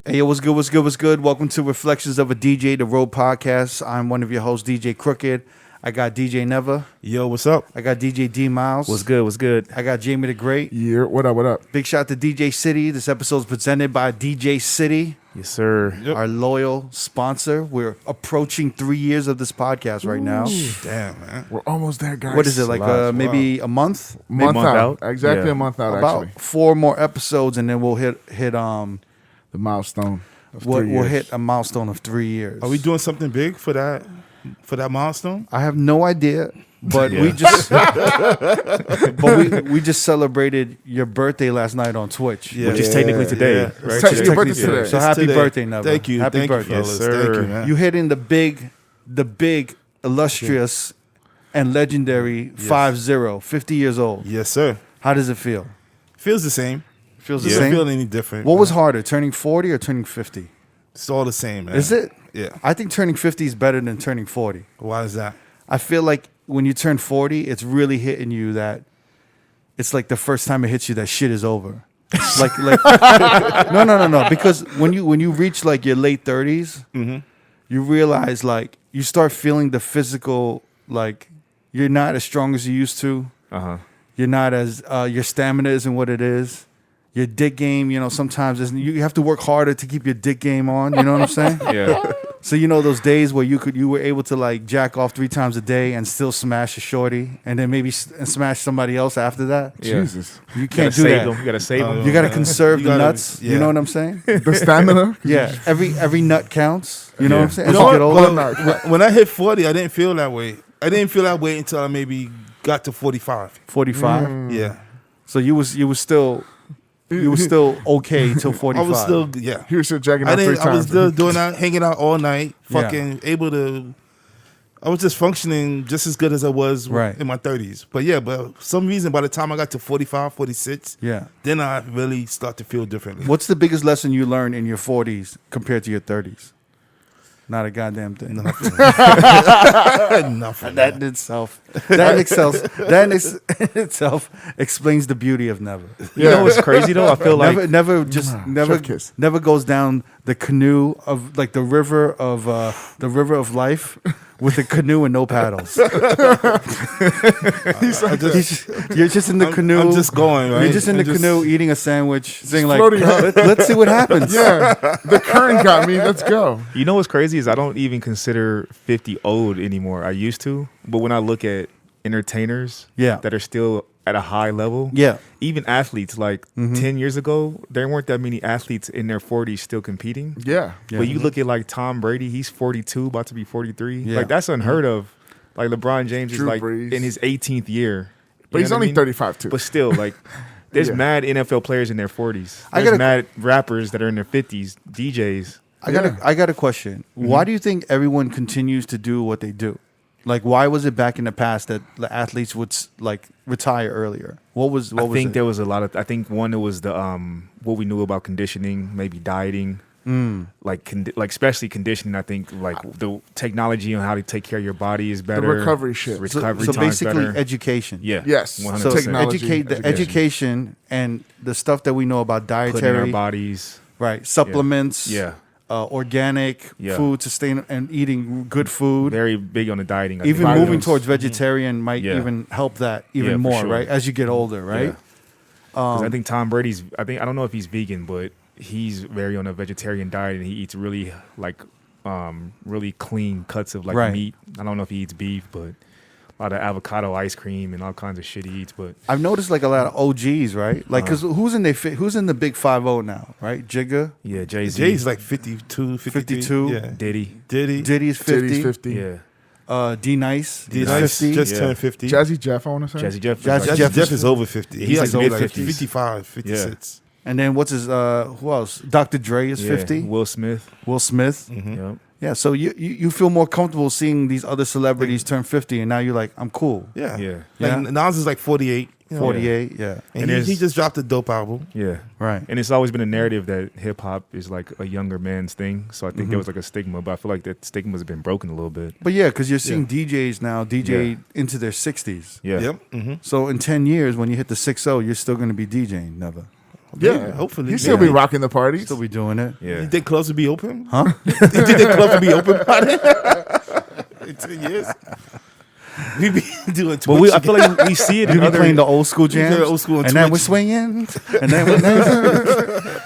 Hey, yo, what's good, what's good, what's good? Welcome to Reflections of a DJ, the R.O.A.D podcast. I'm one of your hosts, DJ Crooked. I got DJ Never. Yo, what's up? I got DJ D Miles. What's good, what's good? I got Jamie the Great. Yeah, what up, what up? Big shout out to DJ City. This episode is presented by DJ City, Yes, sir. Yep. our loyal sponsor. We're approaching 3 years of this podcast right now. Damn, man. We're almost there, guys. What is it, like maybe a month? month out? out. Exactly Yeah. a month out, About actually. 4 more episodes, and then we'll hit The milestone of we'll 3 years. hit a milestone of 3 years. Are we doing something big for that milestone? I have no idea, but Yeah. we just we just celebrated your birthday last night on Twitch. Yeah. Which is technically today, Yeah. right? It's your birthday Technically today. So It's happy today. birthday, Never. Thank you. Happy Thank birthday. you, fellas. Yes, sir. Thank you, man. You hitting the big, illustrious, and legendary 50 years old. Yes, sir. How does it feel? Feels the same. Feels the Doesn't same? feel any different. What was harder, turning 40 or turning 50? It's all the same, man. Is it? Yeah. I think turning 50 is better than turning 40. Why is that? I feel like when you turn 40, it's really hitting you that it's like the first time it hits you that shit is over. like no. Because when you reach like your late 30s, you realize like you start feeling the physical, like you're not as strong as you used to. You're not as your stamina isn't what it is. Your dick game, sometimes you have to work harder to keep your dick game on. You know what I'm saying? Yeah. So those days where you were able to like jack off 3 times a day and still smash a shorty, and then maybe smash somebody else after that. Yeah. Jesus. You You can't gotta do save that. them. You gotta save them. You got to conserve You the gotta- nuts. yeah. You know what I'm saying? The stamina? Yeah. Every nut counts. You know what I'm saying? You As know you get what? older. When I hit 40, I didn't feel that way. I didn't feel that way until I maybe got to 45. 45. Yeah. So you was still okay till 45. I was still, yeah. He was still jacking I out 3 didn't. I was times. still doing that, hanging out all night, Yeah. fucking able to. I was just functioning just as good as I was Right. in my 30s. But yeah, but for some reason, by the time I got to 45, 46, Yeah. then I really start to feel differently. What's the biggest lesson you learned in your 40s compared to your 30s? Not a goddamn thing. Nothing. Nothing. That in itself explains the beauty of Never. You know what's crazy though? I feel like Never chef kiss. never goes down the canoe of like the river of life with a canoe and no paddles. You're just in the canoe. I'm just going, right? You're just in the I'm just- canoe eating a sandwich, saying like, floating out. let's see what happens. Yeah. The current got me. Let's go. you know what's crazy is I don't even consider 50 old anymore. I used to, but when I look at entertainers Yeah. that are still at a high level, Yeah. even athletes like 10 years ago, there weren't that many athletes in their 40s still competing. Yeah. But you look at like Tom Brady, he's 42, about to be 43. Yeah. Like that's unheard of. Like LeBron James is Drew like Brees. in his 18th year. But You he's know what I only mean? 35 too. But still, like, there's Yeah. mad NFL players in their 40s. I There's gotta- mad rappers that are in their 50s, DJs. I got a question. Why do you think everyone continues to do what they do? Like, why was it back in the past that the athletes would like retire earlier? What was I think it? there was a lot of. I think one, it was the what we knew about conditioning, maybe dieting, like especially conditioning. I think like the technology on how to take care of your body is better. recovery shit. Recovery so time's basically better. education. Yeah. Yes. 100%. So Technology, education and the stuff that we know about Putting in our dietary, bodies. right? Supplements, Yeah. Organic Yeah. food, and eating good food. Very big on the dieting. I Even think. moving vitamins. towards vegetarian might Yeah. even help that even Yeah, for more, sure. right? As you get older, right? Yeah. 'Cause I think Tom Brady's. I don't know if he's vegan, but he's very on a vegetarian diet, and he eats really really clean cuts of like Right. meat. I don't know if he eats beef, but a lot of avocado ice cream and all kinds of shit he eats. But I've noticed like a lot of OGs, right? Like, cause who's in the big 50 now, right? Jigga, yeah, Jay-Z, Jay's like 52, 53. 52. Yeah. Diddy, Diddy's 50. Diddy's 50. yeah, D Nice, D-Nice 50. just Yeah. turned 50. Jazzy Jeff, I want to say. Jazzy Jeff, is Jazzy like- Jeff Jeff is over 50. He's He's like like mid-50s. 55, 56. And then what's his? Who else? Dr. Dre is yeah, 50. Will Smith, Will Smith. Yep. Yeah. So you feel more comfortable seeing these other celebrities turn 50, and now you're like, I'm cool. Yeah. Yeah. Yeah. Like Nas is like 48. you know. 48. Yeah. And And he there's- just dropped a dope album. Yeah. Right. And it's always been a narrative that hip hop is like a younger man's thing. So I think there was like a stigma, but I feel like that stigma has been broken a little bit. But yeah, because you're seeing DJs now DJ into their 60s. Yeah. Yep. Mm-hmm. So in 10 years, when you hit the 60, you're still going to be DJing. Never. Yeah, hopefully. he still be rocking the parties. Still be doing it. Yeah. You think clubs will be open? Huh? You think the clubs will be open by then? In 10 years? We be doing Twitch. But I feel like we see it You in be other. playing the old school jams, the old school on and then Twitch. we're swinging, and then we're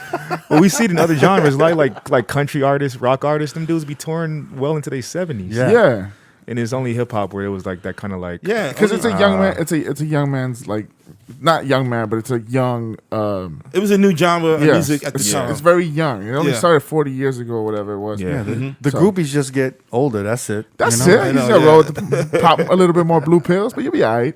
Well, we see it in other genres, like country artists, rock artists. Them dudes be touring well into their 70s. Yeah. Yeah, And it's only hip hop where it was like that kind of like. Yeah, because it's a young man. It's a young man's like not young man, but it's a young. it was a new genre of music at the time. It's very young. It only Yeah. started 40 years ago, whatever it was. Yeah. the groupies just get older. That's it. That's you know? it. You know, just gotta yeah. roll with the pop a little bit more blue pills, but you'll be all right.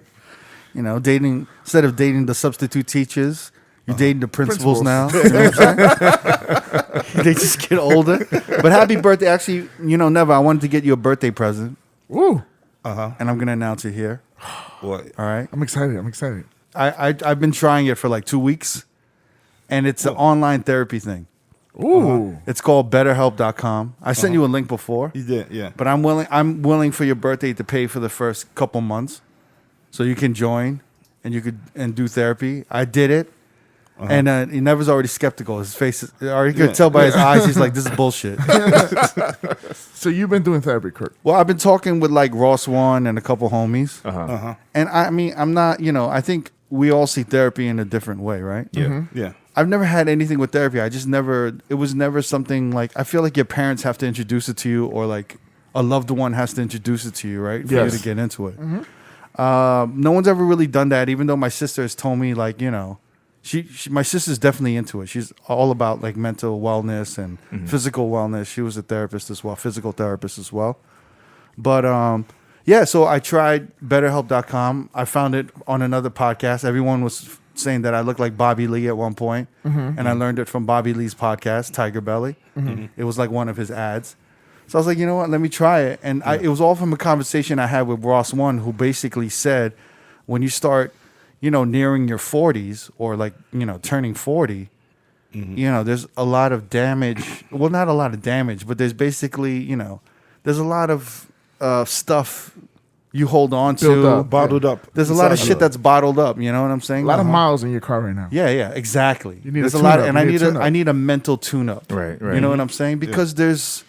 You know, dating instead of dating the substitute teachers, you're dating the principals now. Principals. You know what I'm saying? They just get older. But happy birthday! Actually, Neva, I wanted to get you a birthday present, Woo! and I'm gonna announce it here. What? All right. I'm excited. I've been trying it for like 2 weeks, and it's an online therapy thing. Ooh. It's called BetterHelp.com. I sent you a link before, You did, yeah. but I'm willing for your birthday to pay for the first couple months, so you can join and you could do therapy. I did it, and he Never's already skeptical. His face, you could tell by his eyes, he's like, "This is bullshit." So you've been doing therapy, Kirk? Well, I've been talking with like Ross One and a couple homies, and I mean, I'm not, I think we all see therapy in a different way, right? Yeah. Yeah. I've never had anything with therapy. It was never something like, I feel like your parents have to introduce it to you, or like a loved one has to introduce it to you, right? For you Yes. to get into it. No one's ever really done that, even though my sister has told me, like, my sister's definitely into it. She's all about like mental wellness and physical wellness. She was a therapist as well, physical therapist as well. But yeah, so I tried BetterHelp.com. I found it on another podcast. Everyone was saying that I looked like Bobby Lee at one point, and I learned it from Bobby Lee's podcast, Tiger Belly. It was like one of his ads. So I was like, you know what, let me try it. And it was all from a conversation I had with Ross One, who basically said, when you start, nearing your 40s or like, turning 40, there's a lot of damage. Well, not a lot of damage, but there's basically, there's a lot of stuff you hold on Built to. up. Bottled up. There's a lot of shit that's bottled up. You know what I'm saying? A lot of miles in your car right now. Yeah, exactly. You need there's a a lot, tune-up. and You I need a need tune-up. I need a mental tune-up. Right. You know what I'm saying? Because there's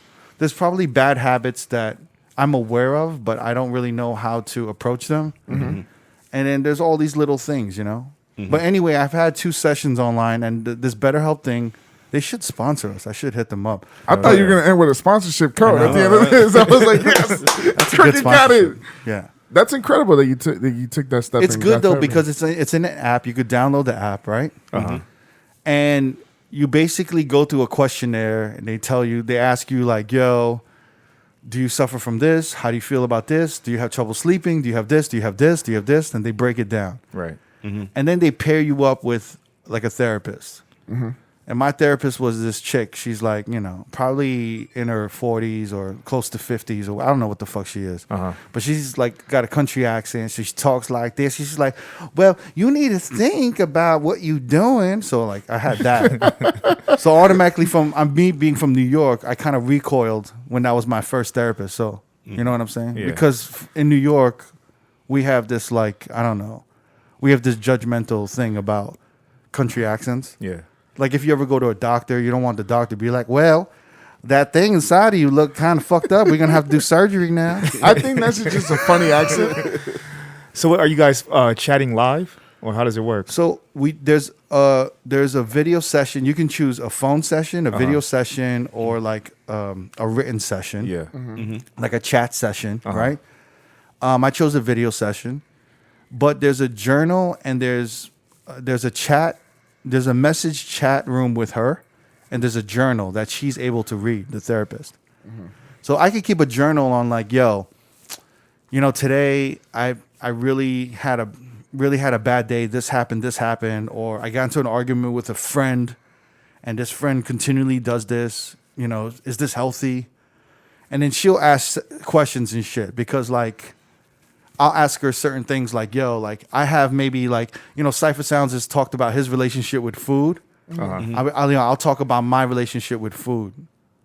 probably bad habits that I'm aware of, but I don't really know how to approach them. And then there's all these little things, But anyway, I've had 2 sessions online, and this BetterHelp thing, they should sponsor us. I should hit them up. I thought you were gonna end with a sponsorship code at the end of this. I was like, yes, That's a Kirk, good you got it. sponsorship. Yeah. That's incredible that you took that step. It's and good got though therapy. because it's in an app. You could download the app, right? And you basically go through a questionnaire, and they ask you like, "Yo, do you suffer from this? How do you feel about this? Do you have trouble sleeping? Do you have this? Do you have this? Do you have this?" And they break it down, Right. and then they pair you up with like a therapist. And my therapist was this chick. She's like, probably in her 40s or close to 50s, or I don't know what the fuck she is. But she's like got a country accent. So she talks like this. She's like, well, you need to think about what you doing. So like I had that. So automatically me being from New York, I kind of recoiled when that was my first therapist. So you know what I'm saying? Yeah. Because in New York, we have this like, I don't know, we have this judgmental thing about country accents. Yeah. Like if you ever go to a doctor, you don't want the doctor to be like, well, that thing inside of you look kind of fucked up. We're going to have to do surgery now. I think that's just a funny accent. So what, are you guys chatting live, or how does it work? So there's a video session. You can choose a phone session, a video session, or like a written session. Yeah. Like a chat session, right? I chose a video session, but there's a journal and there's a chat. There's a message chat room with her, and there's a journal that she's able to read, the therapist. So I could keep a journal on like, yo, today I really had a bad day. This happened, or I got into an argument with a friend, and this friend continually does this. Is this healthy? And then she'll ask questions and shit because like, I'll ask her certain things like, yo, like I have maybe like, Cypher Sounds has talked about his relationship with food. I'll talk about my relationship with food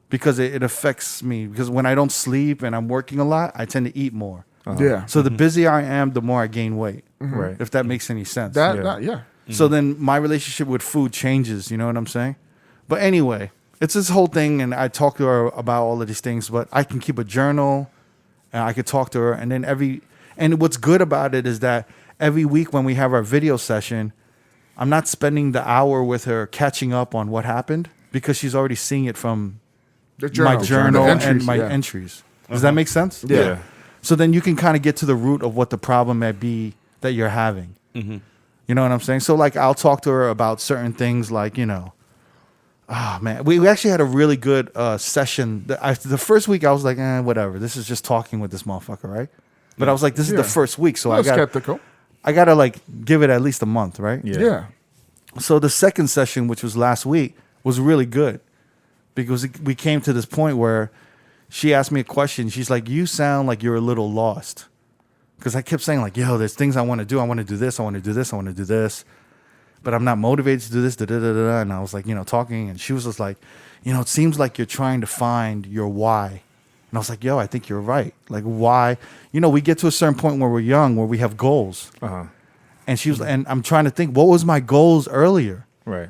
because it affects me. Because when I don't sleep and I'm working a lot, I tend to eat more. Yeah. So the busier I am, the more I gain weight. Right. If that makes any sense. Yeah. So then my relationship with food changes. You know what I'm saying? But anyway, it's this whole thing, and I talk to her about all of these things. But I can keep a journal, and I could talk to her, and then and what's good about it is that every week when we have our video session, I'm not spending the hour with her catching up on what happened because she's already seeing it from The journal. my journal The and entries, my yeah. entries. Does that make sense? Yeah. So then you can kind of get to the root of what the problem may be that you're having. You know what I'm saying? So like I'll talk to her about certain things like, oh man, we actually had a really good session. The first week I was like, whatever. This is just talking with this motherfucker, right? But I was like, this is the first week. So I was skeptical. I got to like give it at least a month, right? Yeah. So the second session, which was last week, was really good because we came to this point where she asked me a question. She's like, you sound like you're a little lost. Because I kept saying like, yo, there's things I want to do. I want to do this. I want to do this. I want to do this. But I'm not motivated to do this. And I was like, talking. And she was just like, it seems like you're trying to find your why. And I was like, yo, I think you're right. Like, why? We get to a certain point where we're young, where we have goals. And she was, and I'm trying to think, what was my goals earlier? Right.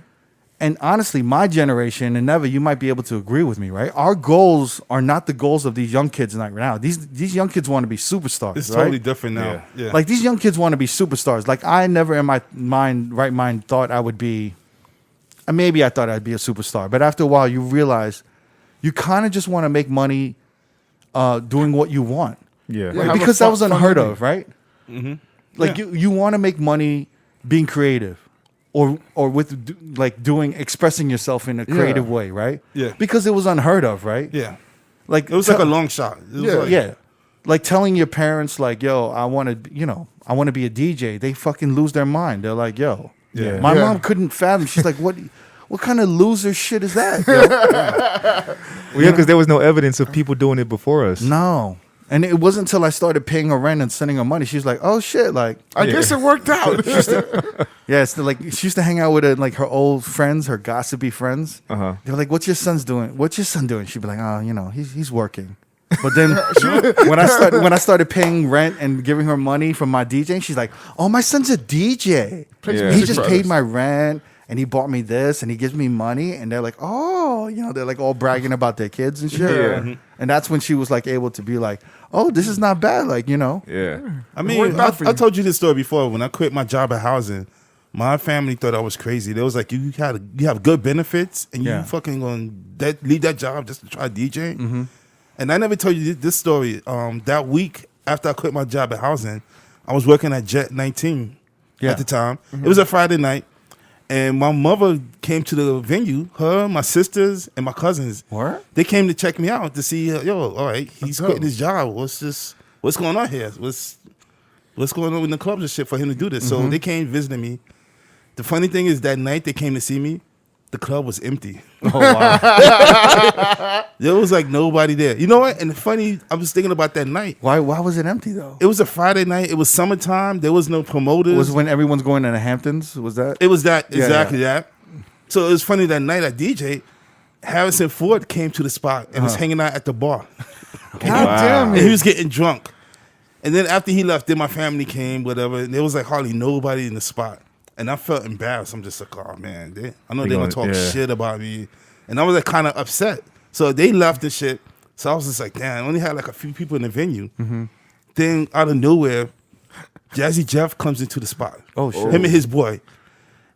And honestly, my generation, and Neva, you might be able to agree with me, right? Our goals are not the goals of these young kids right now. These young kids want to be superstars. It's right? totally different now. Yeah. Like these young kids want to be superstars. Like I never in my right mind thought I would be, maybe I thought I'd be a superstar. But after a while, you realize you kind of just want to make money doing what you want. Yeah. Yeah. Because that was fun unheard living. of, right? Like you want to make money being creative. Or with expressing yourself in a creative way, right? Yeah. Because it was unheard of, right? Yeah. Like It was like a long shot. It was yeah. Like telling your parents, like, yo, I want to be a DJ. They fucking lose their mind. They're like, yo, Yeah. my Yeah. mom couldn't fathom. She's like, what kind of loser shit is that? yo? Well, yeah, because there was no evidence of people doing it before us. No. And it wasn't until I started paying her rent and sending her money. She's like, oh shit, like I guess it worked out. yeah, it's like she used to hang out with her old friends, her gossipy friends. Uh-huh. They were like, "What's your son doing? What's your son doing?" She'd be like, "Oh, he's working." But then when I started paying rent and giving her money from my DJing, she's like, "Oh, my son's a DJ. Yeah. He just paid my rent and he bought me this and he gives me money." And they're like, "Oh, they're like all bragging about their kids and shit." Yeah. And that's when she was like able to be like, "Oh, this is not bad." Like Yeah. I mean, I told you this story before. When I quit my job at housing, my family thought I was crazy. They was like, you have good benefits, and you fucking gonna leave that job just to try DJing. And I never told you this story. That week after I quit my job at housing, I was working at Jet 19 at the time. It was a Friday night, and my mother came to the venue. Her, my sisters, and my cousins. What? They came to check me out to see. Yo, all right, he's quitting his job. What's going on here? What's going on in the clubs and shit for him to do this? So they came visiting me. The funny thing is that night they came to see me, the club was empty. Oh wow! There was like nobody there. You know what? And funny, I was thinking about that night. Why was it empty though? It was a Friday night. It was summertime. There was no promoters. Was when everyone's going to the Hamptons? Was that? It was that Yeah, exactly that. So it was funny that night at DJ, Harrison Ford came to the spot and was hanging out at the bar. God damn And he it. was getting drunk. And then after he left, then my family came, whatever. And there was like hardly nobody in the spot. And I felt embarrassed. I'm just like, oh man, I know they're gonna talk shit about me. And I was like kind of upset. So they left the shit. So I was just like, damn, I only had like a few people in the venue. Then out of nowhere, Jazzy Jeff comes into the spot. Oh shit! Him and his boy.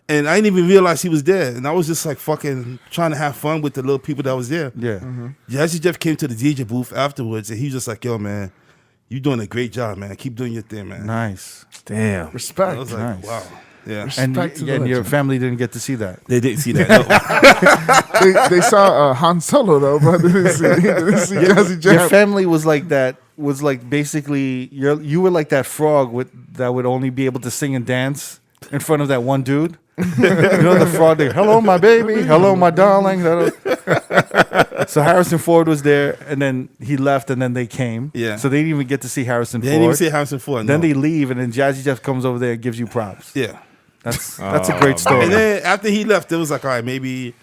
And I didn't even realize he was there. And I was just like fucking trying to have fun with the little people that was there. Yeah. Jazzy Jeff came to the DJ booth afterwards and he was just like, yo, man, you doing a great job, man. Keep doing your thing, man. Nice. Damn. Respect. I was like, Nice. wow. Yeah. And, Respect to the and your legend. family didn't get to see that. They didn't see that. No. They saw Han Solo though, but they didn't see Jazzy Your Jeff. family was like that. Was like basically you were like that frog that would only be able to sing and dance in front of that one dude. The frog. Hello, my baby. Hello, my darling. So Harrison Ford was there, and then he left, and then they came. Yeah. So they didn't even get to see Harrison They Ford. didn't even see Harrison Ford. Then no. they leave, and then Jazzy Jeff comes over there and gives you props. Yeah. That's a great story. And then after he left, it was like, all right, maybe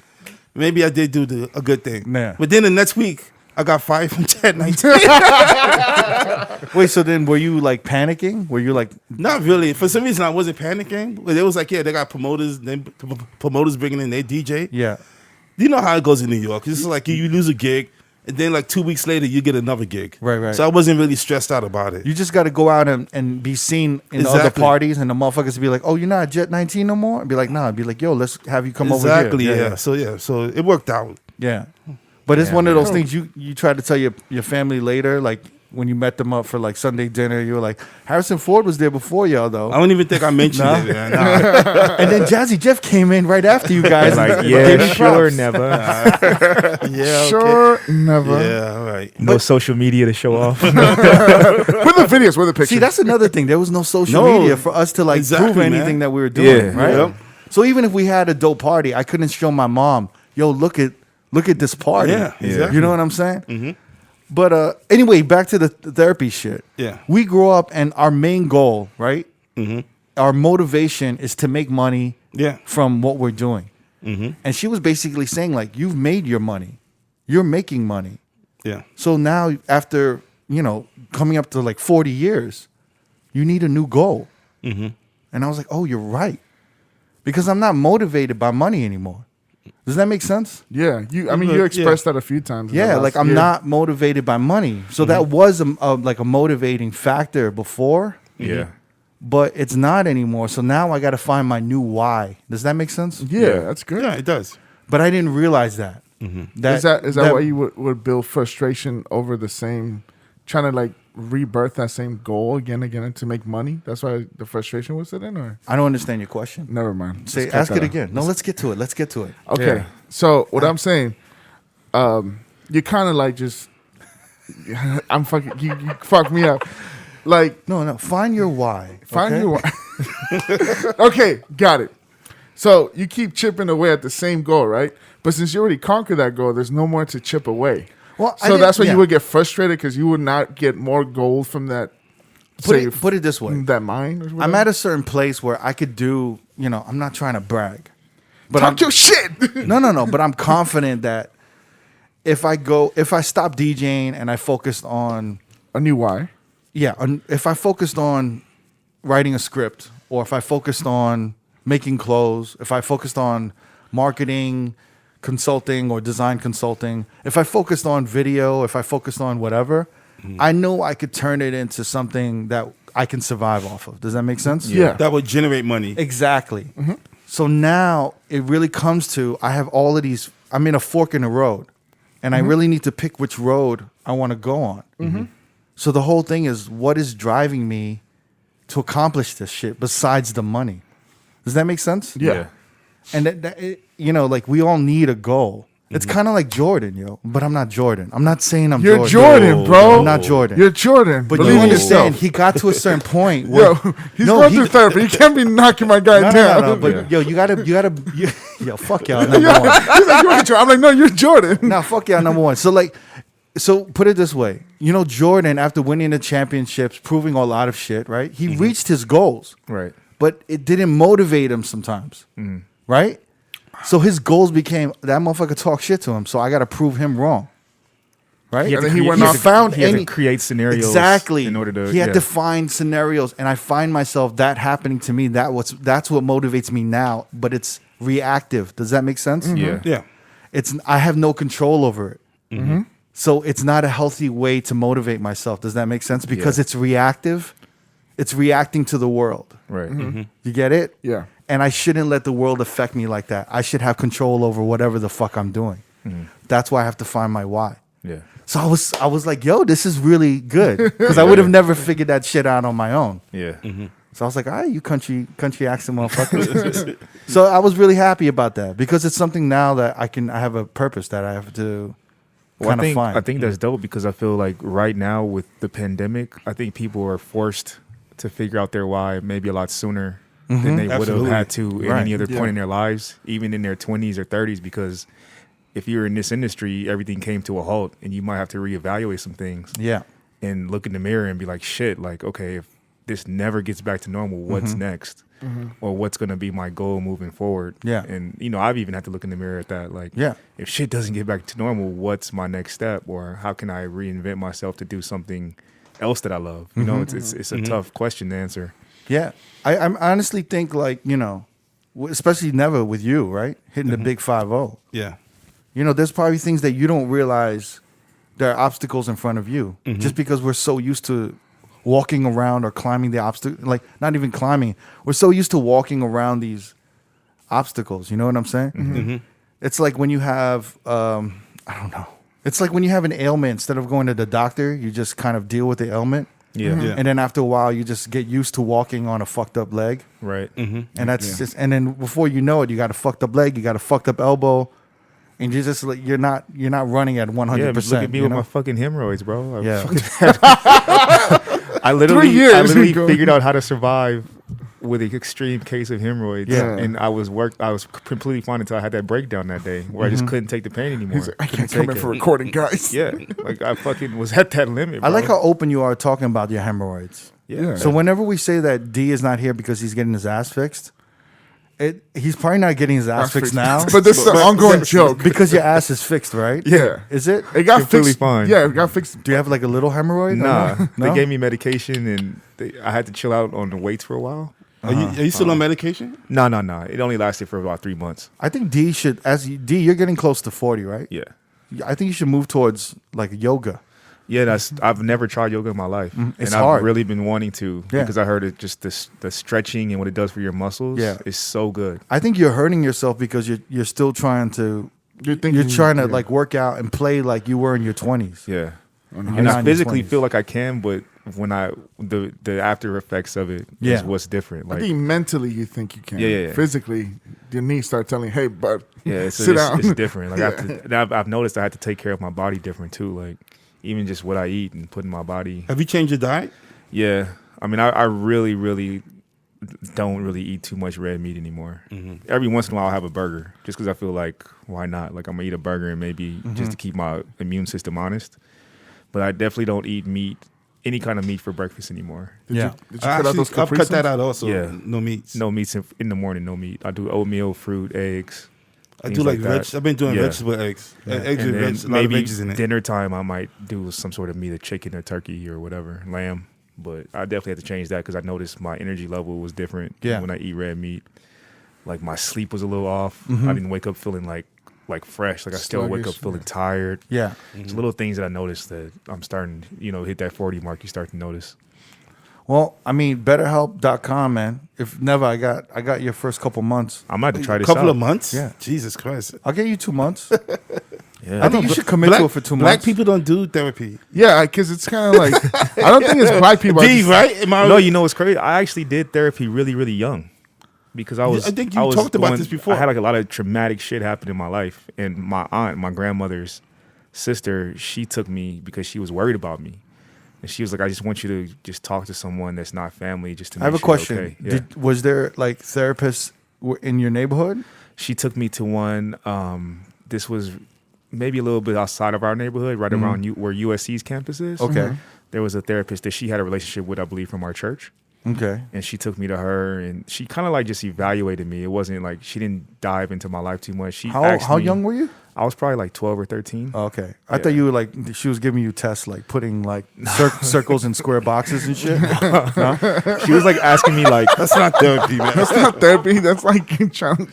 I did do a good thing. Yeah. But then the next week, I got fired from Chad 19. Wait, so then were you like panicking? Were you like, Not really. For some reason, I wasn't panicking. But it was like, yeah, they got promoters. Then promoters bringing in their DJ. yeah, You know how it goes in New York. It's just like you lose a gig, and then like 2 weeks later, you get another gig. Right. So I wasn't really stressed out about it. you just got to go out and be seen in the other Exactly. parties, and the motherfuckers be like, "Oh, you're not Jet 19 no more." And be like, "Nah." I'd be like, "Yo, let's have you come Exactly. over here." Yeah. So it worked out. Yeah. But it's Yeah, one of man. those things you try to tell your family later, like when you met them up for like Sunday dinner, you were like, Harrison Ford was there before y'all though. I don't even think I mentioned No? it. Man. Nah. And then Jazzy Jeff came in right after you guys. Like, and yeah, gave me sure, props. never. Yeah. Sure, never. Okay. Yeah. All right. No social media to show off. With the videos, with the pictures. See, that's another thing. There was no social No, media for us to like exactly, prove anything man. that we were doing, Yeah. right? Yep. So even if we had a dope party, I couldn't show my mom, "Yo, look at this party." Yeah, exactly. You know what I'm saying? Mm-hmm. But anyway, back to the therapy shit. Yeah. We grew up, and our main goal, right? Mm-hmm. Our motivation is to make money. Yeah. From what we're doing. Mm-hmm. And she was basically saying, like, you've made your money. You're making money. Yeah. So now, after, coming up to like 40 years, you need a new goal. Mm-hmm. And I was like, oh, you're right. Because I'm not motivated by money anymore. Does that make sense? Yeah, you expressed that a few times. in the Yeah, last like I'm year. not motivated by money. So that was a motivating factor before. Yeah. But it's not anymore. So now I got to find my new why. Does that make sense? Yeah, that's good. Yeah. It does. But I didn't realize that. Is that why you would build frustration over the same, trying to like rebirth that same goal again and again to make money? That's why the frustration was it in, or I don't understand your question. never mind. Say, Just cut ask that it out. again. No, let's get to it. Let's get to it. Okay, Yeah. so what I'm saying, you kind of like just, I'm fucking, you fuck me up, like No. Find your why. find okay? your. Okay, got it. So you keep chipping away at the same goal, right? But since you already conquered that goal, there's no more to chip away. Well, I so didn't- that's why yeah. you would get frustrated because you would not get more gold from that. Put it this way. That mine. Or I'm whatever? at a certain place where I could do, I'm not trying to brag. But Talk your shit. No. But I'm confident that if I stop DJing and I focused on, A new why? if I focused on writing a script, or if I focused on making clothes, if I focused on marketing, consulting, or design consulting, if I focused on video, if I focused on whatever, I know I could turn it into something that I can survive off of. Does that make sense? Yeah. That would generate money. Exactly. So now it really comes to, I have all of these, I'm in a fork in the road, and I really need to pick which road I want to go on. So the whole thing is, what is driving me to accomplish this shit besides the money? Does that make sense? Yeah. And like we all need a goal. It's kind of like Jordan, but I'm not Jordan. I'm not saying I'm You're Jordan. Jordan, bro. I'm not Jordan. You're Jordan. But Believe you in understand, yourself. he got to a certain point where Yo, he's going through therapy. You can't be knocking my guy down. No. But yo, you gotta, yo, fuck y'all. Number Yeah. one. He's like, you're Jordan. I'm like, no, you're Jordan. Nah, fuck y'all. Number one. So put it this way. Jordan, after winning the championships, proving a lot of shit, right? He reached his goals, Right. but it didn't motivate him sometimes, right? So his goals became that motherfucker talk shit to him. So I got to prove him wrong, right? He had And to then he create- went he had off- to- found he had any- to create scenarios Exactly. in order to. He had yeah. to find scenarios, and I find myself that happening to me. That's what motivates me now. But it's reactive. Does that make sense? Yeah. Yeah. I have no control over it. So it's not a healthy way to motivate myself. Does that make sense? Because Yeah. it's reactive. It's reacting to the world. Right. You get it? Yeah. And I shouldn't let the world affect me like that. I should have control over whatever the fuck I'm doing. That's why I have to find my why. Yeah. So I was like, yo, this is really good. Because I would have never figured that shit out on my own. Yeah. So I was like, all right, you country accent motherfuckers. So I was really happy about that because it's something now that I have a purpose that I have to Well, kind of find. I think that's dope because I feel like right now with the pandemic, I think people are forced to figure out their why maybe a lot sooner than they would have Absolutely. had to at Right. any other Yeah. point in their lives, even in their 20s or 30s, because if you're in this industry, everything came to a halt and you might have to reevaluate some things Yeah. and look in the mirror and be like, shit, like, okay, if this never gets back to normal, what's next? or what's going to be my goal moving forward. Yeah. And, you know, I've even had to look in the mirror at that. Like, Yeah. if shit doesn't get back to normal, what's my next step? Or how can I reinvent myself to do something else that I love? You know, it's a tough question to answer. Yeah. I honestly think, like, you know, especially never with you, right? Hitting the big 5-0. Yeah. You know, there's probably things that you don't realize there are obstacles in front of you just because we're so used to walking around or climbing the obstacle, like not even climbing. We're so used to walking around these obstacles. You know what I'm saying? It's like when you have, I don't know. It's like when you have an ailment, instead of going to the doctor, you just kind of deal with the ailment. Yeah. Yeah. And then after a while, you just get used to walking on a fucked up leg. Right. And that's just, and then before you know it, you got a fucked up leg, you got a fucked up elbow. And you're just like, you're not running at 100%. Yeah, look at me you with know? my fucking hemorrhoids, bro. Yeah. I literally 3 years literally ago. figured out how to survive with an extreme case of hemorrhoids. Yeah. And I was completely fine until I had that breakdown that day where I just couldn't take the pain anymore. He's like, I can't take come in it. for recording, guys. Yeah, like I fucking was at that limit. I Bro. like how open you are talking about your hemorrhoids. Yeah. So whenever we say that D is not here because he's getting his ass fixed, he's probably not getting his ass fixed now. But this is an ongoing joke. Because your ass is fixed, right? Yeah. Is it? It got Completely fixed. fine. Yeah, it got fixed. Do you have like a little hemorrhoid? Nah, No? they gave me medication and I had to chill out on the weights for a while. Are you still on medication? No. It only lasted for about 3 months. I think D should, you're getting close to 40, right? Yeah. I think you should move towards like yoga. Yeah, I've never tried yoga in my life, It's and hard. I've really been wanting to Yeah. because I heard it just the stretching and what it does for your muscles. Yeah. Is so good. I think you're hurting yourself because you're still trying to, You're you're trying to yeah. like work out and play like you were in your 20s. Yeah, You're and not I in your physically 20s. feel like I can, but when the after effects of it Yeah. is what's different. I Like, think mentally you think you can. Yeah. Physically, your knees start telling, hey, bud, yeah, sit down. it's different. Like I've noticed I had to take care of my body different too. Like even just what I eat and put in my body. Have you changed your diet? Yeah, I mean, I really don't really eat too much red meat anymore. Every once in a while, I'll have a burger just because I feel like why not? Like I'm gonna eat a burger and maybe just to keep my immune system honest. But I definitely don't eat meat, any kind of meat for breakfast anymore. Did you cut out Actually, those I've Capri cut that Suns? out also. Yeah. No meats. No meats in the morning. No meat. I do oatmeal, fruit, eggs. I things do like that. I've been doing Yeah. vegetable eggs. Eggs And with then a lot of maybe veggies in it. dinner time, I might do some sort of meat, a chicken or turkey or whatever, lamb. But I definitely had to change that because I noticed my energy level was different when I eat red meat. Like my sleep was a little off. I didn't wake up feeling like fresh. Like I still wake up Sluggish, feeling tired. Yeah. It's little things that I noticed that I'm starting, hit that 40 mark. You start to notice. Well, I mean, BetterHelp.com, man. If never, I got your first couple months. I might have to try A this couple out. of months? Yeah. Jesus Christ. I'll get you 2 months. Yeah. I think you should commit to it for 2 months. Black people don't do therapy. Yeah, because it's kind of like, I don't think it's black people. I D, just- right? Am I No, you know what's crazy? I actually did therapy really, really young because I was. I think you talked about this before. I had like a lot of traumatic shit happen in my life, and my aunt, my grandmother's sister, she took me because she was worried about me, and she was like, "I just want you to just talk to someone that's not family, just to." I have a make sure you're question. okay." Yeah. Was there like therapists in your neighborhood? She took me to one. This was maybe a little bit outside of our neighborhood, right around where USC's campus is. Okay. There was a therapist that she had a relationship with, I believe, from our church. Okay. And she took me to her, and she kind of like just evaluated me. It wasn't like she didn't dive into my life too much. She asked How me- young were you? I was probably like 12 or 13. Oh, okay. I thought you were like, she was giving you tests, like putting like circles in square boxes and shit. She was like asking me like, That's not therapy, man. That's not therapy. That's like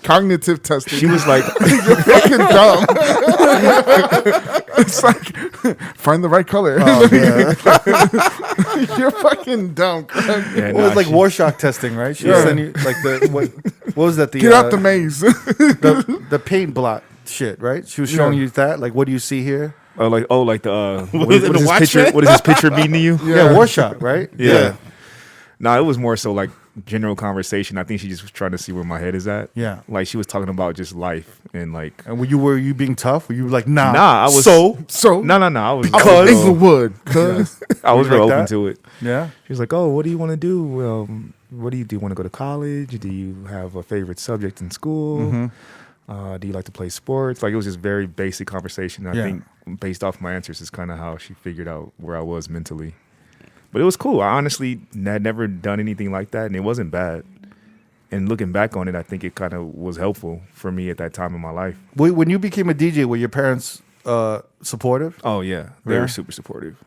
cognitive testing. she was like, You're fucking dumb. It's like, find the right color. You're fucking dumb, Craig. yeah, It was nah, like she- Rorschach testing, right? She was sending you like what was that? Get out the maze. the paint blot shit, right? She was showing Yeah. you that. Like, what do you see here? like Was what it is the this watch picture? man? What does this picture mean to you? Yeah, Rorschach, right? Yeah. No, it was more so like general conversation. I think she just was trying to see where my head is at. Yeah. Like she was talking about just life and like, And were you being tough? Were you like, nah? Nah, I was So, no. I was Inglewood. Cause I was real like open that? to it. Yeah. She was like, "Oh, what do you want to do? Well, what do you want to go to college? Do you have a favorite subject in school? Do you like to play sports?" Like it was just very basic conversation. I Yeah. think based off my answers is kind of how she figured out where I was mentally. But it was cool. I honestly had never done anything like that, and it wasn't bad. And looking back on it, I think it kind of was helpful for me at that time in my life. When you became a DJ, were your parents supportive? Oh yeah, they Yeah? were super supportive.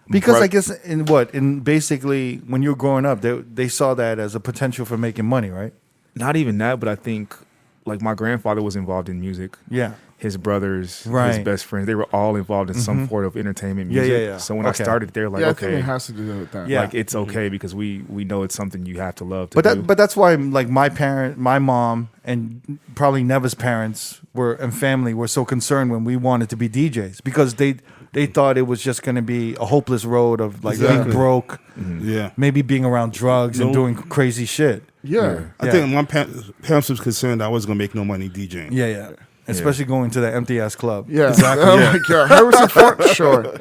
Because Right. I guess in basically when you were growing up, they saw that as a potential for making money, right? Not even that, but I think like my grandfather was involved in music. Yeah. His brothers, his Right. best friends, they were all involved in some sort of entertainment Yeah, music. yeah. So when I Okay. started, they're like, Yeah, I think okay, it has to do with that. Yeah. like it's okay because we know it's something you have to love to do. But that's why like my mom, and probably Neva's parents and family were so concerned when we wanted to be DJs because they thought it was just going to be a hopeless road of like being Exactly. broke, Yeah. maybe being around drugs and No. doing crazy shit. Yeah. I think my parents was concerned I wasn't gonna make no money DJing. Yeah. Especially going to that empty ass club. Yeah, Exactly, Oh yeah. my God. Harrison Ford, sure.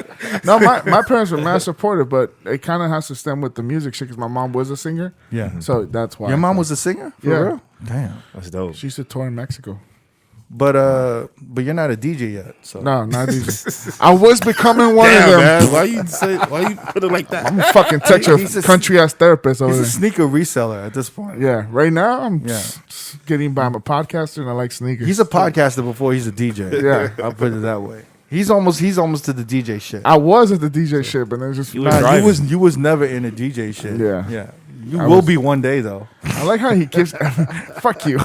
No, my parents were mad supportive, but it kind of has to stem with the music shit because my mom was a singer. Yeah. So that's why. Your mom was a singer? For Yeah. real? Damn. That's dope. She used to tour in Mexico. But you're not a DJ yet. So No, not DJ. I was becoming one Damn, of them. man. Why you put it like that? I'm fucking text your He's a- country ass therapist over he's a there. sneaker reseller at this point. Yeah, right now I'm Yeah. just getting by. I'm a podcaster and I like sneakers. He's a podcaster before he's a DJ. Yeah. I'll put it that way. He's almost to the DJ shit. I was at the DJ shit, but then it's just You was Nah, driving. you was never in a DJ shit. Yeah. Yeah. You I will was- be one day though. I like how he gives. Fuck you,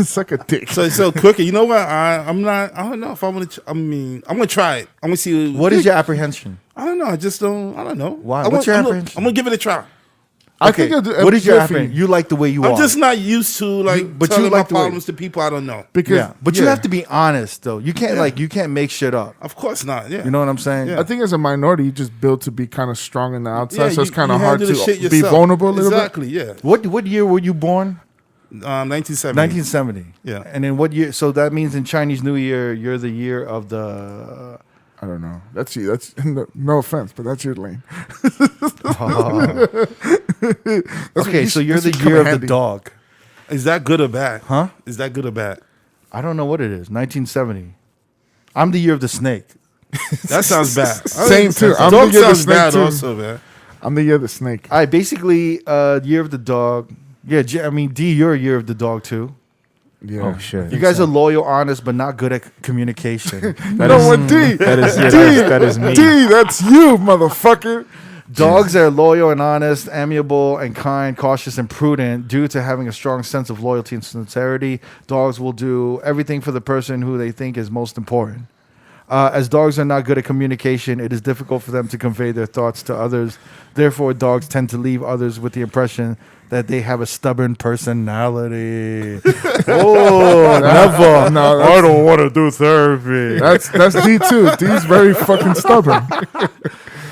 suck a dick. So Cookie, you know what? I'm not. I don't know if I want to. I'm gonna try it. I'm gonna see. What is your apprehension? I don't know. I just don't. I don't know. Why? What's your apprehension? I'm gonna give it a try. I think it'll do- What is your good for apprehension? you. You like the way you I'm are. just not used to like but you telling like the my way- problems to people I don't know. Because yeah. But you yeah. have to be honest though. You can't you can't make shit up. Of course not. Yeah. You know what I'm saying? Yeah. I think as a minority, you just build to be kind of strong in the outside, so it's you- kind of you hard handle to the shit be yourself. vulnerable a little Exactly. Yeah. What year were you born? 1970. 1970. Yeah. And then what year? So that means in Chinese New Year, you're the year of the. bit. I don't know. That's you. That's no offense, but that's your lane. Okay, so you're that's the what come year of handy. the dog. Is that good or bad? Huh? Is that good or bad? I don't know what it is. 1970. I'm the year of the snake. That sounds bad. Same too. I'm Dog the year of the sounds snake bad too. also, man. I'm the year of the snake. All right, basically, year of the dog. Yeah, I mean, D, you're a year of the dog too. Yeah. Oh shit. You guys are loyal, honest, but not good at communication. No one D. That is D. that is me. D. That's you, motherfucker. Dogs are loyal and honest, amiable and kind, cautious and prudent. Due to having a strong sense of loyalty and sincerity, dogs will do everything for the person who they think is most important. As dogs are not good at communication, it is difficult for them to convey their thoughts to others. Therefore, dogs tend to leave others with the impression that they have a stubborn personality. Oh, never. No, I don't want to do therapy. That's D too. D's very fucking stubborn.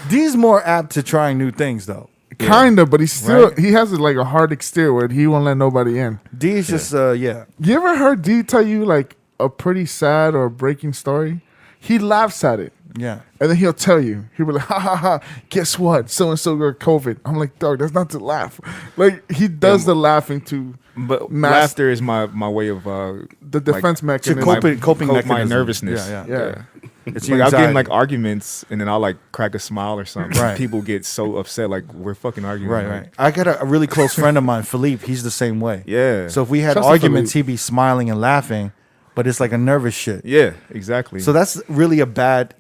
D's more apt to trying new things, though. Kinda, but he's still Right. he has like a hard exterior where he won't let nobody in. D is just, yeah. You ever heard D tell you like a pretty sad or breaking story? He laughs at it. Yeah. And then he'll tell you. He'll be like, ha ha ha, guess what? So and so got COVID. I'm like, dog, that's not to laugh. Like he does the laughing to But Mas- laughter is my way of the defense mechanism. coping my mechanism. nervousnn's. Yeah. Yeah. It's Like your I'll get in anxiety. like arguments and then I'll like crack a smile or something. Right. People get so upset, like we're fucking arguing. Right, like, right. I got a really close friend of mine, Philippe. He's the same way. Yeah. So if we had Shouts to arguments, Philippe. he'd be smiling and laughing, but it's like a nervous shit. Yeah, exactly. So that's really bad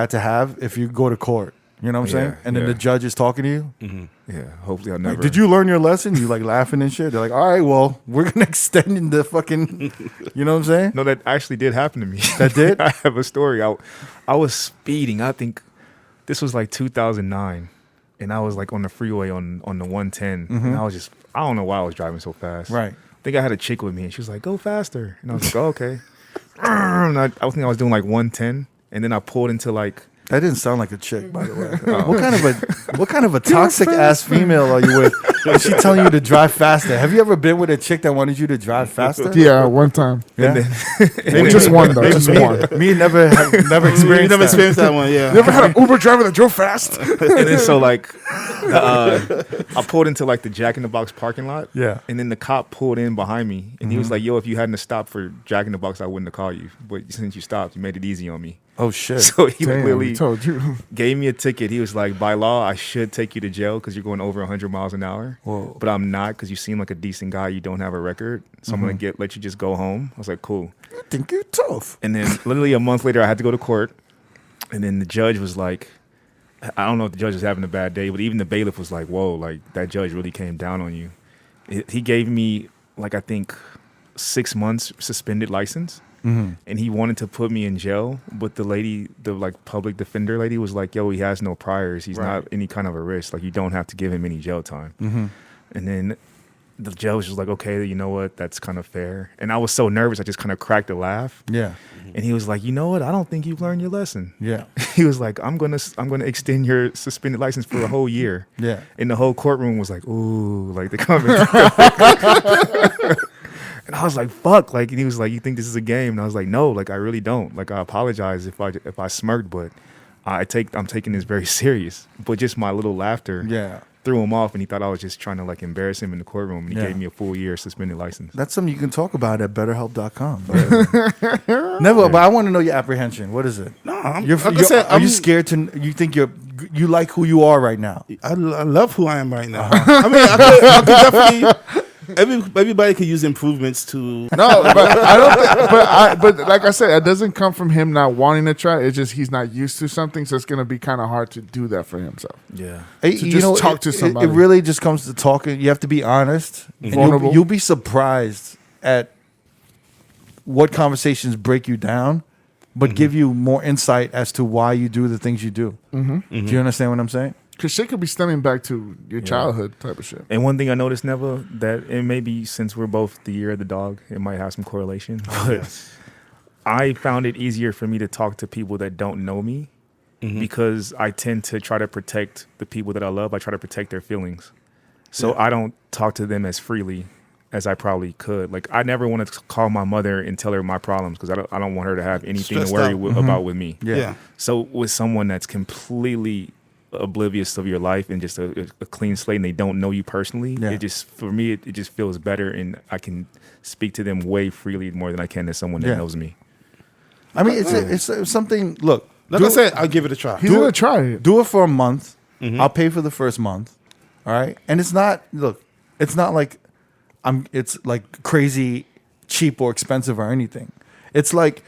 to have if you go to court. You know what I'm saying? Yeah, And then yeah. the judge is talking to you. yeah, hopefully I'll never. Like, did you learn your lesson? You like laughing and shit. They're like, all right, well, we're gonna extend in the fucking. You know what I'm saying? No, that actually did happen to me. That did? I have a story. I was speeding. I think this was like 2009, and I was like on the freeway on the 110, and I was just I don't know why I was driving so fast. Right. I think I had a chick with me, and she was like, "Go faster," and I was like, "Oh, okay." And I think I was doing like 110, and then I pulled into like. That didn't sound like a chick, by the way. What kind of a toxic ass female are you with? Is she telling you to drive faster? Have you ever been with a chick that wanted you to drive faster? Yeah, one time. Yeah. Maybe just one though. Just one. Me never experienced You never that. experienced that one, yeah. You ever had an Uber driver that drove fast? And then so like, I pulled into like the Jack in the Box parking lot. Yeah. And then the cop pulled in behind me, and he was like, "Yo, if you hadn't have stopped for Jack in the Box, I wouldn't have called you. But since you stopped, you made it easy on me." Oh shit. So he Damn, literally he told you. gave me a ticket. He was like, "By law, I should take you to jail because you're going over 100 miles an hour." anymore. Whoa. But I'm not because you seem like a decent guy. You don't have a record, so I'm gonna let you just go home. I was like, cool. I think you're tough. And then literally a month later, I had to go to court, and then the judge was like, I don't know if the judge was having a bad day, but even the bailiff was like, whoa, like that judge really came down on you. He gave me like I think 6 months suspended license. And he wanted to put me in jail, but the lady, the like public defender lady, was like, "Yo, he has no priors. He's not any kind of a risk. Like, you don't have to give him any jail time." And then the judge was like, "Okay, you know what? That's kind of fair." And I was so nervous, I just kind of cracked a laugh. Yeah. And he was like, "You know what? I don't think you've learned your lesson." Yeah. He was like, "I'm gonna extend your suspended license for a whole year." Yeah. And the whole courtroom was like, "Ooh, like they coming." And I was like, fuck. Like, and he was like, you think this is a game? And I was like, no, like, I really don't. Like, I apologize if I smirked, but I'm taking this very serious. But just my little laughter threw him off, and he thought I was just trying to, like, embarrass him in the courtroom. And he gave me a full year suspended license. That's something you can talk about at betterhelp.com. Never, but I want to know your apprehension. What is it? No, are you scared to, you think you like who you are right now? I love who I am right now. I mean, I could definitely... Everybody could use improvements to. No, but I don't think. But like I said, it doesn't come from him not wanting to try. It's just he's not used to something, so it's going to be kind of hard to do that for himself. Yeah, talk to somebody. It really just comes to talking. You have to be honest, vulnerable. And you'll be surprised at what conversations break you down, but give you more insight as to why you do the things you do. Do you understand what I'm saying? Because shit could be stemming back to your childhood type of shit. And one thing I noticed, Neva, that it may be since we're both the year of the dog, it might have some correlation. But I found it easier for me to talk to people that don't know me because I tend to try to protect the people that I love. I try to protect their feelings. So I don't talk to them as freely as I probably could. Like, I never want to call my mother and tell her my problems because I don't want her to have anything to worry about with me. Yeah. So with someone that's completely oblivious of your life and just a clean slate and they don't know you personally, it just, for me, it just feels better, and I can speak to them way freely more than I can to someone that knows me. I mean, it's something. Look, like I said, I'll give it a try. He's gonna try it. Do it for a month. I'll pay for the first month. All right, and it's not like it's like crazy cheap or expensive or anything. It's like.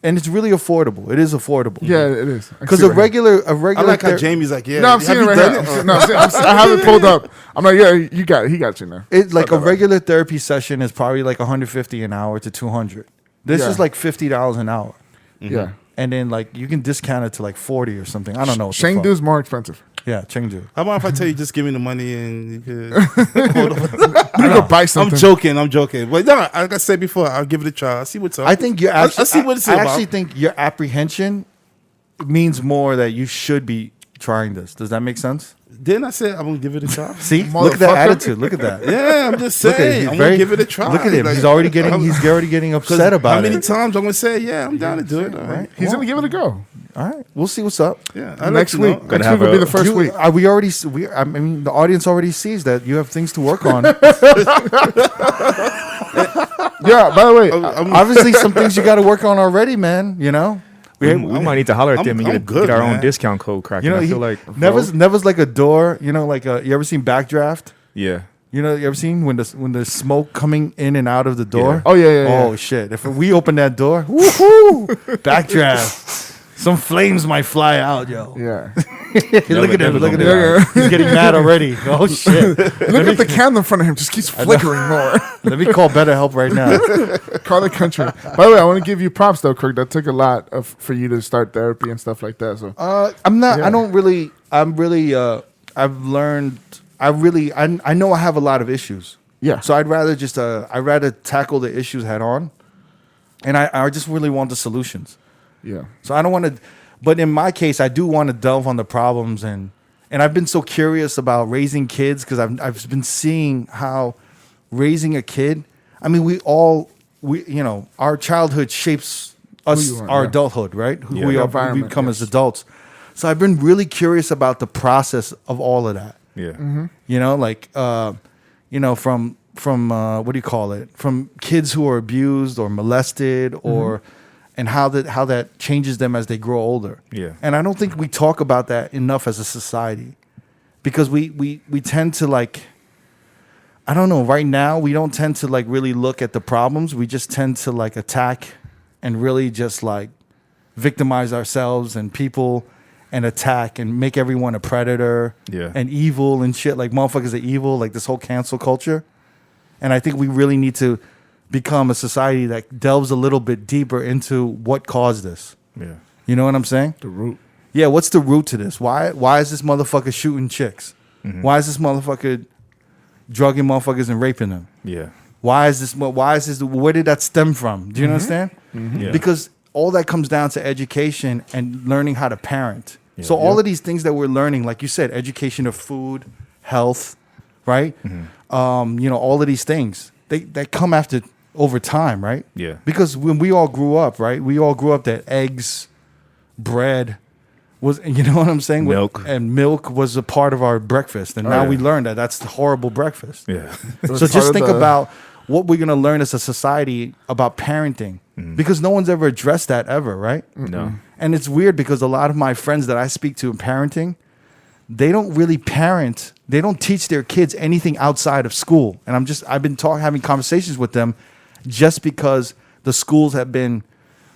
And it's really affordable. It is affordable. Yeah, it is. Because a regular. I like how Jamie's like, yeah. No, I'm seeing it right now. No, I have it pulled up. I'm like, yeah, you got it. He got you now. It's like a regular therapy session is probably like $150 an hour to $200. This is like $50 an hour. Yeah. And then like you can discount it to like 40 or something. I don't know. Chengdu's more expensive. Yeah, Chengdu. How about if I tell you just give me the money and you could you could buy something? I'm joking. But no, like I said before, I'll give it a try. I'll see what's up. I think you're I'll see what it's about. I actually think your apprehension means more that you should be trying this. Does that make sense? Didn't I say I'm gonna give it a try? See, look at that attitude. Look at that. Yeah, I'm just saying. I'm gonna give it a try. Look at him. Like, he's already getting upset about it. How many times I'm gonna say, yeah, I'm down to do it. All right. He's gonna give it a go. All right, we'll see what's up. Yeah, next week. Next week will be the first week. I mean, the audience already sees that you have things to work on. Yeah. By the way, obviously some things you got to work on already, man. You know. We might need to holler at them and get our own discount code cracking. You know, I feel like Never's like a door. You know, like you ever seen Backdraft? Yeah. You know, you ever seen when the smoke coming in and out of the door? Yeah. Oh yeah. Oh shit! If we open that door, woohoo! Backdraft. Some flames might fly out, yo. Yeah. Look at him. He's getting mad already. Oh shit! Look at the candle in front of him. Just keeps flickering more. Let me call BetterHelp right now. Call the country. By the way, I want to give you props though, Kirk. That took a lot for you to start therapy and stuff like that. So I'm not. Yeah. I've learned. I know I have a lot of issues. Yeah. So I'd rather tackle the issues head on, and I just really want the solutions. Yeah. So I don't want to, but in my case, I do want to delve on the problems, and I've been so curious about raising kids because I've been seeing how raising a kid. I mean, our childhood shapes us, our adulthood, right? Who we become as adults. So I've been really curious about the process of all of that. Yeah. Mm-hmm. You know, like from what do you call it? From kids who are abused or molested or. And how that changes them as they grow older. Yeah. And I don't think we talk about that enough as a society, because we tend to like I don't know. Right now, we don't tend to like really look at the problems. We just tend to like attack and really just like victimize ourselves and people and attack and make everyone a predator and evil and shit. Like motherfuckers are evil, like this whole cancel culture. And I think we really need to become a society that delves a little bit deeper into what caused this. Yeah. You know what I'm saying? The root. Yeah, what's the root to this? Why is this motherfucker shooting chicks? Why is this motherfucker drugging motherfuckers and raping them? Yeah. Where did that stem from? Do you understand? Yeah. Because all that comes down to education and learning how to parent. So all of these things that we're learning, like you said, education of food, health, right? All of these things, they come after over time, right? Yeah. Because when we all grew up, right? We all grew up that eggs, bread was, you know what I'm saying? Milk. And milk was a part of our breakfast. And now we learned that that's the horrible breakfast. Yeah. So just think about what we're going to learn as a society about parenting. Because no one's ever addressed that ever, right? No. And it's weird because a lot of my friends that I speak to in parenting, they don't really parent. They don't teach their kids anything outside of school. And I've been having conversations with them just because the schools have been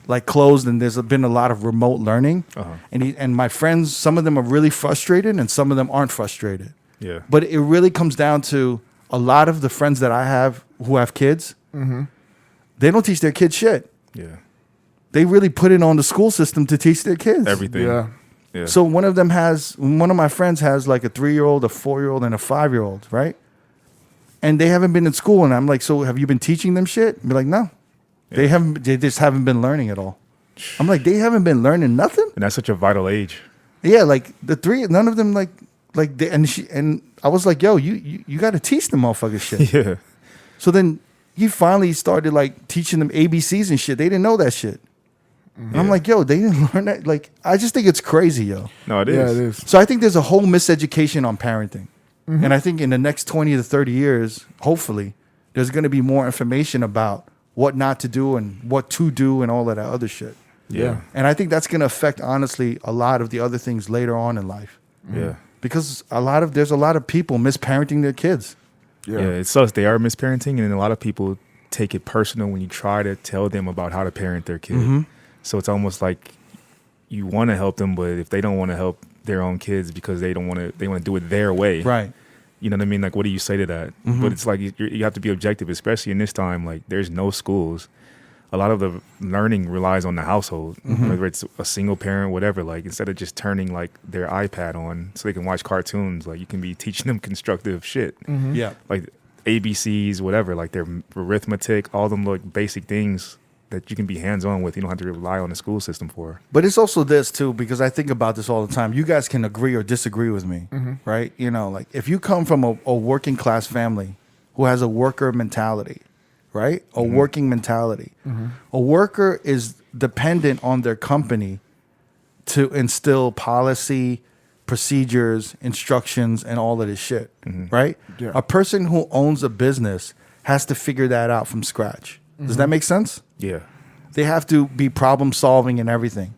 like closed and there's been a lot of remote learning. And my friends, some of them are really frustrated and some of them aren't frustrated. Yeah. But it really comes down to a lot of the friends that I have who have kids, they don't teach their kids shit. Yeah. They really put it on the school system to teach their kids. Everything. Yeah. Yeah. So one of my friends has like a 3-year-old, a 4-year-old, and a 5-year-old, right? And they haven't been in school. And I'm like, so have you been teaching them shit? And be like, no. They just haven't been learning at all. I'm like, they haven't been learning nothing? And that's such a vital age. Yeah, like none of them and I was like, yo, you got to teach them motherfuckers shit. Yeah. So then he finally started like teaching them ABCs and shit. They didn't know that shit. And I'm like, yo, they didn't learn that. Like, I just think it's crazy, yo. No, it is. Yeah, it is. So I think there's a whole miseducation on parenting. And I think in the next 20 to 30 years, hopefully, there's going to be more information about what not to do and what to do and all of that other shit. Yeah. And I think that's going to affect, honestly, a lot of the other things later on in life. Yeah. Because there's a lot of people misparenting their kids. Yeah. It sucks. They are misparenting, and a lot of people take it personal when you try to tell them about how to parent their kid. So it's almost like you want to help them, but if they don't want to help their own kids because they want to do it their way. Right. You know what I mean? Like, what do you say to that? But it's like you have to be objective, especially in this time. Like, there's no schools. A lot of the learning relies on the household, whether it's a single parent, whatever. Like, instead of just turning like their iPad on so they can watch cartoons, like you can be teaching them constructive shit. Yeah. Like ABCs, whatever. Like their arithmetic, all them like basic things that you can be hands-on with. You don't have to rely on the school system for. But it's also this too, because I think about this all the time. You guys can agree or disagree with me, right? You know, like if you come from a working class family who has a worker mentality, right? A working mentality. A worker is dependent on their company to instill policy, procedures, instructions, and all of this shit, right? Yeah. A person who owns a business has to figure that out from scratch. Does that make sense? Yeah. They have to be problem solving and everything.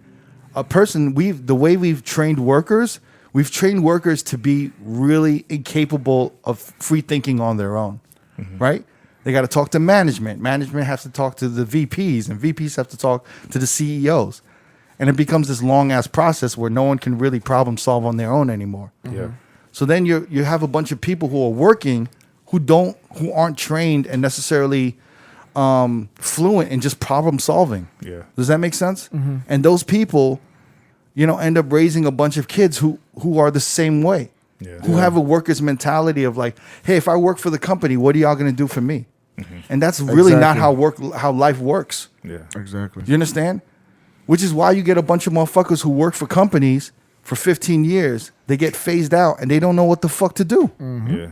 A person, the way we've trained workers to be really incapable of free thinking on their own, right? They got to talk to management. Management has to talk to the VPs, and VPs have to talk to the CEOs. And it becomes this long ass process where no one can really problem solve on their own anymore. Yeah. So then you have a bunch of people who are working who aren't trained and necessarily fluent in just problem solving. Yeah. Does that make sense? And those people, end up raising a bunch of kids who are the same way. Yeah. Who have a worker's mentality of like, hey, if I work for the company, what are y'all gonna do for me? And that's really not how life works. Yeah. Exactly. You understand? Which is why you get a bunch of motherfuckers who work for companies for 15 years. They get phased out and they don't know what the fuck to do. Yeah.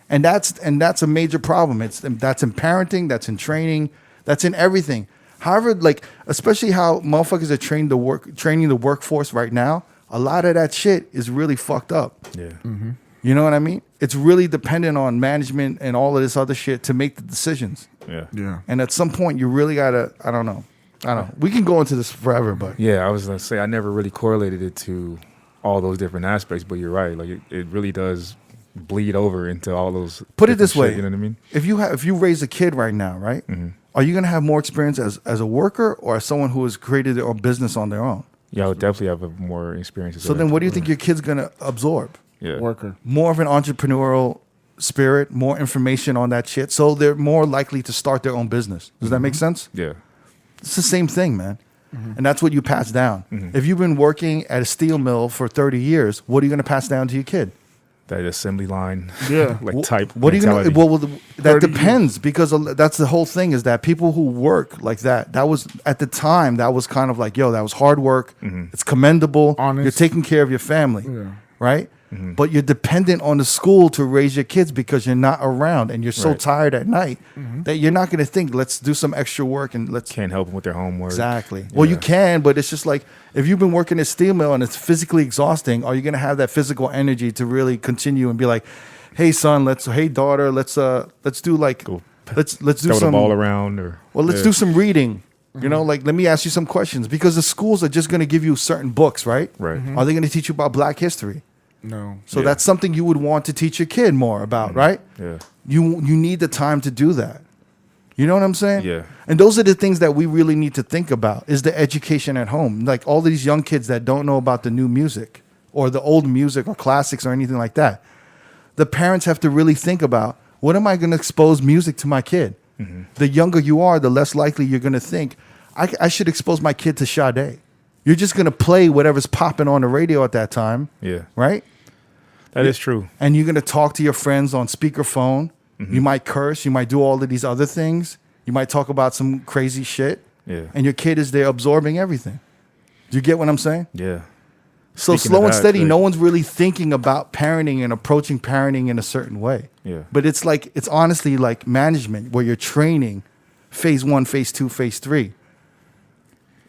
And that's a major problem. That's in parenting, that's in training, that's in everything. However, like especially how motherfuckers are training the workforce right now, a lot of that shit is really fucked up. Yeah. You know what I mean? It's really dependent on management and all of this other shit to make the decisions. Yeah. Yeah. And at some point, you really gotta. I don't know. We can go into this forever, but Yeah, I was gonna say I never really correlated it to all those different aspects, but you're right. Like it really does bleed over into all those. Put it this different way, shit, you know what I mean? if you raise a kid right now, right? Are you gonna have more experience as a worker or as someone who has created their own business on their own? Yeah, I would definitely have more experience. So then, what do you think your kid's gonna absorb? Yeah. Worker. More of an entrepreneurial spirit, more information on that shit, so they're more likely to start their own business. Does that make sense? Yeah. It's the same thing, man. And that's what you pass down. If you've been working at a steel mill for 30 years, what are you going to pass down to your kid? That assembly line. Yeah. Like type. What are you going mentality. to? Well, that 30 depends because that's the whole thing. Is that people who work like that? That was at the time. That was kind of like, yo, that was hard work. It's commendable. Honest. You're taking care of your family, Yeah. right? But you're dependent on the school to raise your kids because you're not around and you're so Right. tired at night that you're not going to think, let's do some extra work and let's. Can't help them with their homework. Exactly. Well, you can, but it's just like if you've been working at steel mill and it's physically exhausting, are you going to have that physical energy to really continue and be like, "Hey, son, hey, daughter, let's do like, Go let's do Throw some the ball around or. well, let's do some reading." You know, like let me ask you some questions because the schools are just going to give you certain books, right? Right. Are they going to teach you about Black history? No. So Yeah. that's something you would want to teach your kid more about, right? Yeah. You need the time to do that. You know what I'm saying? Yeah. And those are the things that we really need to think about is the education at home. Like all these young kids that don't know about the new music or the old music or classics or anything like that. The parents have to really think about what am I going to expose music to my kid? The younger you are, the less likely you're going to think, I should expose my kid to Sade. You're just going to play whatever's popping on the radio at that time, Yeah. right? That is true. And you're going to talk to your friends on speakerphone. You might curse. You might do all of these other things. You might talk about some crazy shit. Yeah. And your kid is there absorbing everything. Do you get what I'm saying? Yeah. So Speaking slow of and that, steady, like- no one's really thinking about parenting and approaching parenting in a certain way. Yeah. But it's honestly like management where you're training phase 1, phase 2, phase 3.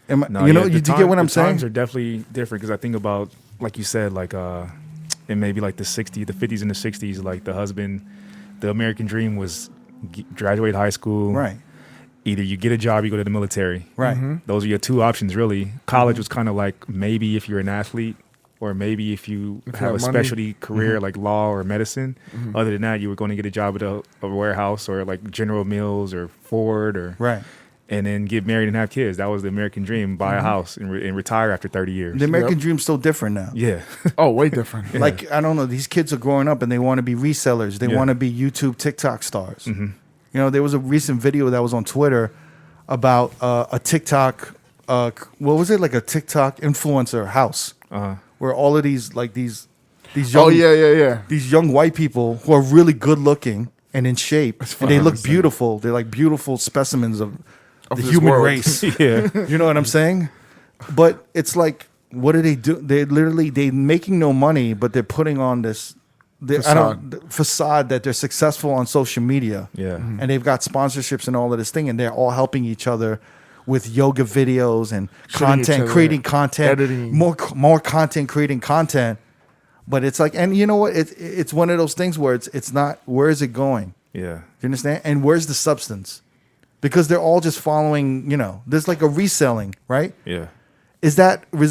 No, You know, yeah, you the get what I'm the times saying? are definitely different because I think about, like you said, like in maybe like the 50s and the 60s, like the husband, the American dream was graduate high school. Right. Either you get a job, you go to the military. Right. Those are your two options, really. College was kind of like maybe if you're an athlete or maybe if you If you have a have money. specialty career like law or medicine. Other than that, you were going to get a job at a warehouse or like General Mills or Ford or Right. and then get married and have kids. That was the American dream. Buy a house and retire after 30 years. The American dream's so different now. Yeah. Oh, way different. Like, I don't know, these kids are growing up and they want to be resellers. They Yeah. want to be YouTube, TikTok stars. You know, there was a recent video that was on Twitter about a TikTok, what was it? Like a TikTok influencer house where all of these young, Oh, yeah. these young white people who are really good looking and in shape and they look 100%. beautiful. They're like beautiful specimens of the this human world. race. Yeah. You know what I'm saying? But it's like, what do? They're making no money, but they're putting on this facade that they're successful on social media. Yeah. And they've got sponsorships and all of this thing, and they're all helping each other with yoga videos and Shooting each content, other, creating content, editing. more content, creating content. But it's like, and you know what? It's one of those things where it's not, where is it going? Yeah. Do you understand? And where's the substance? Because they're all just following, there's like a reselling, right? Yeah. Is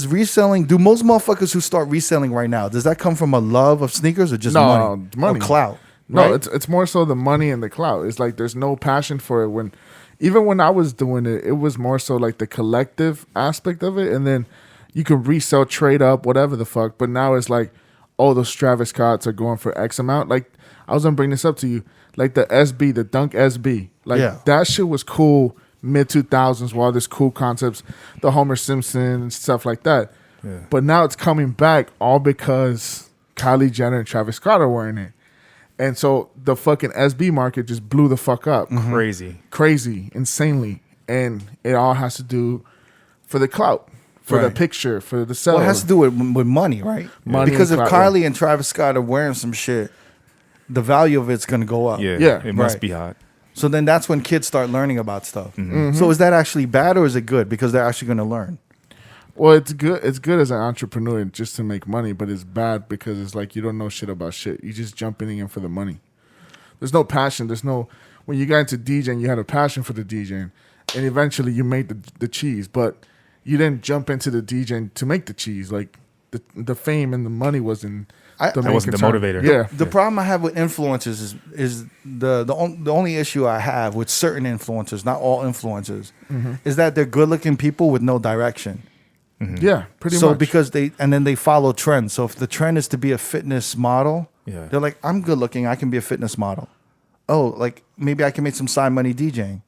reselling, do most motherfuckers who start reselling right now, does that come from a love of sneakers or just No, money? Or clout? No, right? it's more so the money and the clout. It's like there's no passion for it. Even when I was doing it, it was more so like the collective aspect of it. And then you can resell, trade up, whatever the fuck. But now it's like, oh, those Travis Scotts are going for X amount. Like, I was going to bring this up to you. Like the SB, the Dunk SB. Like, Yeah. that shit was cool mid-2000s with all these cool concepts, the Homer Simpson and stuff like that. Yeah. But now it's coming back all because Kylie Jenner and Travis Scott are wearing it. And so the fucking SB market just blew the fuck up. Crazy, insanely. And it all has to do for the clout, for the Right. picture, for the sell. Well, it has to do with money, right? Money Because if and clout, Kylie and Travis Scott are wearing some shit, the value of it's going to go up. Yeah. Yeah. It must Right. be hot. So then that's when kids start learning about stuff. So is that actually bad or is it good? Because they're actually going to learn. Well, it's good. It's good as an entrepreneur just to make money, but it's bad because it's like you don't know shit about shit. You just jumping in for the money. There's no passion. When you got into DJing, you had a passion for the DJing, and eventually you made the cheese, but you didn't jump into the DJing to make the cheese. Like the fame and the money was in That wasn't the motivator. Yeah. The problem I have with influencers is the only issue I have with certain influencers, not all influencers, is that they're good looking people with no direction. Yeah, pretty So much. because they follow trends. So if the trend is to be a fitness model, Yeah. they're like, I'm good looking, I can be a fitness model. Oh, like maybe I can make some side money DJing.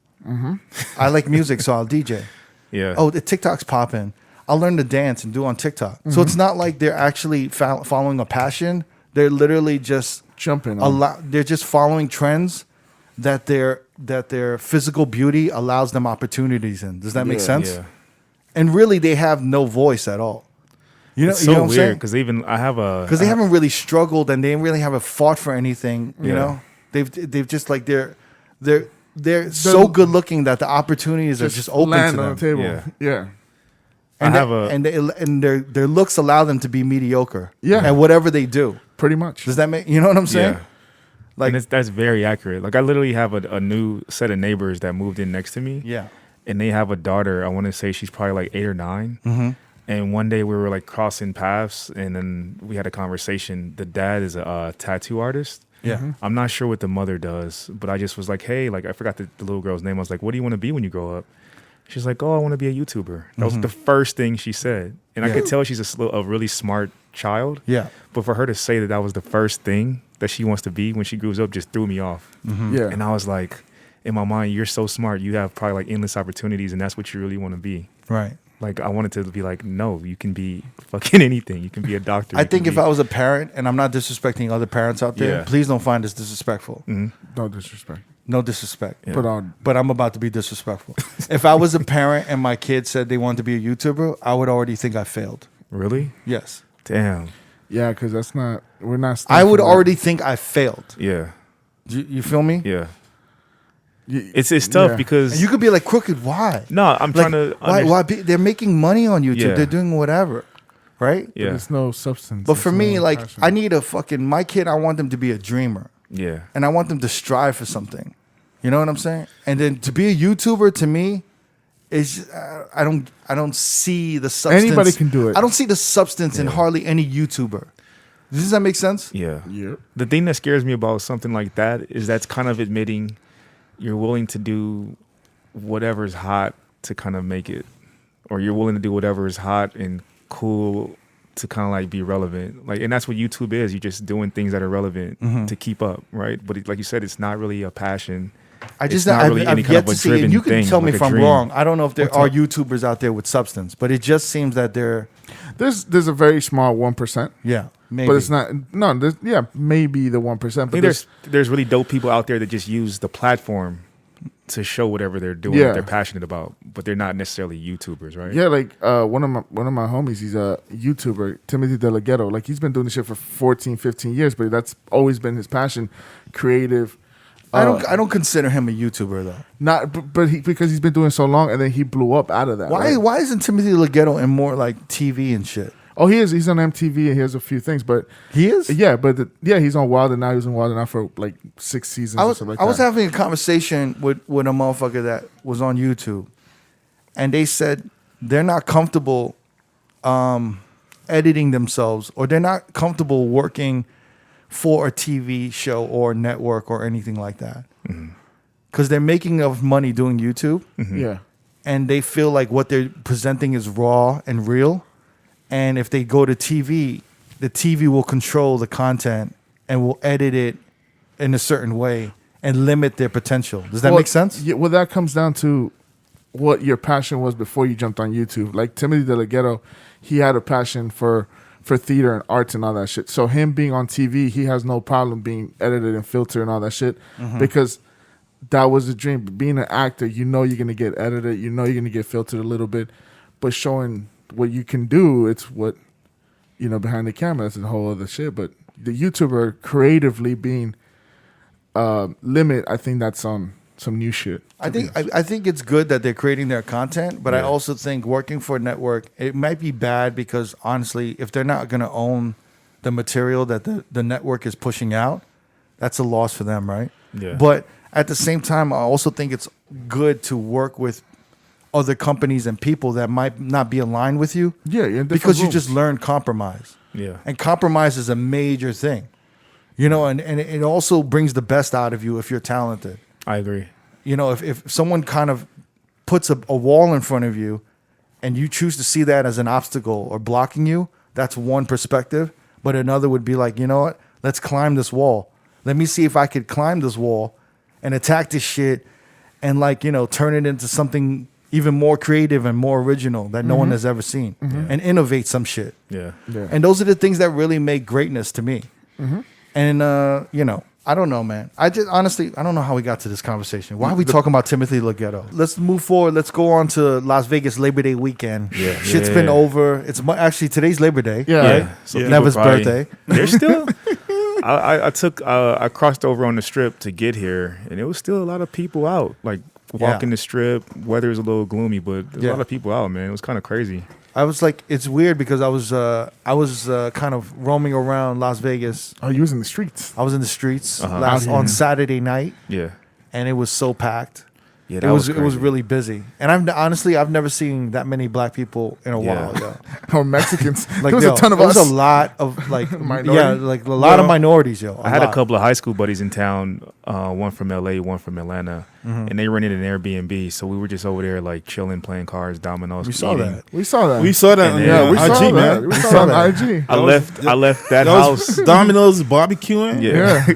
I like music, so I'll DJ. Yeah. Oh, the TikTok's popping. I'll learn to dance and do on TikTok. So it's not like they're actually following a passion. They're literally just Jumping on. they're just following trends that their physical beauty allows them opportunities in. Does that make Yeah. sense? Yeah. And really, they have no voice at all. You know, It's you so know what I'm weird saying? because even I have a Because they haven't really struggled and they really haven't fought for anything. You Yeah. know, they've just like they're so good looking that the opportunities are just open land to on them. the table. Yeah. Yeah. And, I have a- and their looks allow them to be mediocre. Yeah. At whatever they do. Pretty much. Does that make you know what I'm saying? Yeah. Like And that's very accurate. Like I literally have a new set of neighbors that moved in next to me. yeah. And they have a daughter. I want to say she's probably like 8 or 9. Mm-hmm. And one day we were like crossing paths, and then we had a conversation. The dad is a tattoo artist. Yeah. I'm not sure what the mother does, but I just was like, hey, like I forgot the little girl's name. I was like, what do you want to be when you grow up? She's like, oh, I want to be a YouTuber. That was the first thing she said. And I Yeah. could tell she's a really smart child. Yeah. But for her to say that was the first thing that she wants to be when she grows up just threw me off. Yeah. And I was like, in my mind, you're so smart. You have probably like endless opportunities, and that's what you really want to be. Right. Like I wanted to be like, no, you can be fucking anything. You can be a doctor. I think if I was a parent, and I'm not disrespecting other parents out there, Yeah. please don't find this disrespectful. No disrespect. No disrespect. Yeah. But on. But I'm about to be disrespectful. If I was a parent and my kid said they wanted to be a YouTuber, I would already think I failed. Really? Yes. Damn. Yeah, because that's not. We're not. I would for that. already think I failed. Yeah. You feel me? Yeah. Y- It's tough Yeah. because And you could be like, Crooked, why? no, I'm Like, trying to. why they're making money on YouTube. Yeah. They're doing whatever. Right? But Yeah. There's no substance. But for there's me, no like, passion. I need my kid, I want them to be a dreamer. Yeah. And I want them to strive for something. You know what I'm saying? And then to be a YouTuber, to me, is I don't see the substance. Anybody can do it. I don't see the substance in hardly any YouTuber. Does that make sense? Yeah. Yep. The thing that scares me about something like that is that's kind of admitting you're willing to do whatever's hot to kind of make it, or you're willing to do whatever is hot and cool to kind of like be relevant. Like, and that's what YouTube is. You're just doing things that are relevant to keep up, right? But like you said, it's not really a passion. I just It's not really I've any kind yet of a to see, and driven you can thing, tell me like if a I'm dream. wrong. I don't know if there are YouTubers out there with substance, but it just seems that they're There's a very small 1%. maybe. But it's not. No. Maybe the 1%. I But think there's really dope people out there that just use the platform to show whatever they're doing, Yeah. that they're passionate about, but they're not necessarily YouTubers, right? Yeah, like one of my homies, he's a YouTuber, Timothy Delgado. Like he's been doing this shit for 14, 15 years, but that's always been his passion, creative. I don't consider him a YouTuber though. Not, but because he's been doing it so long, and then he blew up out of that. Why right? why isn't Timothy Leggero in more like TV and shit? Oh, he is. He's on MTV and he has a few things, but He is? yeah, but he's on Wild and Now. He was on Wild and Now for like 6 seasons. I or was something like I was that. having a conversation with a motherfucker that was on YouTube, and they said they're not comfortable editing themselves, or they're not comfortable working for a TV show or network or anything like that, because they're making enough money doing YouTube, Yeah. and they feel like what they're presenting is raw and real, and if they go to TV, the TV will control the content and will edit it in a certain way and limit their potential. Does that Well, make sense? Yeah, well, that comes down to what your passion was before you jumped on YouTube. Like Timothy Delgado, he had a passion for theater and arts and all that shit. So him being on TV, he has no problem being edited and filtered and all that shit because that was a dream. Being an actor, you know you're gonna get edited, you know you're gonna get filtered a little bit, but showing what you can do, it's what behind the camera. That's a whole other shit. But the YouTuber creatively being limit, I think that's some new shit. I think it's good that they're creating their content, but I also think working for a network, it might be bad because honestly, if they're not going to own the material that the network is pushing out, that's a loss for them, right? Yeah. But at the same time, I also think it's good to work with other companies and people that might not be aligned with you, Yeah, you're in different because you rooms. just learn compromise. Yeah. And compromise is a major thing. You know, and it also brings the best out of you if you're talented. I agree. You know, if someone kind of puts a wall in front of you and you choose to see that as an obstacle or blocking you, that's one perspective. But another would be like, you know what? Let's climb this wall. Let me see if I could climb this wall and attack this shit and, like, you know, turn it into something even more creative and more original that no one has ever seen and innovate some shit. Yeah. And those are the things that really make greatness to me. And, you know, I don't know, man. I just honestly, I don't know how we got to this conversation. Why are we talking about Timothy Leggero? Let's move forward. Let's go on to Las Vegas Labor Day weekend. Yeah. Shit's been over. It's actually today's Labor Day. Yeah. Right? So Never's people probably- birthday. There's still. I crossed over on the strip to get here, and it was still a lot of people out, like walking the strip. Weather was a little gloomy, but there's a lot of people out, man. It was kind of crazy. I was like, it's weird because I was kind of roaming around Las Vegas. Oh, you was in the streets. I was in the streets Out here. on Saturday night, Yeah. and it was so packed. Yeah, It that was crazy. really busy, and I've never seen that many black people in a while. Yo. Oh, Mexicans. Like, there was yo, a ton of there us. was a lot of like Minority? yeah, like a lot of minorities. Yo, I had a lot. couple of high school buddies in town, one from LA, one from Atlanta, and they rented an Airbnb. So we were just over there like chilling, playing cards, dominoes. We saw eating. that. We saw that. We saw that And on then- Yeah, we IG, saw that. man. We saw saw it that. on IG. I left that That was house. Domino's barbecuing. Yeah.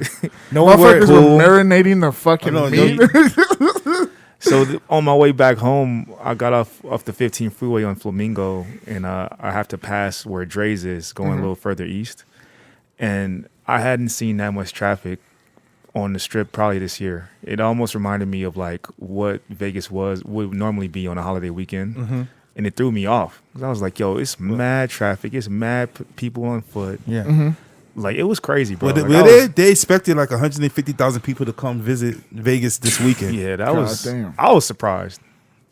No one Motherfuckers were cool. marinating the fucking I know, meat. So on my way back home, I got off the 15 freeway on Flamingo, and I have to pass where Dre's is, going a little further east. And I hadn't seen that much traffic on the strip probably this year. It almost reminded me of like what Vegas would normally be on a holiday weekend. And it threw me off. 'Cause I was like, yo, it's mad traffic. It's mad people on foot. Yeah. Like, it was crazy, bro. But Like, they expected like 150,000 people to come visit Vegas this weekend. yeah, that God was. damn. I was surprised.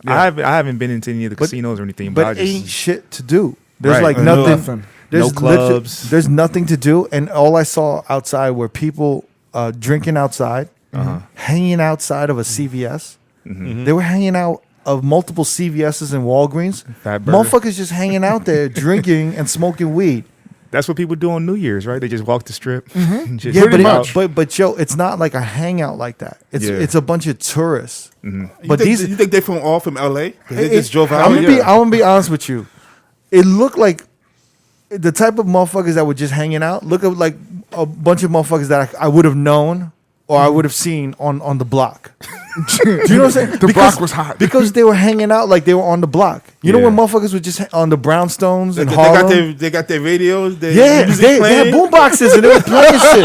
I haven't been into any of the casinos or anything, but I But just ain't shit to do. There's Right. like No. nothing. There's No literally- clubs. There's nothing to do, and all I saw outside were people drinking outside, hanging outside of a CVS. They were hanging out of multiple CVS's and Walgreens. Fat burger. Motherfuckers just hanging out there, drinking and smoking weed. That's what people do on New Year's, right? They just walk the strip. Just Yeah, Pretty but much. but Joe, it's not like a hangout like that. It's Yeah. it's a bunch of tourists. You But think, these, you think they all from LA? They it- just drove out. I'm gonna be honest with you. It looked like the type of motherfuckers that were just hanging out. Look at like a bunch of motherfuckers that I would have known or I would have seen on the block. Do you know what I'm saying? The block was hot. because they were hanging out like they were on the block. You know Yeah. when moffuckers were just on the brownstones They, in they Harlem? got their radios. Their Yeah, music they had playing, boom boxes and they were playing shit.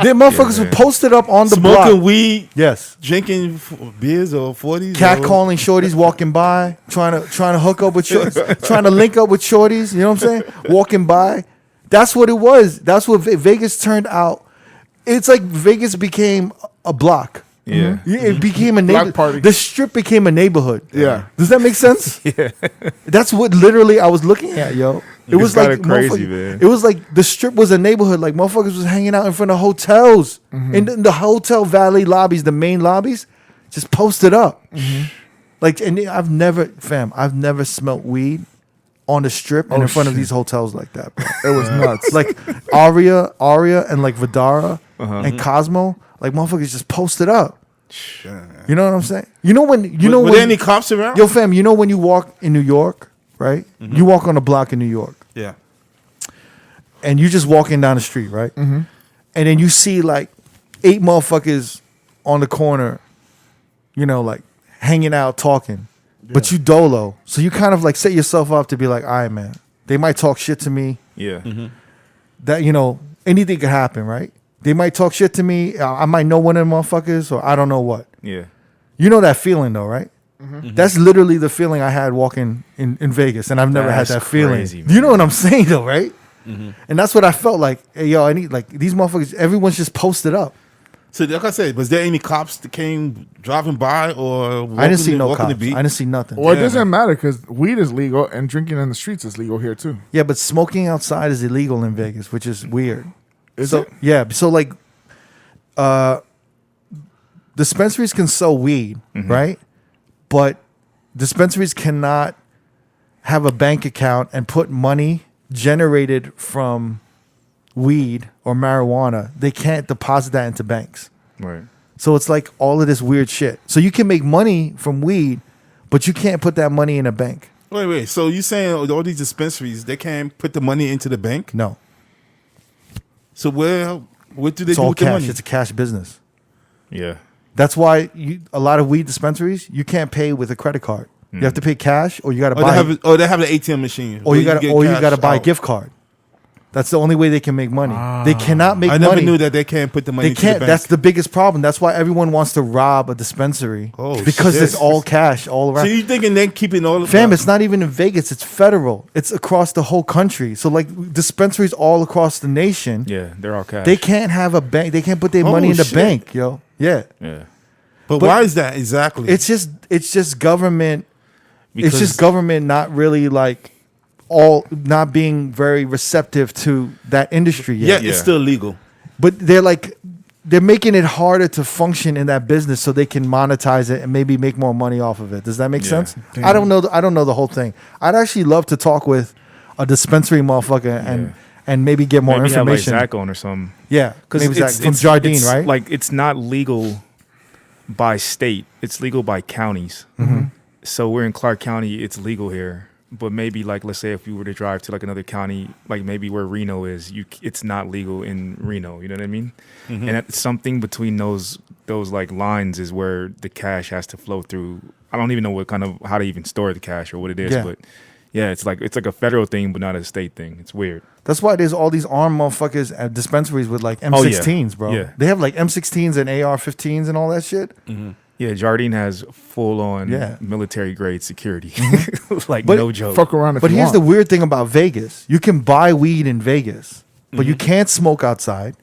Their motherfuckers were posted up on the smoking block. weed, Yes. drinking beers or 40s. Cat calling shorties walking by, trying to hook up with shorties, trying to link up with shorties. You know what I'm saying? Walking by. That's what it was. That's what Vegas turned out. It's like Vegas became a block. Yeah. It became a Block neighborhood. party. The strip became a neighborhood. Yeah. Does that make sense? Yeah. That's what literally I was looking at, yo. It was kinda like crazy, motherfucker- man. It was like the strip was a neighborhood. Like motherfuckers was hanging out in front of hotels, in the hotel valet lobbies, the main lobbies, just posted up. Like, and I've never smelt weed on the strip and in front of these hotels like that, bro. It was nuts. Like Aria, and like Vidara and Cosmo, like motherfuckers just posted up. You know what I'm saying? You know when Were when there any cops around? yo fam, you know when you walk in New York, right? You walk on a block in New York, Yeah. and you just walking down the street, right? And then you see like 8 motherfuckers on the corner, you know, like hanging out, talking. But you dolo, so you kind of like set yourself up to be like, all right, man, they might talk shit to me. Yeah. That, you know, anything could happen, right? They might talk shit to me. I might know one of them motherfuckers, or I don't know what. Yeah. You know that feeling though, right? That's literally the feeling I had walking in Vegas, and I've never had That's that feeling. crazy, You man. know what I'm saying though, right? And that's what I felt like. Hey, yo, I need like these motherfuckers. Everyone's just posted up. So like I said, was there any cops that came driving by or I didn't see no walking cops. the beat? I didn't see nothing. Well, it Yeah. doesn't matter because weed is legal and drinking in the streets is legal here too. Yeah, but smoking outside is illegal in Vegas, which is weird. Is so it? yeah, so like dispensaries can sell weed, right? But dispensaries cannot have a bank account and put money generated from weed or marijuana, they can't deposit that into banks. Right. So it's like all of this weird shit. So you can make money from weed, but you can't put that money in a bank. Wait. So you saying all these dispensaries, they can't put the money into the bank? No. So what do they It's do all with the cash. money? It's a cash business. Yeah. That's why a lot of weed dispensaries, you can't pay with a credit card. You have to pay cash, or you got to buy, They have the ATM machine, or you got to buy a out. gift card. That's the only way they can make money. They cannot make I money. never knew that they can't put the money. They into the can't. bank. That's the biggest problem. That's why everyone wants to rob a dispensary because shit. it's all cash all around. So you thinking they're keeping all of Fam, it's not even in Vegas. It's federal. It's across the whole country. So like dispensaries all across the nation, Yeah, they're all cash. they can't have a bank. They can't put their Oh, money in the shit. bank, yo. Yeah. Yeah. But why is that exactly? It's just government. Because It's just government not really like not being very receptive to that industry yet. It's still legal. But they're making it harder to function in that business so they can monetize it and maybe make more money off of it. Does that make sense? Damn. I don't know the whole thing. I'd actually love to talk with a dispensary motherfucker and maybe get more maybe information. have like Zach on or something. Yeah, Because maybe Zach from Jardine, it's right? Like it's not legal by state; it's legal by counties. Mm-hmm. So we're in Clark County; it's legal here. But maybe, like, let's say if you were to drive to like another county, like maybe where Reno is, it's not legal in Reno. You know what I mean? Mm-hmm. And it's something between those like lines is where the cash has to flow through. I don't even know how to even store the cash or what it is, Yeah. but yeah, it's like a federal thing, but not a state thing. It's weird. That's why there's all these armed motherfuckers at dispensaries with like Oh, yeah. M16s, bro. Yeah. They have like M16s and AR-15s and all that shit. Yeah, Jardine has full on Yeah. military grade security, like But no joke. Fuck around if But you here's want. the weird thing about Vegas. You can buy weed in Vegas, but you can't smoke outside.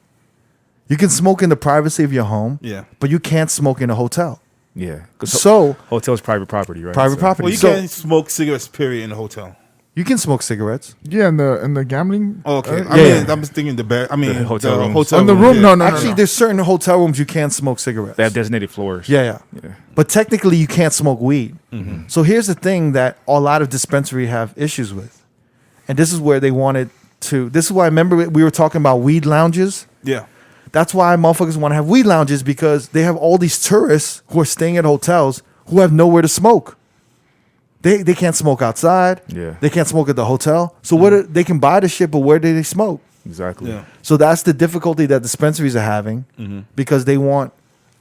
You can smoke in the privacy of your home, Yeah. but you can't smoke in a hotel. Yeah, because So, hotel's private property, right? private So- property. Well, you So, can't smoke cigarettes, period, in a hotel. you can smoke cigarettes. Yeah, in the gambling. Oh, okay. Yeah. I'm just thinking the hotel rooms. hotel On the room? yeah. No. Actually, there's certain hotel rooms you can't smoke cigarettes. They have designated floors. Yeah. Yeah. But technically, you can't smoke weed. So here's the thing that a lot of dispensaries have issues with. And this is where they wanted to. This is why I remember we were talking about weed lounges. Yeah. That's why motherfuckers want to have weed lounges, because they have all these tourists who are staying at hotels who have nowhere to smoke. They can't smoke outside. Yeah. They can't smoke at the hotel. So they can buy the shit, but where do they smoke? Exactly. Yeah. So that's the difficulty that dispensaries are having, because they want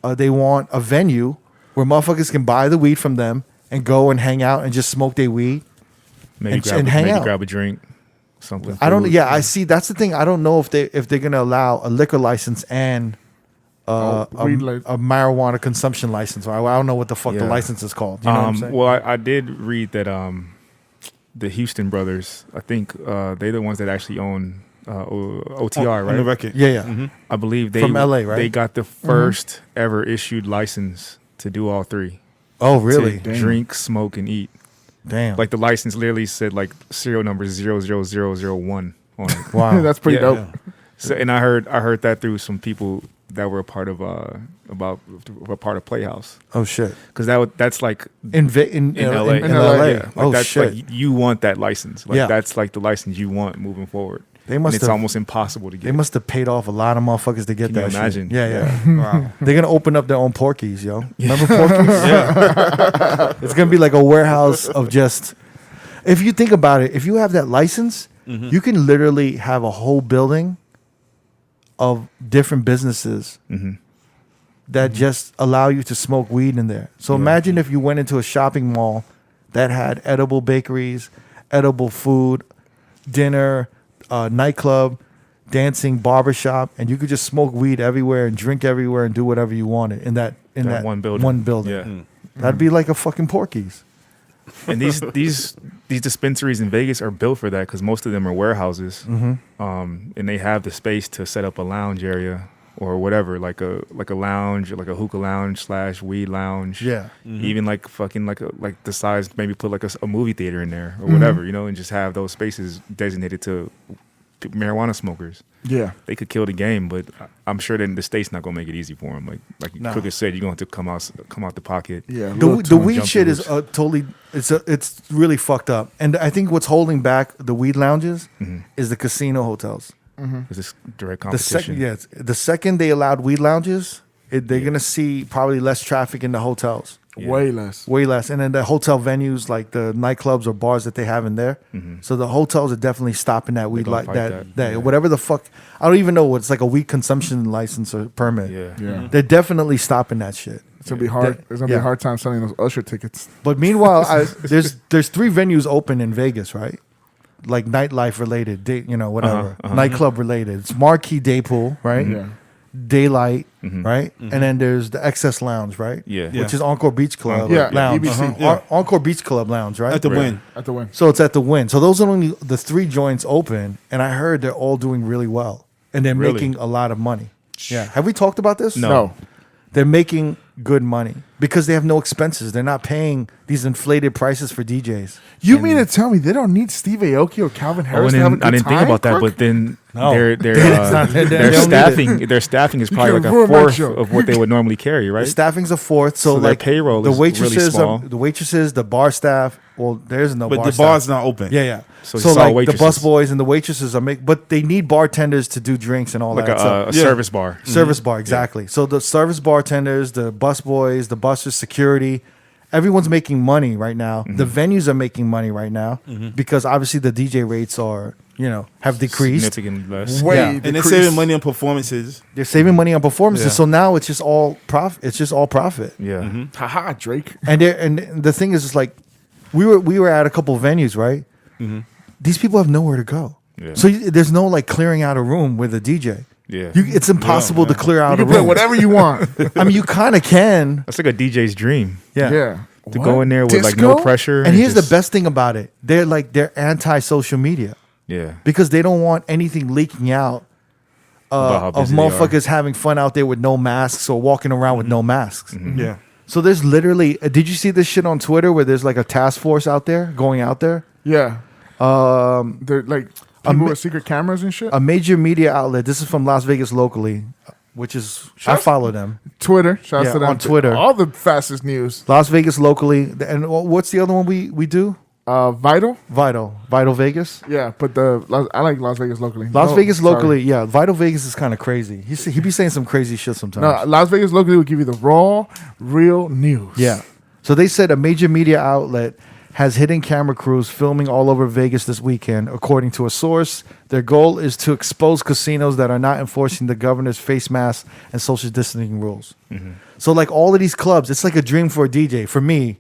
a venue where motherfuckers can buy the weed from them and go and hang out and just smoke their weed. Maybe And hang out. grab a drink, something. I don't. food. Yeah, I see. That's the thing. I don't know if they're gonna allow a liquor license and weed a marijuana consumption license. I don't know what the fuck the Yeah. license is called. You know what I'm saying? Well, I did read that the Houston brothers, I think they're the ones that actually own OTR, On right? the record. Yeah. I believe they From LA, right? They got the first ever issued license to do all three. Oh, really? To drink, smoke, and eat. Damn. Like the license literally said like serial number 00001 on it. Wow. That's pretty Yeah. dope. So, and I heard that through some people that were a part of Playhouse, Oh shit. because that's like In LA. in LA. In LA. Yeah. Like Oh that's shit. like you want that license. Like Yeah. that's like the license you want moving forward. They And must it's have. almost impossible to get. They must have paid off a lot of motherfuckers to get Can you that imagine? shit. Yeah. Wow. They're gonna open up their own Porkies, yo. Remember Porkies? Yeah. It's gonna be like a warehouse of just. If you think about it, if you have that license, you can literally have a whole building of different businesses that just allow you to smoke weed in there. So imagine if you went into a shopping mall that had edible bakeries, edible food, dinner, nightclub, dancing, barbershop, and you could just smoke weed everywhere and drink everywhere and do whatever you wanted in that one building. Yeah. Yeah. That'd be like a fucking Porky's. And these dispensaries in Vegas are built for that because most of them are warehouses, and they have the space to set up a lounge area or whatever, like a lounge, like a hookah lounge / weed lounge. Yeah. Even like fucking like the size, maybe put like a movie theater in there or whatever, and just have those spaces designated to marijuana smokers. Yeah. They could kill the game, but I'm sure that the state's not gonna make it easy for them. Like No. Crooked said, you're going to come out the pocket. Yeah. The weed shit is totally it's really fucked up, and I think what's holding back the weed lounges is the casino hotels. Is this direct The competition? the second they allowed weed lounges, they're gonna see probably less traffic in the hotels, way less. way less, and then the hotel venues like the nightclubs or bars that they have in there. So the hotels are definitely stopping that weed gonna like fight that that. whatever the fuck. I don't even know what it's like, a weed consumption license or permit. Yeah. They're definitely stopping that shit. It's gonna be hard. That- It's gonna be yeah. a hard time selling those Usher tickets. But meanwhile, there's 3 venues open in Vegas, right? Like nightlife related, whatever, nightclub related. It's Marquee Day Pool, right? Yeah. Daylight, right? And then there's the XS Lounge, right? Yeah. Which is Encore Beach Club Yeah, Lounge. EBC. Yeah. Encore Beach Club Lounge, right? At the Right. win. At the win. So it's at the Win. So those are only the 3 joints open, and I heard they're all doing really well, and they're Really? making a lot of money. Yeah. Have we talked about this? No. They're making good money because they have no expenses. They're not paying these inflated prices for DJs. You mean to tell me they don't need Steve Aoki or Calvin Harris to have a good I didn't think time, about that, Crook? but then No. their It's not- they don't need their staffing is You probably can't like a ruin my fourth joke. of what they would normally carry, The right? staffing's a fourth, so So their like payroll the is really waitresses, small. the bar staff. Well, there's no But bar the staff. bar's not open. Yeah. So So it's all like the waitresses. bus boys and the waitresses but they need bartenders to do drinks and all Like that. a So- service bar. service bar, exactly. So the service bartenders, the bus boys, the buses, security, everyone's making money right now. The venues are making money right now because obviously the DJ rates are, have decreased. Significantly less. Way Yeah. And they're decreased. saving money on performances. They're saving money on performances. Yeah. So now it's just all profit. It's just all profit. Yeah. Haha, Drake. And the thing is, it's like we were at a couple venues, right? These people have nowhere to go. Yeah. So there's no like clearing out a room with a DJ. Yeah. It's impossible to clear out You a can play room. whatever you want. I mean, you kind of can. That's like a DJ's dream. Yeah. To go in there with like no Disco? pressure. And here's just- the best thing about it: they're anti-social media Yeah. because they don't want anything leaking out About how of busy they are. motherfuckers having fun out there with no masks or walking around with no masks. Yeah. So there's literally. Did you see this shit on Twitter where there's like a task force out there going out there? Yeah. They're like people ma- with secret cameras and shit. A major media outlet. This is from Las Vegas locally, which is I follow them. Twitter. Shouts Yeah, to them. on Twitter. All the fastest news. Las Vegas locally, and what's the other one we do? Vital. Vital Vegas. Yeah, but I like Las Vegas locally. Las No, Vegas sorry. locally, yeah. Vital Vegas is kind of crazy. He be saying some crazy shit sometimes. No, Las Vegas locally will give you the raw, real news. Yeah. So they said a major media outlet has hidden camera crews filming all over Vegas this weekend, according to a source. Their goal is to expose casinos that are not enforcing the governor's face mask and social distancing rules. So like all of these clubs, it's like a dream for a DJ. For me,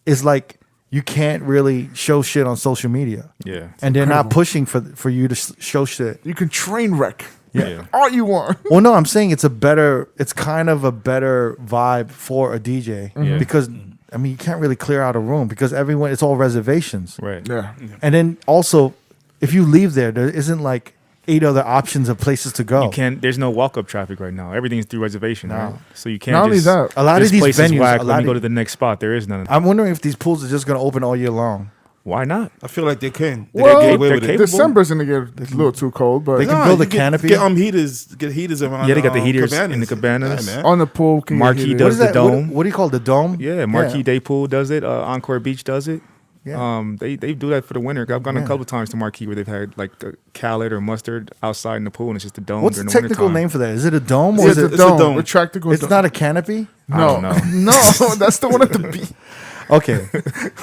is like you can't really show shit on social media. Yeah. And they're not incredible. pushing for you to show shit. You can train wreck. Yeah. All you want. Well, no, I'm saying it's kind of a better vibe for a DJ Yeah. because I mean you can't really clear out a room because it's all reservations. Right. Yeah. And then also, if you leave there isn't like 8 other options of places to go. You can't. There's no walk-up traffic right now. Everything's through reservation, right? So you can't. Not only just, that, A lot of this these place is venues, whack. a Let lot me go of- to the next spot. There is none. I'm wondering if these pools are just going to open all year long. Why not? I feel like they can. They Well, can get away they're with it. capable. December's gonna get a little too cold, but They can build a you get- canopy. Get heaters around. Yeah, they got the heaters cabanas. in the cabanas. Yeah, man. on the pool, can Marquee get heated. does the dome. What do you call it, the dome? Yeah, Marquee Day Pool does it. Encore Beach does it. Yeah. They do that for the winter. I've gone a couple times to Marquee where they've had like a Khaled or mustard outside in the pool, and it's just a dome. What's the during technical wintertime. name for that? Is it a dome or It's is a it? It's a dome. dome. Retractable. It's dome. not a canopy. I No, don't know. no, that's the one at the beach. Okay,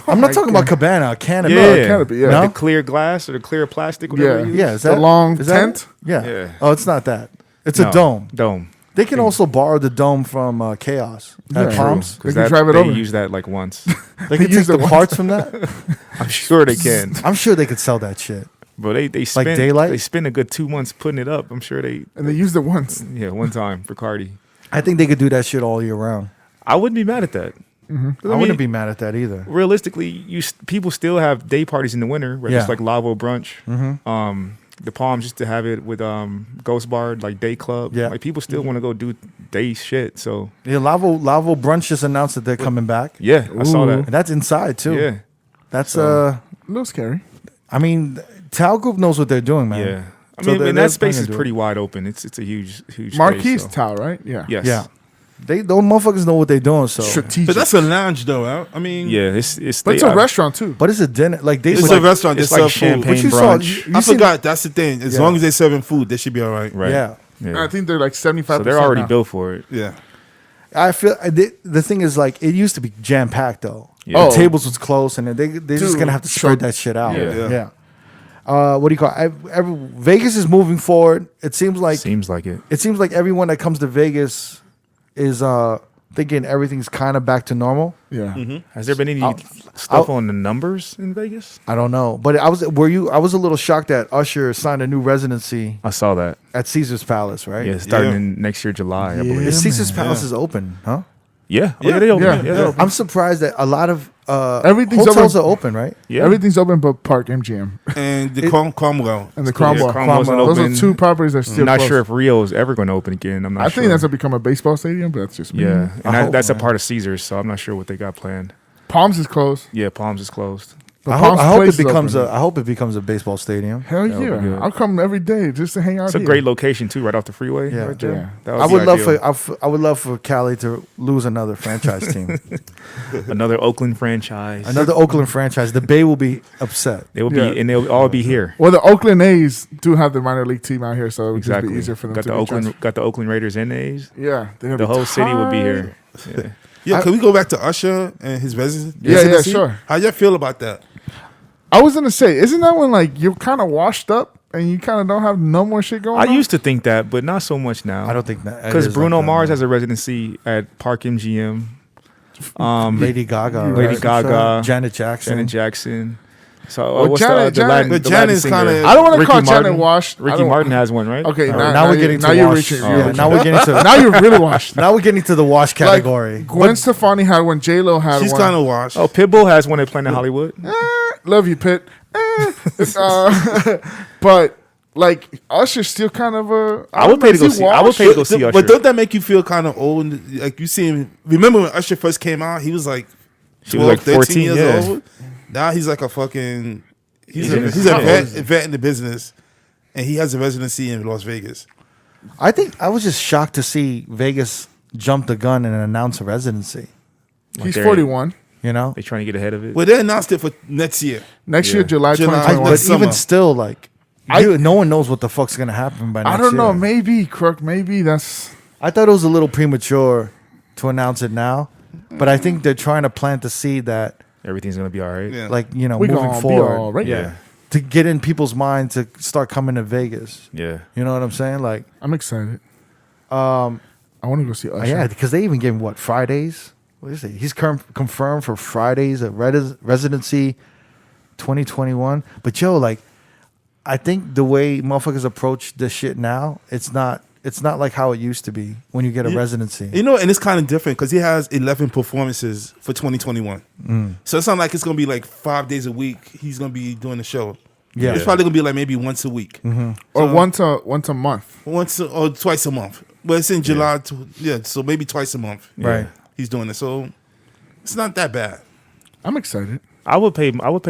I'm not talking about cabana. A canopy. Yeah, canopy, yeah. No? The clear glass or the clear plastic. Whatever Yeah. it is. Yeah, is The that long is that tent? it? Yeah. Yeah. Oh, it's not that. It's No, a dome. Dome. They can also borrow the dome from Chaos at Yeah. Palms. They can drive it they over. use that like once. They can use take the it once. parts from that. I'm sure they can. I'm sure they could sell that shit. But they spend Daylight? They spend a good 2 months putting it up. I'm sure they And they used it once. one time for Cardi. I think they could do that shit all year round. I wouldn't be mad at that. I wouldn't be mad at that either. Realistically, people still have day parties in the winter, where Yeah. it's like Lavo brunch. The Palms used to have it with Ghost Bar, like day club. Yeah. Like people still want to go do day shit. So Yeah, Lavo Brunch just announced that they're coming back. yeah, I saw Ooh. that. And that's inside too. Yeah, That's A little scary. I mean, Tao Group knows what they're doing, man. Yeah. I So mean, they're- and they're that space planning is to do pretty wide open. It's a huge Marquis space, so. Tao, right? Yeah. Yes. Yeah. Those motherfuckers know what they're doing. So, Strategic. But that's a lounge, though. Huh? I mean, Yeah, it's But it's a restaurant too. but it's a dinner. Like they it's would, a restaurant. They It's serve like food. champagne But you saw- brunch. you I seen- forgot. That's the thing. As Yeah. long as they're serving food, they should be all right. Right. Yeah. And I think they're like 75%. So they're already now. built for it. Yeah. I feel the thing is like it used to be jam packed though. Yeah. The tables was close, and they're just Dude, gonna have to spread that shit out. Yeah. Yeah. What do you call it? Vegas is moving forward. It seems like Seems like it. everyone that comes to Vegas is thinking everything's kind of back to normal. Yeah. Has there been any I'll- stuff on the numbers in Vegas? I don't know, but I was a little shocked that Usher signed a new residency I saw that. at Caesar's Palace, right? Yeah, starting Yeah. in next year, July, I believe. Is Caesar's man. Palace is open, huh? Yeah. Oh, yeah, they open. Yeah. it. Yeah. Yeah. I'm surprised that a lot of Everything's hotels open. are open, right? Yeah. Everything's open but Park MGM And the It- Cromwell. and the Yeah, Cromwell. Cromwell's not Those open. are two properties that are still I'm not closed. sure if Rio is ever going to open again. I'm not I sure. think that's going to become a baseball stadium, but that's just me. Yeah. And I hope, that's a man. part of Caesars, so I'm not sure what they got planned. Palms is closed. Yeah, Palms is closed. But I Palms hope Place it is becomes open. I hope it becomes a baseball stadium. Hell That would be yeah. good. I'll come every day just to hang out It's a here. great location, too, right off the freeway. Yeah. Right there. Yeah. That would I be would love ideal. I would love for Cali to lose another franchise team, Another Oakland franchise. another Oakland franchise. The Bay will be upset. They will be, Yeah. and they'll all be here. Well, the Oakland A's do have the minor league team out here, so it would Exactly. just be easier for them got to the be Oakland, transferred. got the Oakland Raiders and the A's. Yeah. they're gonna The be whole city will be tight. here. Yeah. Yeah, can we go back to Usher and his residency? Yeah, sure. How y'all feel about that? I was going to say, isn't that when like you're kind of washed up and you kind of don't have no more shit going I on? used to think that, but not so much now. I don't think that Because it is Bruno like that, Mars man. has a residency at Park MGM. Lady Gaga, Lady right? Gaga, Janet Jackson. Janet Jackson. So Well, what's Janet- the Latin? But the Janet Latin is singer? kinda- I don't want to Ricky call Janet Martin. washed. I Ricky don't- Martin has one, right? Okay, All now, right, now we're getting to now you're wash. reaching. Yeah, You're now we're getting to now you're really washed. now we're getting to the wash category. Like, Gwen Stefani had one. J Lo had She's one. kind of washed. Oh, Pitbull has one at Planet Hollywood. Love you, Pitt. But like Usher's still kind of a. I would pay to go see. I would pay to go see Usher. But don't that make you feel kind of old? Like you see him. Remember when Usher first came out? He was like She was like 13 14 years yeah. old. Now he's like a fucking. He's He's a in vet in the business, and he has a residency in Las Vegas. I think I was just shocked to see Vegas jump the gun and announce a residency. He's they're- 41. You know, They trying to get ahead of it. Well, they announced it for next year. Next Yeah. year, July July. 2021. but summer. even still, like, I- no one knows what the fuck's gonna happen by next I don't know. year. Maybe Crook. Maybe that's. I thought it was a little premature to announce it now, but I think they're trying to plant the seed that, Everything's gonna be all right. Yeah. like, you know, We moving gonna be forward, all right. Yeah. to get in people's minds to start coming to Vegas. Yeah. You know what I'm saying? Like, I'm excited. I want to go see Usher. yeah, because they even gave him Fridays. What is it? He's confirmed for Fridays at residency 2021. But yo, like, I think the way motherfuckers approach this shit now, it's not like how it used to be when you get a residency. You know, and it's kind of different because he has 11 performances for 2021. So it's not like it's gonna be like 5 days a week. He's gonna be doing the show. Yeah. It's probably gonna be like maybe once a week, Or So- once a month. or twice a month. But it's in July. So maybe twice a month. Right. He's doing it. So it's not that bad. I'm excited. I would pay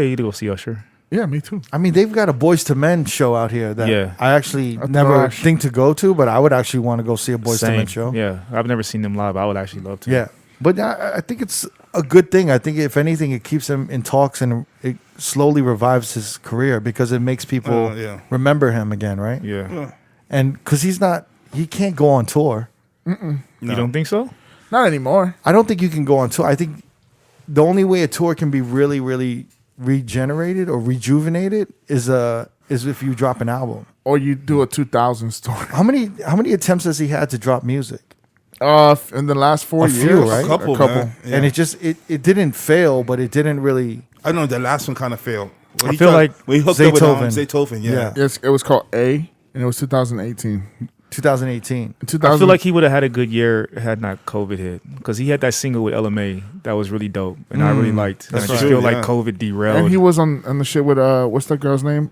you to go see Usher. Yeah, me too. I mean, they've got a Boys to Men show out here that Yeah. I actually A never thrash. think to go to, but I would actually want to go see a Boys to Men show. Yeah, I've never seen them live. I would actually love to. Yeah. But I think it's a good thing. I think if anything, it keeps him in talks and it slowly revives his career because it makes people Yeah. remember him again, right? Yeah. And because he can't go on tour. You don't think so? Not anymore. I don't think you can go on tour. I think the only way a tour can be really, really regenerated or rejuvenated is if you drop an album. Or you do a 2000 story. How many attempts has he had to drop music? In the last 4 A years, few, right? A couple, man. Yeah. And it didn't fail, but it didn't really. I know the last one kind of failed. When I he feel like when he hooked up with Zaytoven. Zaytoven. Yeah. Yeah. It was called A, and it was 2018. 2018. In 2000, I feel like he would have had a good year had not COVID hit because he had that single with LMA that was really dope and I really liked. And I That's just right. feel Yeah. like COVID derailed. and he was on the shit with what's that girl's name?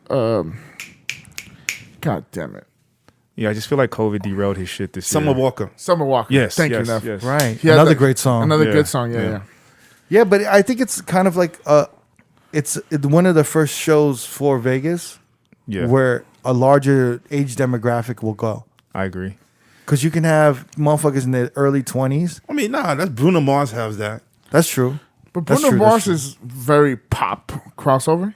God damn it, Yeah, I just feel like COVID derailed his shit this Summer year. Walker. Summer Walker. Yes, thank yes, you, Neff. yes. Right. He had Another that- great song. Another Yeah. good song. Yeah, Yeah. yeah. Yeah, but I think it's kind of like it's one of the first shows for Vegas where a larger age demographic will go. I agree. Because you can have motherfuckers in their early 20s. I mean, nah, that's Bruno Mars has that. That's true. But That's Bruno true, Mars that's is very pop crossover.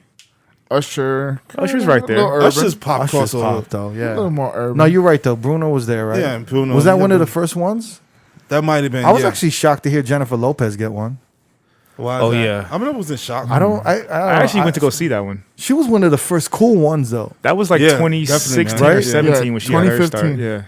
Usher. Usher's right there. A little urban. Usher's pop Usher's crossover. pop, though, A yeah. little more urban. No, you're right, though. Bruno was there, right? Yeah, Bruno. Was that one of the Yeah, first ones? That might have been. I was yeah. actually shocked to hear Jennifer Lopez get one. Why is Oh, that? yeah. I mean, I was in shock. I don't I actually went to go see that one. She was one of the first cool ones, though. That was like Yeah, 2016 definitely, man. or Right? 17 Yeah, when she had her start. 2015. Yeah.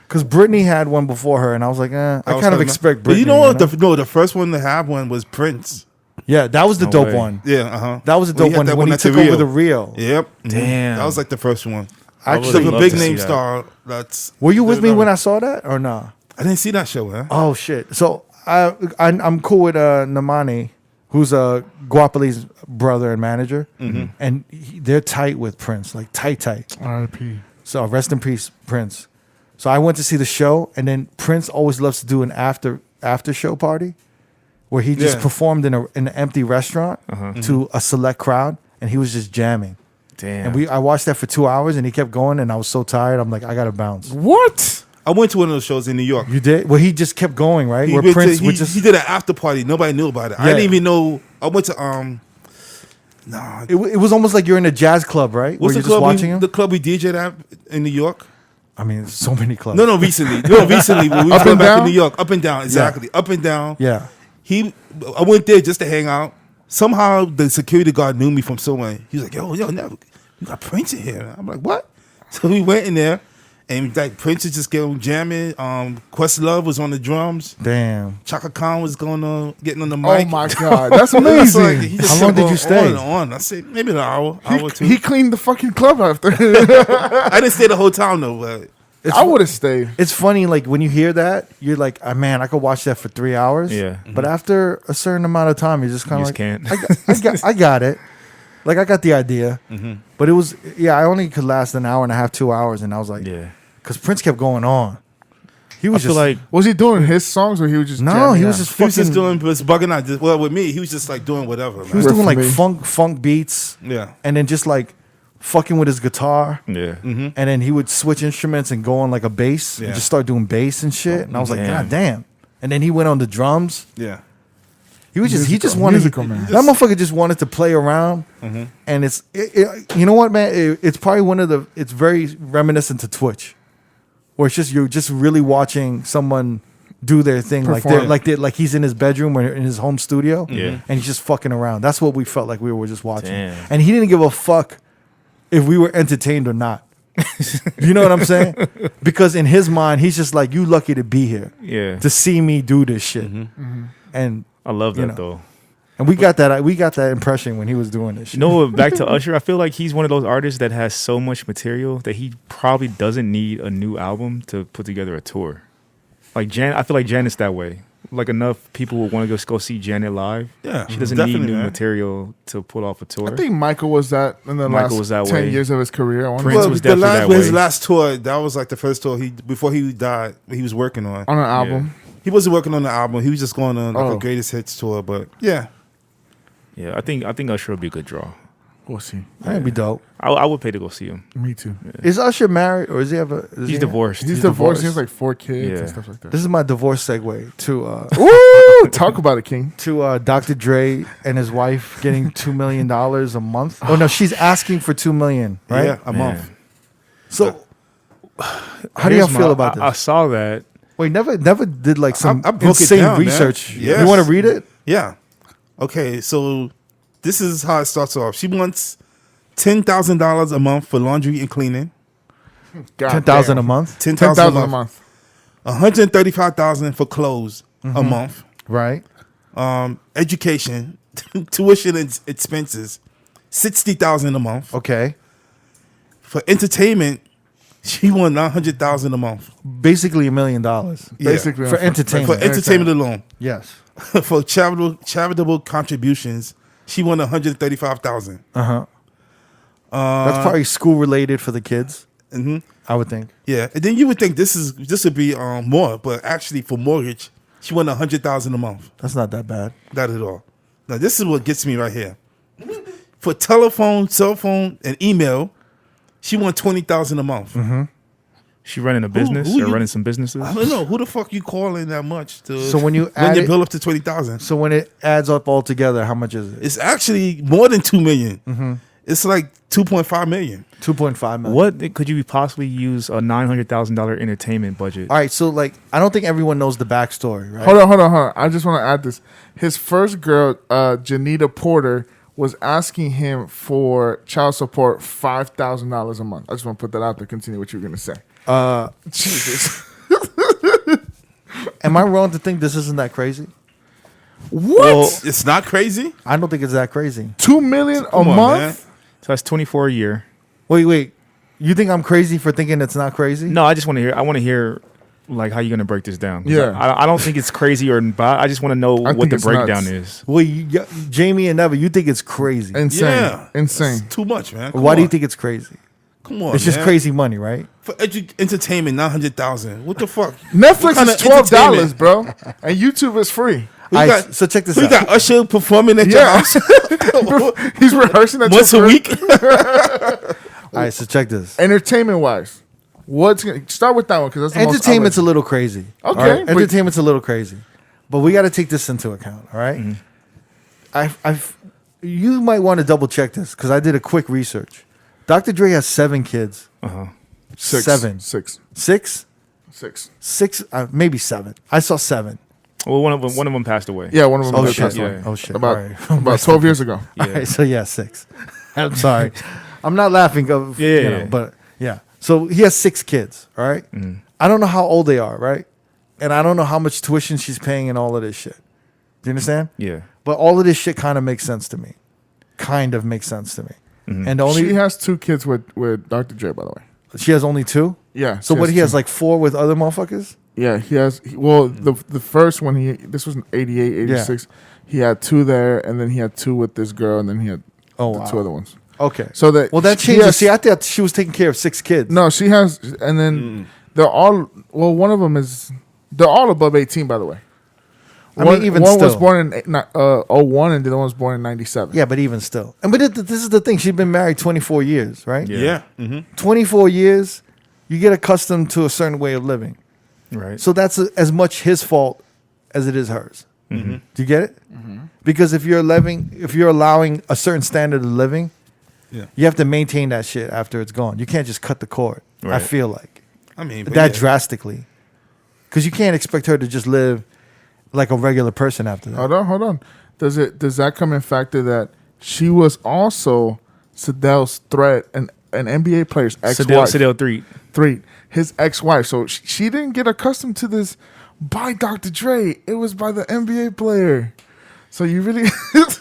Because Britney had one before her, and I was like, I was kind of talking expect about- Britney. But you know what? The first one to have one was Prince. Yeah, that was the No dope way. one. Yeah, uh-huh. That was the When dope one had that when he at the took over Rio. the Rio. Yep. Mhm. Damn. That was like the first one. Actually, So the love big to see name that. star. That's. were you with me when I saw that or not? I didn't see that show, man. Oh shit! So I'm cool with Namani, who's Guapali's brother and manager, and they're tight with Prince, like tight. R.I.P. So rest in peace, Prince. So I went to see the show, and then Prince always loves to do an after show party, where he just Yeah. performed in an empty restaurant to a select crowd, and he was just jamming. Damn. And I watched that for 2 hours, and he kept going, and I was so tired. I'm like, I gotta bounce. What? I went to one of those shows in New York. You did? Well, he just kept going, right? He, Where went to- Prince he, would just he did an after party. Nobody knew about it. I Yeah. didn't even know. I went to Nah. It was almost like you're in a jazz club, right? What's Where the you're just club? watching him. The club we DJ'd at in New York. I mean, so many clubs. No, recently. No, recently. When we Up was going and back down? to New York. Up and down. Exactly. Up and down. Yeah. I went there just to hang out. Somehow the security guard knew me from somewhere. He was like, yo, never, you got Prince in here. I'm like, what? So we went in there, and like Prince is just getting jamming. Questlove was on the drums. Damn. Chaka Khan was getting on the Oh mic. my God, that's It was like, amazing. he just How long kept did you going stay? On and on. I said maybe an hour or two. He cleaned the fucking club after. I didn't stay the whole time though, but I would have stayed. It's funny, like when you hear that, you're like, oh, man, I could watch that for 3 hours. Yeah. But after a certain amount of time, you're just kind You of just like, can't. I got it. Like I got the idea. But it was, I only could last an hour and a half, 2 hours, and I was like, Yeah. because Prince kept going on. He was I feel just like Was he doing his songs or he was just no, jamming he was out? just he was just fucking. was bugging out. Well, with me, he was just like doing whatever. He was Man. doing like For me. funk beats, Yeah. and then just like fucking with his guitar. yeah. And then he would switch instruments and go on like a bass Yeah. and just start doing bass and shit. And I was like, Damn. God damn. And then he went on the drums. Yeah. He was he just Musical- wanted musical man. that motherfucker just wanted to play around. And it's you know what, man? It's probably one of the. It's very reminiscent to Twitch, where it's just you're just really watching someone do their thing Perform. like he's in his bedroom or in his home studio. Yeah. And he's just fucking around. That's what we felt like we were just watching. Damn. And he didn't give a fuck if we were entertained or not. You know what I'm saying? Because in his mind, he's just like, you lucky to be here Yeah. to see me do this shit. And I love you that know. though. and we got that impression when he was doing this shit. You know what? Back to Usher, I feel like he's one of those artists that has so much material that he probably doesn't need a new album to put together a tour. Like I feel like Janet's that way. Like enough people would want to go see Janet live. Yeah, She doesn't need definitely, new man. material to pull off a tour. I think Michael was that in the Michael last was that 10 way. years of his career. I wonder Prince Well, was the definitely that his way. last tour, that was like the first tour before he died. He was working on. on an album. He wasn't working on the album. He was just going on like Oh. a greatest hits tour. But yeah, Yeah, I think Usher would be a good draw. We'll see. That'd be dope. I would pay to go see him. Me too. Is Usher married or is he ever? He's divorced. He's divorced. divorced. He has like 4 kids Yeah. and stuff like that. This is my divorce segue to Woo! Talk about it, King. Dr. Dre and his wife getting $2 million a month. Oh no, she's asking for $2 million, right? yeah, a Man. month. So how do y'all feel about this? I saw that. Wait, never did like some I broke it insane down, man. research. Yes. You want to read it? Yeah. Okay, so this is how it starts off. She wants $10,000 a month for laundry and cleaning. God 10,000 a damn. month, 10,000 $10,000 a month. $135,000 for clothes a month. right? Education, tuition and expenses, $60,000 a month. Okay, For entertainment, she won $900,000 a month. basically $1 million Yeah. Basically. for entertainment. For entertainment alone. Yes. For charitable contributions, she won $135,000. That's probably school related for the kids. I would think. Yeah, and then you would think this would be more, but actually for mortgage, she won $100,000 a month. That's not that bad. Not at all. Now this is what gets me right here. For telephone, cell phone, and email, She won $20,000 a month. Mm-hmm. She running a business or running some businesses? I don't know. Who the fuck you calling that much to? So when you when add your it, bill up to 20,000, so when it adds up all together, how much is it? it's actually more than $2 million. Mm-hmm. It's like $2.5 million. 2.5 million. What could you possibly use a $900,000 entertainment budget? All right, so like I don't think everyone knows the backstory, right? Hold on. I just want to add this. His first girl, Janita Porter, was asking him for child support $5,000 a month. I just want to put that out there. Continue what you were going to say. Jesus. Am I wrong to think this isn't that crazy? What? Well, it's not crazy. I don't think it's that crazy. $2 million a Come on, month? man. So that's 24 a year. Wait. You think I'm crazy for thinking it's not crazy? No, I just want to hear. I want to hear like how you're gonna break this down. 'Cause Yeah. I don't think it's crazy or but I just want to know what think the it's breakdown nuts. is. Well, Jamie and Neva, you think it's crazy. Insane. Yeah, Insane. It's too much, man. Why do you think it's crazy? Come on, It's just man. crazy money, right? For entertainment. 900,000. What the fuck? Netflix What kind is of $12, entertainment? bro. And YouTube is free. Who All you right, got- so check this Who you out. got Usher performing at your Yeah. house He's rehearsing at once your a crib. week? All right, so check this. Entertainment wise, start with that one because that's the Entertainment's most a little crazy. Okay, all right? but- Entertainment's a little crazy, but we got to take this into account. All right? You might want to double check this because I did a quick research. Dr. Dre has 7 kids. Six. 7. Six. 6? Six. 6? Maybe 7. I saw 7. Well, one of them passed away. Yeah, one of them Oh did shit! pass away. Yeah. Oh shit! About All right. about 12 years ago. All right, so yeah, 6. I'm sorry. I'm not laughing. Yeah. But yeah. So he has 6 kids. All right? I don't know how old they are, right? And I don't know how much tuition she's paying and all of this shit. Do you understand? Yeah. But all of this shit kind of makes sense to me. Kind of makes sense to me. And She has 2 kids with Dr. Dre, by the way. she has only 2. Yeah. So she what? He has 2. like 4 with other motherfuckers. Yeah, he has. Well, the first one this was in 88, 86. He had 2 there, and then he had 2 with this girl, and then he had Oh, the wow. 2 other ones. Okay. So that Well, that he changes. has- See, I thought she was taking care of 6 kids. No, she has, and then they're all. Well, one of them they're all above 18, by the way. I mean, even one was still. born in 01, and the other one was born in 97. Yeah, but even still. And but this is the thing. She's been married 24 years, right? Yeah. Yeah. 24 years, you get accustomed to a certain way of living. Right. So that's as much his fault as it is hers. Do you get it? Because if you're allowing a certain standard of living, Yeah. you have to maintain that shit after it's gone. You can't just cut the cord. I Right. feel like I mean, but that yeah. drastically, because you can't expect her to just live like a regular person after that. Hold on. Does that come in factor that she was also Sadel's threat, an NBA player's ex-wife? Sadell 3. His ex-wife. So she didn't get accustomed to this by Dr. Dre. It was by the NBA player. So you really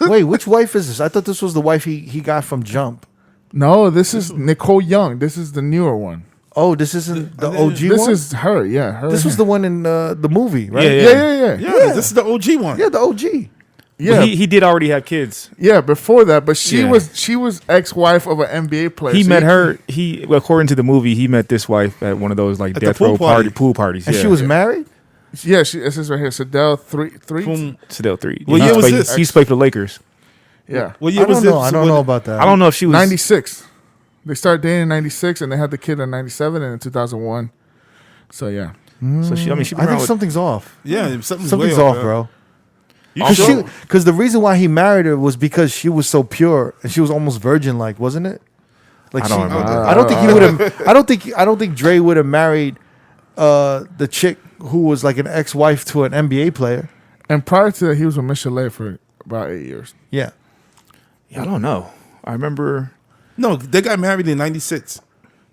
Wait, which wife is this? I thought this was the wife he got from Jump. No, this is Nicole Young. This is the newer one. Oh, this isn't the OG This one? is her. Yeah, her. This was the one in the movie, right? Yeah. Yeah, this is the OG one. Yeah, the OG. yeah. He did already have kids. Yeah, before that, but she Yeah. was ex-wife of an NBA player. He So met her. Well, according to the movie, he met this wife at one of those like At the death pool row party. pool parties. And yeah. she was married? Yeah, it says right here, Sadell three. From Sadell 3. What He year used to was play- this? He used to play for the Lakers. Yeah, what I year was don't this? know. I don't know about that. I don't know if she was 96. They started dating in 96, and they had the kid in 97 and in 2001. So yeah, So she. I mean, she. I think something's off. Yeah, something's Something's way off, man. bro. You sure? Because the reason why he married her was because she was so pure and she was almost virgin-like, wasn't it? Like I don't remember. I don't think he would have. I don't think Dre would have married the chick who was like an ex-wife to an NBA player. and prior to that, he was with Michelet for about 8 years. Yeah. I don't know. I remember. No, they got married in '96.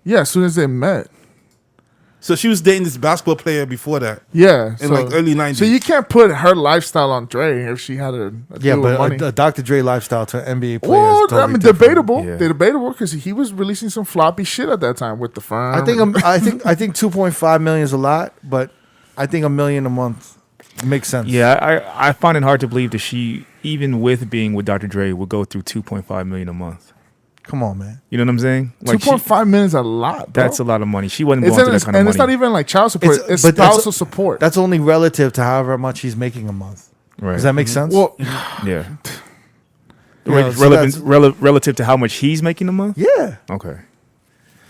Yeah, as soon as they met. So she was dating this basketball player before that. Yeah, In, like, early 90s. So you can't put her lifestyle on Dre if she had a Yeah, deal with money. but a Dr. Dre lifestyle to an NBA player Well, is totally I mean, different. debatable. Yeah. They're debatable because he was releasing some floppy shit at that time with the firm. I think 2.5 million is a lot, but I think $1 million a month makes sense. Yeah, I find it hard to believe that she, even with being with Dr. Dre, would go through $2.5 million a month. Come on, man. You know what I'm saying? Like 2.5 million is a lot. Bro. that's a lot of money. She wasn't It's going through that kind of and money. it's not even like child support. It's but that's- spousal support. That's only relative to however much he's making a month. right. Does that make sense? Well, Yeah. Yeah, so Relative to how much he's making a month? yeah. Okay.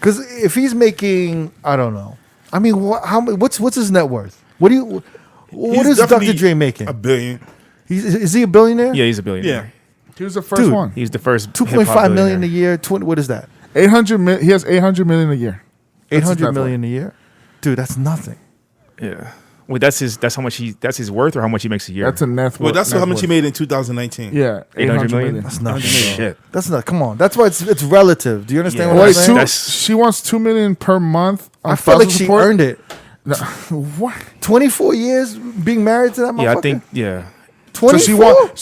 Because if he's making, I don't know. I mean, what's his net worth? What is Dr. Dre making? $1 billion. Is he a billionaire? Yeah, he's a billionaire. Yeah. He was the first one. He's the first 2.5 million a year. What is that? 800 million. He has 800 million a year. 800 million a year, dude. That's nothing. Yeah. Wait, that's his worth or how much he makes a year? That's a net worth. Well, that's how much he made in 2019. Yeah, 800 million. million. That's nothing. Shit. That's not. Come on. That's why it's relative. Do you understand Yeah. what I'm Wait, saying? she wants $2 million per month. I feel like she earned it. No, what? 24 years being married to that motherfucker. Yeah, I think. Yeah. 24.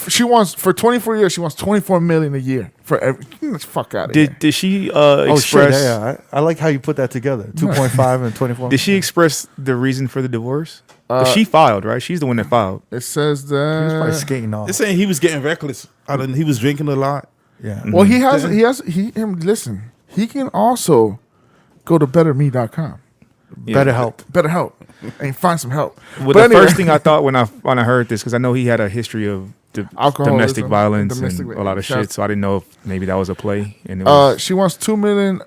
She wants for 24 years. She wants 24 million a year for every. Fuck out of here. Did she Oh shit! express? Yeah, I like how you put that together. 2.5 and 24. Did she express the reason for the divorce? 'Cause she filed, right? She's the one that filed. It says He was probably that. skating off. They're saying he was getting reckless. He was drinking a lot. Yeah. Well, listen. He can also go to betterme.com. Yeah. Better help. BetterHelp and find some help. Well, But the anyway. first thing I thought when I heard this, because I know he had a history of Alcoholism, domestic violence domestic and a lot of violence. shit, so I didn't know if maybe that was a play. And it was, She wants $2 million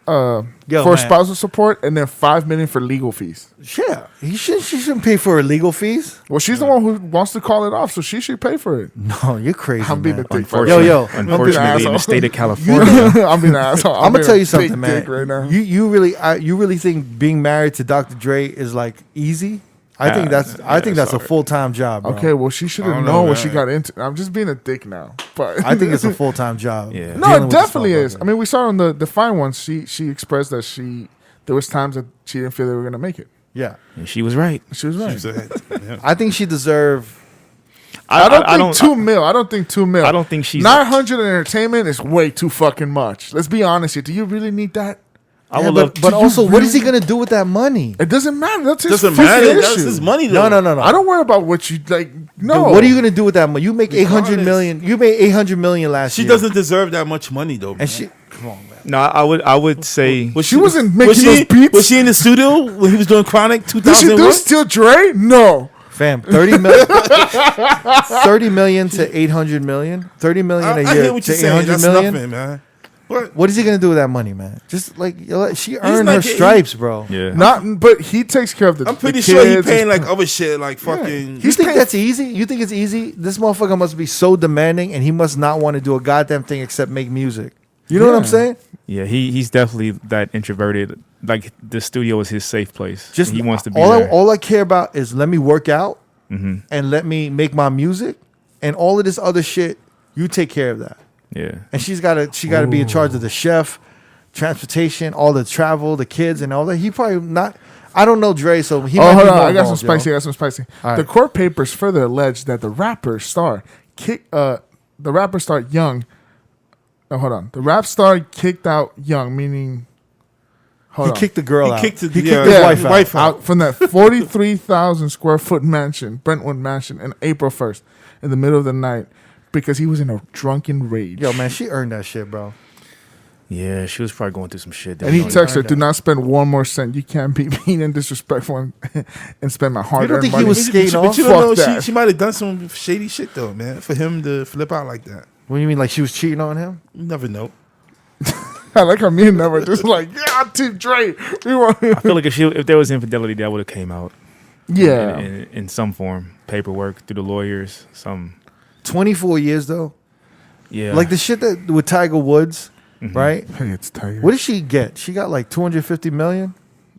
Yo, for man. spousal support and then $5 million for legal fees. Yeah. She shouldn't pay for her legal fees. Well, she's the one who wants to call it off, so she should pay for it. No, you're crazy. I'm being man. a dick. unfortunately, Yo. unfortunately, in asshole. the state of California, I'm being an asshole. I'm gonna being tell a you something, big man. dick right now. You really think being married to Dr. Dre is like easy? I think that's a sorry. full-time job. Bro. Okay, well, she should I have don't known know, what she man. got into. I'm just being a dick now, but I think it's a full-time job. Yeah. no, dealing it with this definitely is. motherfucker. I mean, we saw on the fine ones. She expressed that there was times that she didn't feel they were gonna make it. Yeah. and she was right. She was right. She said, yeah. I think she deserved. I don't think 2 mil. I don't think 2 mil. I don't think she's. 900 in entertainment is way too fucking much. Let's be honest here. Do you really need that? I Yeah, would love. but you also, what is he really- gonna do with that money? It doesn't matter. That's his Doesn't fucking matter. issue. That's his money, though. No. I don't worry about what you like. No. Dude, what are you gonna do with that money? You make 800 Regardless. million. You made 800 million last She year. doesn't deserve that much money, though. Man. And she. Come on, man. No, I would say. She wasn't making those beats. Was she in the studio when he was doing Chronic Did she 2001? do Still Dre? No. Fam, 30 million, 30 million to 800 million, 30 million a I year hear what to you're saying. 800 That's million. nothing, man. What? What is he gonna do with that money, man? Just like she earned not her getting- stripes, bro. Yeah. But he takes care of the. I'm pretty the sure he's kids. paying like other shit, like fucking. You think that's easy? You think it's easy? This motherfucker must be so demanding, and he must not want to do a goddamn thing except make music. You know what I'm Yeah. saying? Yeah, he's definitely that introverted. Like the studio is his safe place. Just he wants to be all there. all I care about is let me work out Mm-hmm. and let me make my music, and all of this other shit. You take care of that. Yeah. And she got to be in charge of the chef, transportation, all the travel, the kids, and all that. He probably not. I don't know Dre, so he. Oh, might hold be on. more I got some involved, yo. spicy. All right. The court papers further allege that the rapper star Young. No, hold on. The rap star kicked out Young, meaning. Hold He on. kicked the girl out. He kicked He the- kicked yeah, his yeah, wife out. wife out from that 43,000 square foot mansion, Brentwood Mansion, in April 1st, in the middle of the night, because he was in a drunken rage. Yo, man, she earned that shit, bro. Yeah, she was probably going through some shit. And he Didn't know texted her, "Do not spend one more cent. You can't be mean and disrespectful and spend my hard-earned You don't think he money." was skating But off? you don't know. Fuck that. She might have done some shady shit though, man, for him to flip out like that. What do you mean, like she was cheating on him? You never know. I like how me and them were just like, "Yeah, Team Dre." We want. I feel like if there was infidelity, that would have came out. Yeah. In some form, paperwork through the lawyers. 24 years though. Yeah. Like the shit that with Tiger Woods, right? Hey, it's tired. What did she get? She got like 250 million.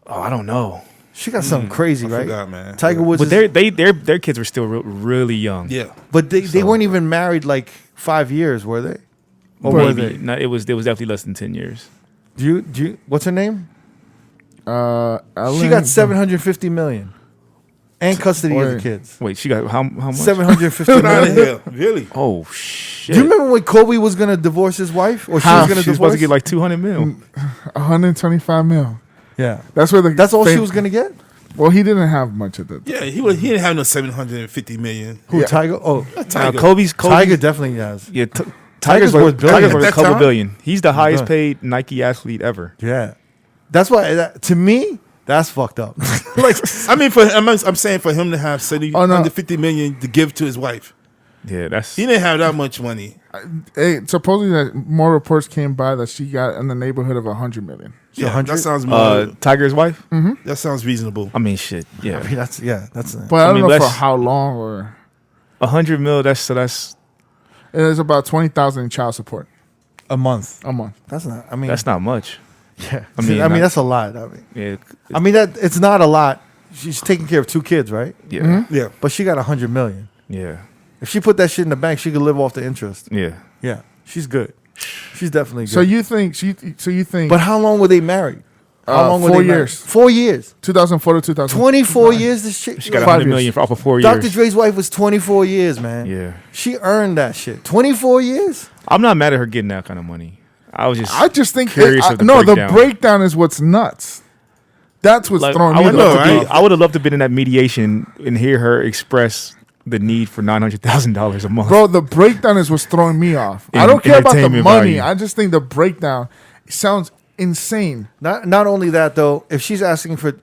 Oh, I don't know. She got something crazy, I right? forgot, man. Tiger Woods, But is- their kids were still really young. Yeah. but they weren't even married like 5 years, were they? Or were Maybe. they? No, it was definitely less than 10 years. Do you? What's her name? Ellen, She got 750 million, and custody of the Wait. kids. Wait, she got how much? 750 Get out of million. here. Really? Oh shit! Do you remember when Kobe was gonna divorce his wife, or she How? was gonna She was divorce? supposed to get like 200 mil. 125 mil. yeah, That's where the. that's all she fam- was gonna get. Well, he didn't have much of that. Yeah, he didn't have no 750 million. Who? Yeah. Tiger? Oh, Tiger. Kobe's Tiger definitely has. Yeah, Tiger's worth billions. Tiger's worth At a that couple time? billion. He's the highest done. paid Nike athlete ever. Yeah, that's why. To me, that's fucked up. Like, I mean, I'm saying for him to have 50 million to give to his wife. Yeah, that's He didn't have that much money. Hey, supposedly that more reports came by that she got in the neighborhood of 100 million. Yeah, 100? that sounds more. Tiger's wife. That sounds reasonable. I mean, shit. I Yeah, mean, that's But I don't mean, know for let's- how long or. 100 mil. That's It is about 20,000 in child support a month. a month. That's not. I mean, that's not much. Yeah. I mean, I mean not- that's a lot. Yeah, I mean that it's not a lot. She's taking care of 2 kids, right? yeah, Yeah. But she got 100 million. yeah, If she put that shit in the bank, she could live off the interest. yeah. Yeah, she's good. She's definitely good. So you think But how long were they married? How long were 4 they married? years. 4 years. 2004 to 2000. 24 years. This shit. She got 5 100 years. million for off of 4 Dr. years. Dre's wife was 24 years, man. Yeah, She earned that shit. 24 years. I'm not mad at her getting that kind of money. I just think curious of the no, breakdown. the breakdown is what's nuts. That's what's Like, throwing I me would off. love to right? be. I would have loved to have been in that mediation and hear her express the need for $900,000 a month. Bro, the breakdown is what's throwing me off. I In don't care about the entertainment money. value. I just think the breakdown sounds insane. Not only that though, if she's asking for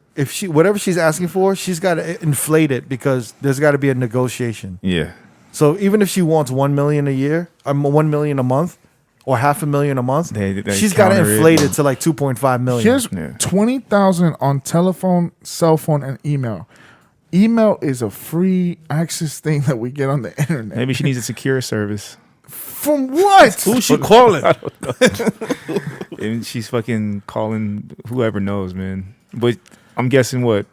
whatever she's asking for, she's got to inflate it because there's got to be a negotiation. Yeah, So even if she wants 1 million a year, 1 million a month, or $500,000 a month, They she's got to counter it. inflate it to like 2.5 million. Here's Yeah. 20,000 on telephone, cell phone, and email. Email is a free access thing that we get on the internet. maybe she needs a secure service. From what? Who's she calling? And she's fucking calling whoever knows, man. But I'm guessing what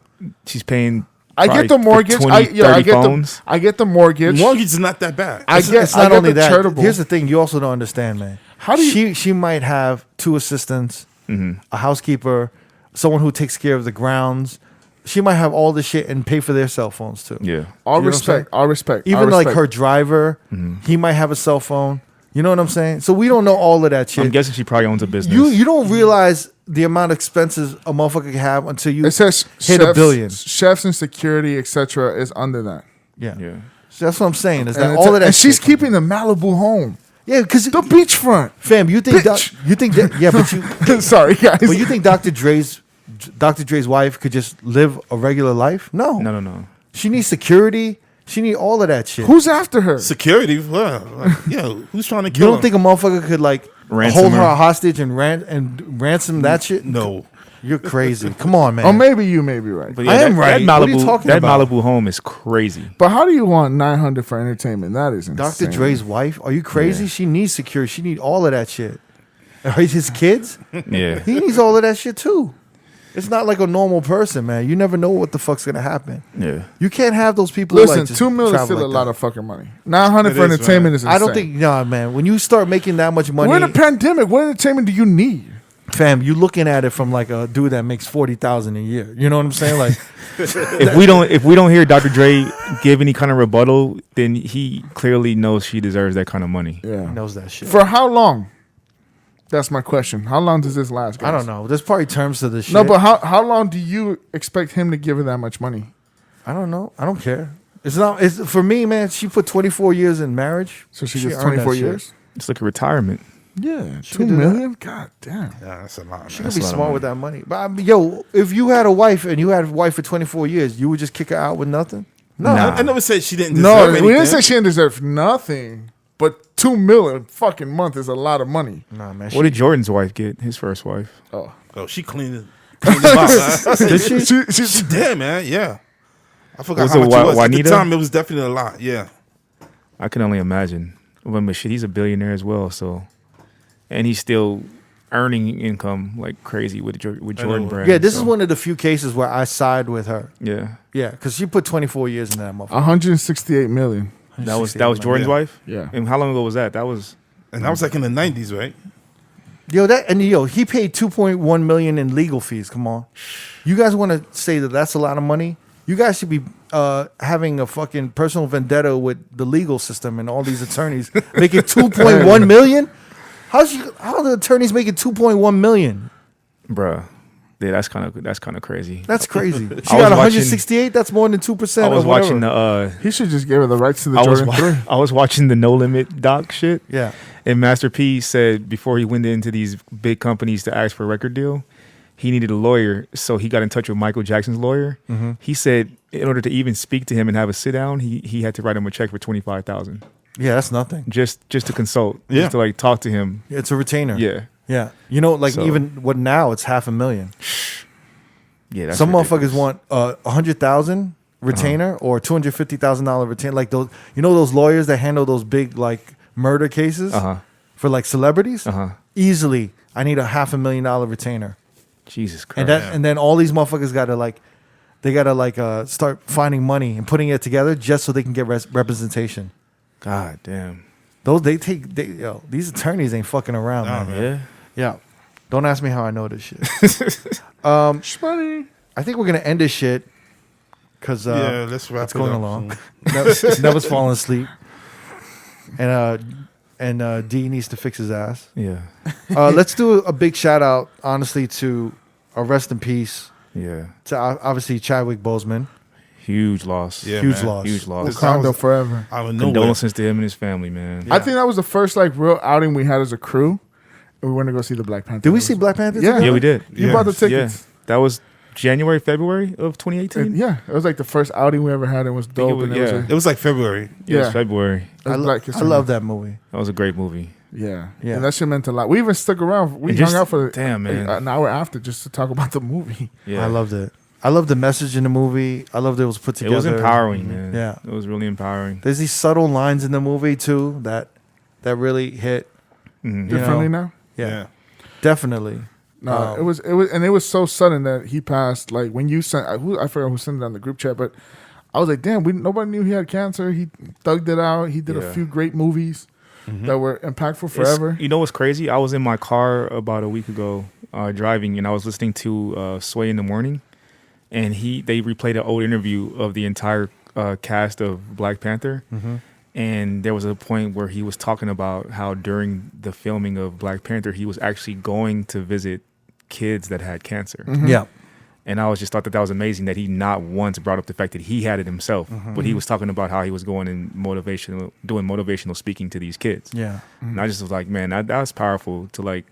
she's paying. I get the probably for mortgage. 20, I 30 phones. I get the mortgage. Mortgage is not that bad. It's not get only the that. charitable. Here's the thing: you also don't understand, man. How do you- she might have 2 assistants, a housekeeper, someone who takes care of the grounds. She might have all this shit and pay for their cell phones too. Yeah, all You know what I'm respect. saying? All respect. Even all like respect. her driver, he might have a cell phone. You know what I'm saying? So we don't know all of that shit. I'm guessing she probably owns a business. You don't realize the amount of expenses a motherfucker can have until you It says hit $1 billion. Chefs and security, etc., is under that. Yeah. Yeah, So that's what I'm saying. Is And, that it's all of that? and she's shit- keeping the Malibu home, Yeah, because the beachfront. fam, you think Bitch. you think that, yeah, but you Sorry, guys. but you think Dr. Dre's wife could just live a regular life? No. no. She needs security. She need all of that shit. Who's after her? Security? Well, like, yeah, who's trying to You kill don't him? think a motherfucker could like Ransom hold her her? hostage and ransom that shit? No. You're crazy. Come on, man. Or maybe you may be right. But I am that, right. That What are Malibu, you talking that about? Malibu home is crazy. But how do you want 900 for entertainment? That is insane. Dr. Dre's wife? Are you crazy? Yeah. She needs security. She need all of that shit. His kids? Yeah, He needs all of that shit too. It's not like a normal person, man. You never know what the fuck's gonna happen. yeah. You can't have those people. who, Listen, like, just 2 million is travel still like a lot that. of fucking money. 900 It for is, entertainment man. is insane. I don't think, nah, man. When you start making that much money, We're in a pandemic. What entertainment do you need? fam, you looking at it from like a dude that makes 40,000 a year. You know what I'm saying? Like, If we don't hear Dr. Dre give any kind of rebuttal, then he clearly knows she deserves that kind of money. Yeah. he knows that shit. For how long? That's my question. How long does this last, guys? I don't know. There's probably terms to this shit. No, but how long do you expect him to give her that much money? I don't know. I don't care. It's not. It's for me, man. She put 24 years in marriage, So she gets earned that 24 shit. years? It's like a retirement. Yeah. She 2 could do million? God damn. Yeah, that's a lot, She man. could be a lot of smart money. with that money. But I mean, yo, if you had a wife and you had a wife for 24 years, you would just kick her out with nothing? No. Nah. I never said she didn't deserve No, anything. we didn't say she didn't deserve nothing. But 2 million fucking month is a lot of money. Nah, man. What did Jordan's wife get? His first wife. Oh. Oh, she cleaned him out. Man. Did she? She did, man. Yeah. I forgot Was how it much it was. At Juanita? the time, it was definitely a lot. Yeah. I can only imagine. But shit, he's a billionaire as well, so, and he's still earning income like crazy with Jordan know. Brand. Yeah, this is so, one of the few cases where I side with her. Yeah, Yeah, because she put 24 years in that motherfucker. 168 million. that was Jordan's Yeah. wife. Yeah. And how long ago was that? That was And that was like in the 90s, right? Yo, he paid 2.1 million in legal fees. Come on, you guys want to say that that's a lot of money? You guys should be having a fucking personal vendetta with the legal system and all these attorneys making 2.1 million. How are the attorneys making 2.1 million? bruh. Yeah, that's kind of crazy. That's crazy. She I was got watching- 168. That's more than 2%. I was or whatever. watching the He should just give her the rights to the I was Jordan 3. I was watching the No Limit doc shit. Yeah. And Master P said before he went into these big companies to ask for a record deal, he needed a lawyer, so he got in touch with Michael Jackson's lawyer. He said in order to even speak to him and have a sit down, he had to write him a check for $25,000. Yeah, that's nothing. just to consult, Yeah. just to like talk to him. It's a retainer. Yeah, Yeah. You know, like So- even what now it's $500,000. yeah. That's Some ridiculous. motherfuckers want 100,000 retainer or $250,000 retainer. Like those, you know, those lawyers that handle those big like murder cases for like celebrities. Easily, I need a $500,000 retainer. Jesus Christ. And that, and then all these motherfuckers gotta start finding money and putting it together just so they can get representation. God damn. These attorneys ain't fucking around, man. Yeah. Yeah. Don't ask me how I know this shit. Shmoney. I think we're gonna end this shit because Yeah, let's wrap it's it going up along. soon. Never's falling asleep, and D needs to fix his ass. Yeah. Let's do a big shout out, honestly, to rest in peace Yeah. to obviously Chadwick Boseman. Huge loss. Yeah, Huge man. loss. Huge loss. Wakanda forever. Out of nowhere. Condolences to him and his family, man. Yeah. I think that was the first like real outing we had as a crew. And we went to go see the Black Panther. Did we see Black Panther? Yeah. together? Yeah, we did. You Yeah. bought the Yeah. tickets. That was January, February of 2018. And yeah, it was like the first outing we ever had. It was dope. was- and it was yeah. a- It was like February. It was Yeah. February. it was Black History I love Month. that movie. That was a great movie. Yeah, Yeah. and that shit meant a lot. We even stuck around. We And hung just- out for damn, man. an hour after just to talk about the movie. Yeah. I loved it. I loved the message in the movie. I loved it was put It together. was empowering, man. Yeah. It was really empowering. There's these subtle lines in the movie too that really hit. Mhm. You Differently know? now. Yeah, definitely. No, it was, and it was so sudden that he passed. Like when you sent, I forgot who sent it on the group chat, but I was like, damn, nobody knew he had cancer. He thugged it out. He did a Yeah. few great movies that were impactful It's- forever. You know what's crazy? I was in my car about a week ago driving, and I was listening to Sway in the Morning, and they replayed an old interview of the entire cast of Black Panther. And there was a point where he was talking about how during the filming of Black Panther, he was actually going to visit kids that had cancer. Yeah, And I was just thought that was amazing that he not once brought up the fact that he had it himself, but he was talking about how he was going and doing motivational speaking to these kids. yeah. And I just was like, man, that was powerful to like,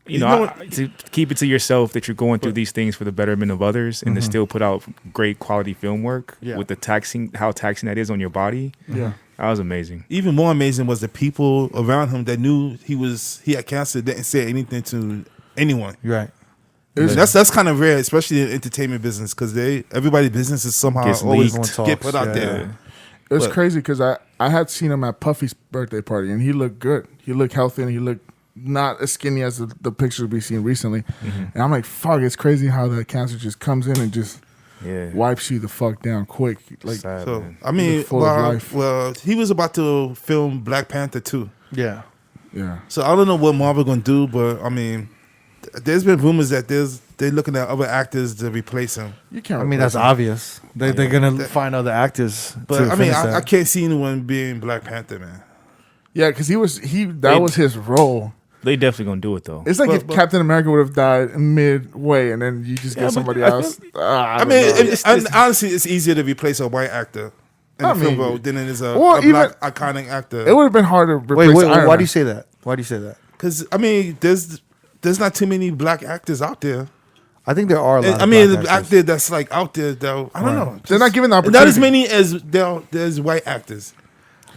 You know, to keep it to yourself that you're going through these things for the betterment of others, and to still put out great quality film work Yeah. with how taxing that is on your body. Yeah, That was amazing. Even more amazing was the people around him that knew he had cancer didn't say anything to anyone. You're right. That's kind of rare, especially in the entertainment business, because everybody's business is somehow Gets always leaked. get put out Yeah. there. it was But- crazy because I had seen him at Puffy's birthday party, and he looked good. He looked healthy, and he looked not as skinny as the pictures we've seen recently. And I'm like, fuck, it's crazy how that cancer just comes in and just Yeah. wipes you the fuck down quick. Like, Sad, So man. I mean, full of life. well, he was about to film Black Panther too. Yeah. yeah. So I don't know what Marvel gonna do, but I mean, there's been rumors that they're looking at other actors to replace him. You can't. I mean, that's replace him. obvious. They're gonna find other actors. But to I mean, finish I that. can't see anyone being Black Panther, man. Yeah, because that They- was his role. They definitely gonna do it though. It's like But- if but- Captain America would have died midway, and then you just Yeah, get but somebody I else. I don't mean, know. honestly, it's easier to replace a white actor in I a film mean, role than it is a or black iconic actor. it would have been hard to replace Wait, Iron why Man. do you say that? Why do you say that? Because I mean, there's not too many black actors out there. I think there are a lot. And, of I mean, black the actors. actor that's like out there, though. I don't know. They're not giving the Not opportunity. as many as there's white actors.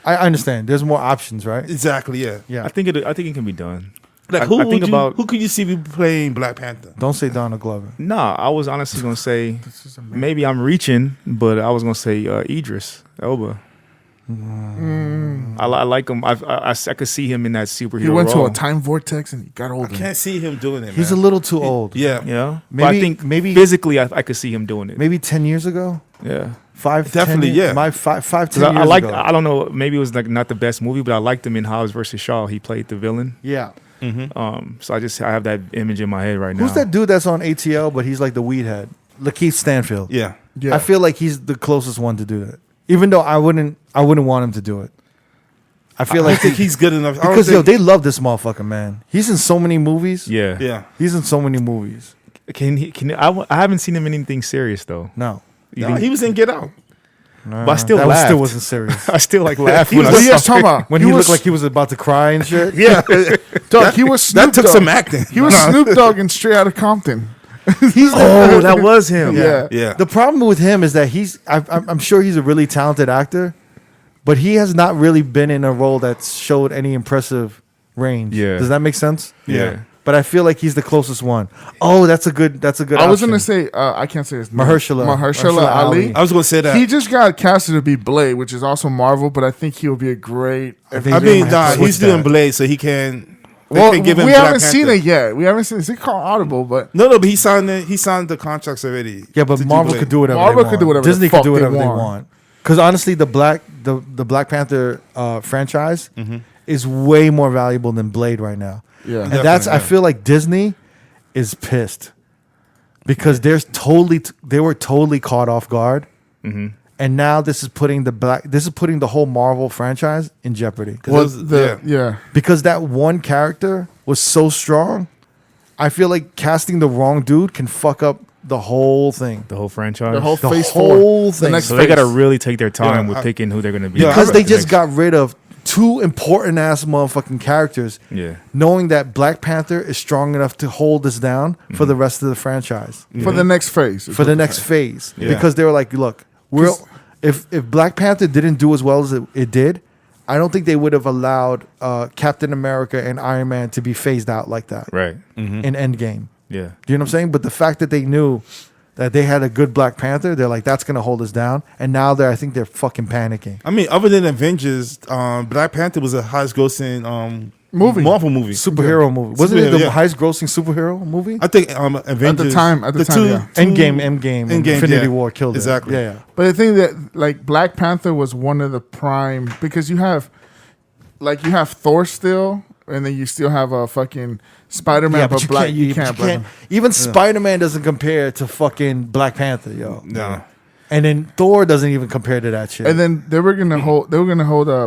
I understand. There's more options, right? Exactly. Yeah. Yeah. I think it can be done. Like I think about- who could you see be playing Black Panther? Don't say Donald Glover. Nah, I was honestly gonna say is amazing. maybe I'm reaching, but I was gonna say Idris Elba. I like him. I could see him in that superhero He went role. to a time vortex and he got I older. can't see him doing it. He's a man. little too old. Yeah. You know, Maybe- but I think maybe- physically I could see him doing it. Maybe 10 years ago. Yeah. Definitely, 10 yeah. My 5, 10 'Cause years I like. ago. I don't know. Maybe it was like not the best movie, but I liked him in Hobbs versus Shaw. He played the villain. Yeah. So I have that image in my head right now. Who's that dude that's on ATL, but he's like the weed head? Lakeith Stanfield. Yeah. Yeah. I feel like he's the closest one to do that. Even though I wouldn't want him to do it. I feel I like think he's good enough. I don't because think- they love this motherfucker, man. He's in so many movies. Yeah. Yeah. He's in so many movies. I haven't seen him in anything serious though. No. You No, think- he was in Get Out. But I still that laughed. still wasn't serious. I still like laughed He when was- I What are you guys saw talking it. about? When he looked like he was about to cry and shit. Yeah. Dog, he was Snoop That took Dogg. some acting. He was Snoop Dogg and Straight Outta Compton. Oh, that was him. Yeah. Yeah. The problem with him is that I'm sure he's a really talented actor, but he has not really been in a role that's showed any impressive range. Yeah. Does that make sense? Yeah. But I feel like he's the closest one. Oh, that's a good. I was gonna say I can't say his name. Mahershala Ali. I was gonna say that. He just got casted to be Blade, which is also Marvel, but I think he'll be a great. He's doing Blade, so he can. Well, can give him we Black haven't seen Panther. it yet. We haven't seen it. It's called Audible, but No, but he signed the contracts already. Yeah, but to do Marvel Blade. could do whatever. Marvel they could do want. whatever the Disney fuck could do they whatever they want. want. Because honestly, the Black Panther franchise is way more valuable than Blade right now. Yeah. And Definitely, I feel like Disney is pissed because they were totally caught off guard, and now this is putting the whole Marvel franchise in jeopardy. Because that one character was so strong. I feel like casting the wrong dude can fuck up the whole thing. The whole franchise. the whole The phase whole 4. thing. The next So they got to phase. really take their time Yeah, with picking who they're going to be. Yeah, Because they The just next- got rid of two important ass motherfucking characters. Yeah. Knowing that Black Panther is strong enough to hold us down for the rest of the franchise. for the next phase. For the next phase. Yeah. Because they were like, look, if Black Panther didn't do as well as it did, I don't think they would have allowed Captain America and Iron Man to be phased out like that Right. in Endgame. Yeah. Do you know what I'm saying? But the fact that they knew that they had a good Black Panther, they're like, that's gonna hold us down. And now I think they're fucking panicking. I mean, other than Avengers, Black Panther was the highest grossing Movie. Marvel movie. Superhero movie. Wasn't it the Superhero, yeah. highest grossing superhero movie? I think Avengers time, yeah. Endgame, Infinity yeah. War killed it. Exactly. Yeah. But the thing that like Black Panther was one of the prime because you have Thor still, and then you still have a fucking Spider-Man, Yeah, but but Black you can't. Even Spider-Man doesn't compare to fucking Black Panther, yo. No. And then Thor doesn't even compare to that shit. And then they were gonna hold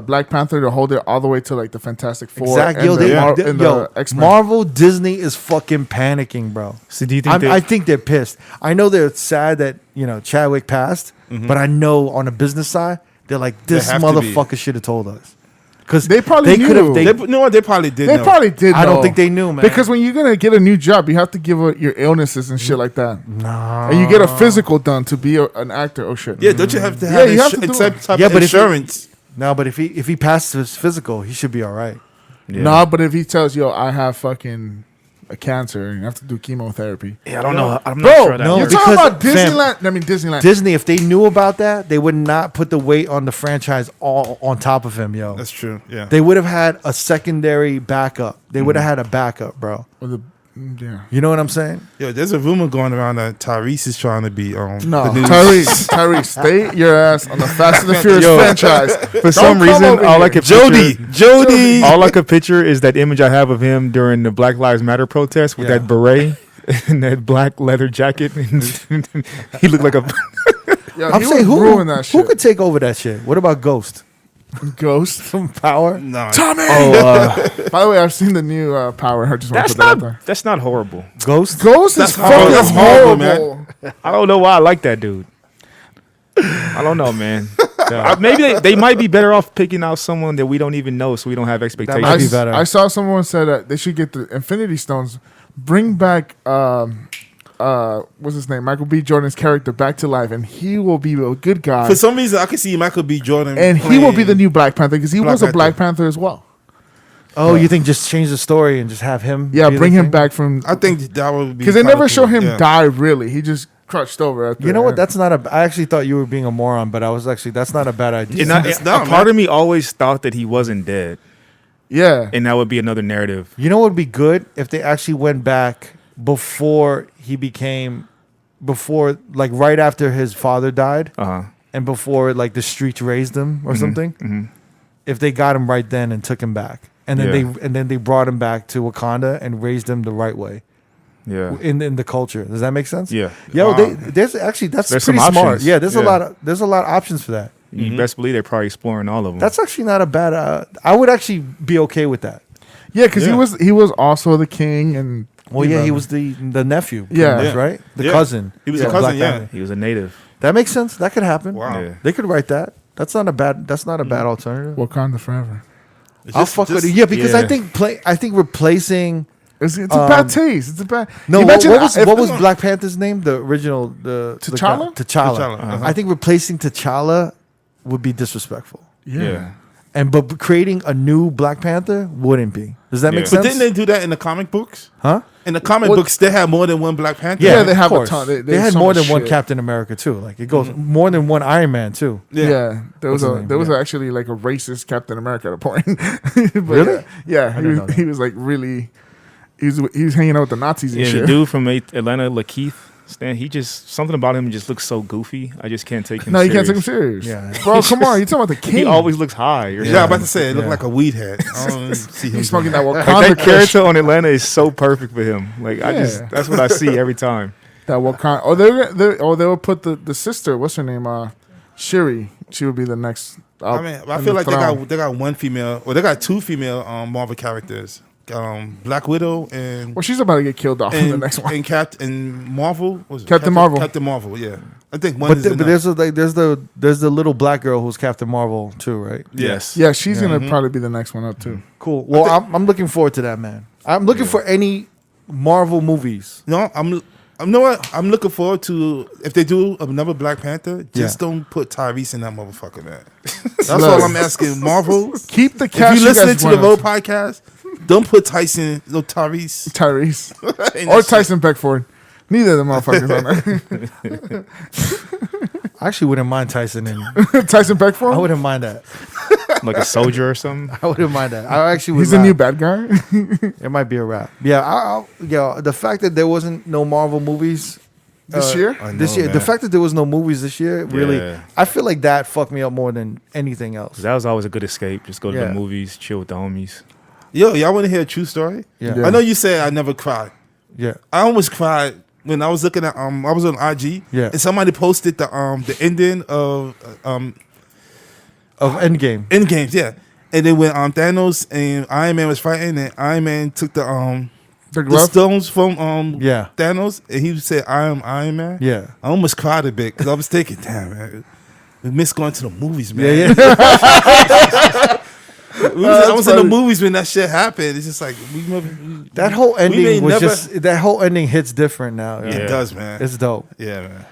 Black Panther to hold it all the way to like the Fantastic Four. exactly. Yo, And the X-Men. Marvel, Disney is fucking panicking, bro. So do you think I think they're pissed. I know they're sad that Chadwick passed, but I know on the business side they're like, this have to be. motherfucker should have told us. Because They probably could have. knew. They know what they probably did. They know. probably did. I don't know. think they knew, man. Because when you're gonna get a new job, you have to give your illnesses and shit like that. No. And you get a physical done to be an actor. Oh shit. Yeah, don't you have to Yeah, have you have to do some it. type Yeah, of but if insurance? No, but if he passes his physical, he should be all right. Yeah. Nah, but if he tells you, I have fucking a cancer and you have to do chemotherapy. Yeah, I don't know. I'm not Bro, sure that no, you're works. talking because- about Disneyland. I mean Disneyland. Disney, if they knew about that, they would not put the weight on the franchise all on top of him, yo. That's true. Yeah. They would have had a secondary backup. They would have had a backup, bro. Yeah. You know what I'm saying? Yo, there's a rumor going around that Tyrese is trying to be No, the new Tyrese, stay your ass on the Fast and the Furious Yo, franchise. For some come reason, over all here. I could Jody. all I could picture is that image I have of him during the Black Lives Matter protest with Yeah. that beret and that black leather jacket. And he looked like a. Yo, I'm he saying would who ruin that who shit. could take over that shit? What about Ghost? Ghost. Some power? No, Tommy. Oh, By the way, I've seen the new Power. I just want to that's put that out not. there. That's not horrible. Ghost? Ghost is That's fucking horrible. That's horrible, horrible. I don't know why I like that dude. I don't know, man. Maybe they might be better off picking out someone that we don't even know, so we don't have expectations. might be better. I saw someone said that they should get the Infinity Stones, bring back what's his name, Michael B. Jordan's character back to life, and he will be a good guy, for some reason I can see Michael B. Jordan, and he will be playing- the new Black Panther because he Black was a Panther. Black Panther as well. Oh, you think just change the story and just have him? Yeah, be the bring him thing? back from I think that would be because they kinda never show cool. him Yeah. die. Really, he just crushed over. At the You know what? end. That's not a. I actually thought you were being a moron, but that's not a bad idea. And It's a not, part man. of me always thought that he wasn't dead, yeah. and that would be another narrative. You know what would be good if they actually went back before he became, like right after his father died, and before like the streets raised him or something. If they got him right then and took him back, and then they brought him back to Wakanda and raised him the right way. Yeah. In the culture. Does that make sense? Yeah. Yo, Wow. there's actually that's There's pretty some smart. options. Yeah, there's Yeah. a lot of options for that. You best believe they're probably exploring all of them. That's actually not a bad. I would actually be okay with that. Yeah, because Yeah. he was also the king, and Well, you yeah, know. he was the nephew. pretty Yeah. much, Yeah. right. The Yeah. cousin. He was of a cousin, Black yeah. Panther. he was a native. That makes sense. That could happen. Wow. Yeah. They could write that. That's not a bad. That's not a bad alternative. Wakanda forever. It's I'll just- fuck with just- it. Yeah, because I Yeah. think replacing. It's a bad taste. It's a bad. No, Imagine what was if- what was Black Panther's name? The original, the T'Challa? T'Challa. T'Challa, uh-huh. I think replacing T'Challa would be disrespectful. Yeah. But creating a new Black Panther wouldn't be. Does that make Yeah. sense? But didn't they do that in the comic books? Huh? In the comic Well- books, they had more than one Black Panther. Yeah, they of have a course. ton. They They had so more much than one shit. Captain America too. Like it goes more than one Iron Man too. Yeah, there was What's his name? there was Yeah. actually like a racist Captain America at a point. But Really? Yeah, didn't know that. he was like really. He was hanging out with the Nazis and Yeah, the shit. dude from Atlanta, Lakeith, Stan, he just something about him just looks so goofy. I just can't take him. No, you can't take him serious. serious. Yeah. Bro, come on, you talking about the king? He always looks high. Or Yeah, I'm about something. to say it looked Yeah. like a weed head. I don't see him He's smoking that Like Wakanda that kush. character on Atlanta is so perfect for him. Like I Yeah. just that's what I see every time. That Wakanda. Oh, they would put the sister. What's her name? Shuri. She would be the next. I mean, I feel like they got one female, or they got two female Marvel characters, Black Widow and Well, she's about to get killed off in the next one. and Marvel. What was it? Captain Marvel. Captain Marvel. Yeah, I think one. But, is but enough. there's the little black girl who's Captain Marvel too, right? Yes. Yeah, she's gonna probably be the next one up too. Cool. Well, I'm looking forward to that, man. I'm looking for any Marvel movies. No, I'm know what I'm looking forward to. If they do another Black Panther, just don't put Tyrese in that motherfucker, man. That's all I'm asking. Marvel, Keep the if cash. you listening guys to the wanted. Road podcast, don't put Tyson, no Tyrese, Tyrese in or that shit. Tyson Beckford. Neither of them motherfuckers on I actually wouldn't mind Tyson in. there. Tyson Beckford. I wouldn't mind that. Like a soldier or something. I wouldn't mind that. I actually would. He's the new bad guy. It might be a wrap. Yeah, the fact that there wasn't no Marvel movies This year? I this know, year, the man. fact that there was no movies this year, really, Yeah. I feel like that fucked me up more than anything else. That was always a good escape. Just go to Yeah. the movies, chill with the homies. Yo, y'all want to hear a true story? Yeah. Yeah. I know you said I never cried. Yeah, I almost cried when I was looking at I was on IG. Yeah. And somebody posted the ending of of Endgame. Endgames, yeah. And then when Thanos and Iron Man was fighting, and Iron Man took the The the glove. stones from Yeah. Thanos, and he said, "I am Iron Man." Yeah, I almost cried a bit because I was thinking, "Damn, man, we miss going to the movies, man." yeah, yeah. I was in the movies when that shit happened. It's just like That whole may ending was never- just that whole ending hits different now. It Yeah. does, man. It's dope. Yeah, man.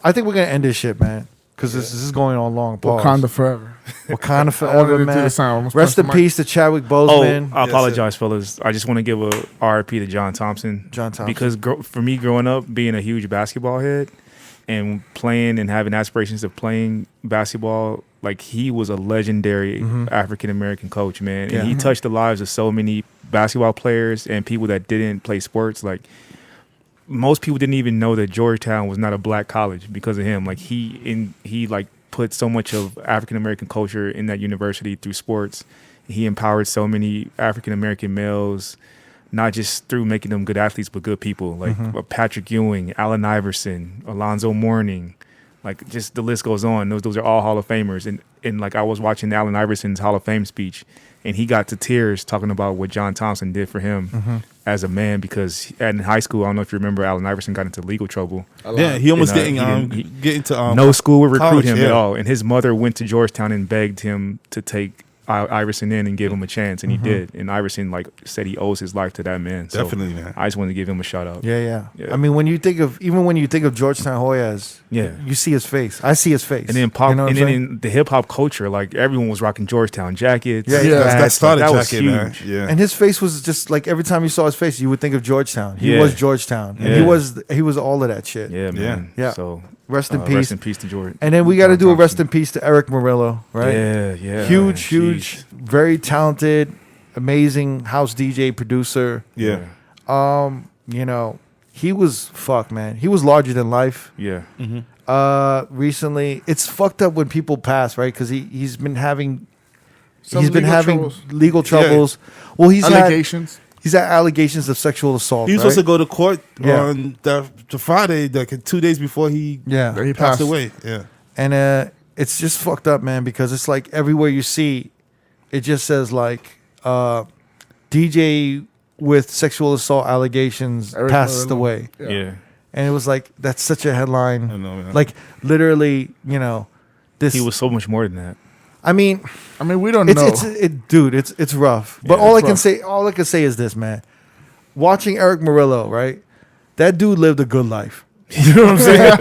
I think we're gonna end this shit, man, because this is going on long. Pause. Wakanda forever. Wakanda I wanted forever, to do man. the sound. I almost Rest punched in the mic. peace to Chadwick Oh, Boseman. I apologize, fellas. I just want to give a RIP to John Thompson. John Thompson. Because for me, growing up, being a huge basketball head and playing and having aspirations of playing basketball, like he was a legendary African American coach, man. Yeah. And he touched the lives of so many basketball players and people that didn't play sports. Like most people didn't even know that Georgetown was not a black college because of him. Like he like put so much of African American culture in that university through sports. He empowered so many African American males, not just through making them good athletes, but good people. Like Patrick Ewing, Allen Iverson, Alonzo Mourning, like just the list goes on. Those are all Hall of Famers. And like I was watching Allen Iverson's Hall of Fame speech, and he got to tears talking about what John Thompson did for him as a man, because in high school, I don't know if you remember, Allen Iverson got into legal trouble. Yeah, he almost And, getting to No school would recruit college, him yeah. at all. And his mother went to Georgetown and begged him to take Iverson in and give him a chance, and he did. And Iverson like said he owes his life to that man. So Definitely, man. I just wanted to give him a shout out. Yeah. Yeah. I mean, when you think of Georgetown Hoyas, Yeah. you see his face. I see his face. And then pop, You know what and I'm then saying? in the hip hop culture, like everyone was rocking Georgetown jackets. Yeah, That hats, started like, that was jacket, huge. man. Yeah. And his face was just like every time you saw his face, you would think of Georgetown. He Yeah. was Georgetown. And Yeah. he was all of that shit. Yeah, man. Yeah. So Rest in rest peace. in peace to Jordan. And then we got to John do a rest Thompson. in peace to Eric Morillo, right? Yeah. Huge, very talented, amazing house DJ producer. Yeah. You know, he was fuck, man. He was larger than life. Yeah. Recently, it's fucked up when people pass, right? Because he's been having Some he's been legal having troubles. legal troubles. Well, he's Allegations. he's had allegations of sexual assault. He was right? supposed to go to court Yeah. on the Friday, like 2 days before he yeah, He passed passed away. Yeah. and it's just fucked up, man. Because it's like everywhere you see, it just says like DJ with sexual assault allegations Eric passed Morillo. away, Yeah. and it was like that's such a headline. I know, man. Like literally, you know, this. He was so much more than that. I mean, I mean, we don't it's know. dude, it's rough. But Yeah, all I it's can rough. all I can say is this, man. Watching Eric Morillo, right? That dude lived a good life. You know what I'm saying?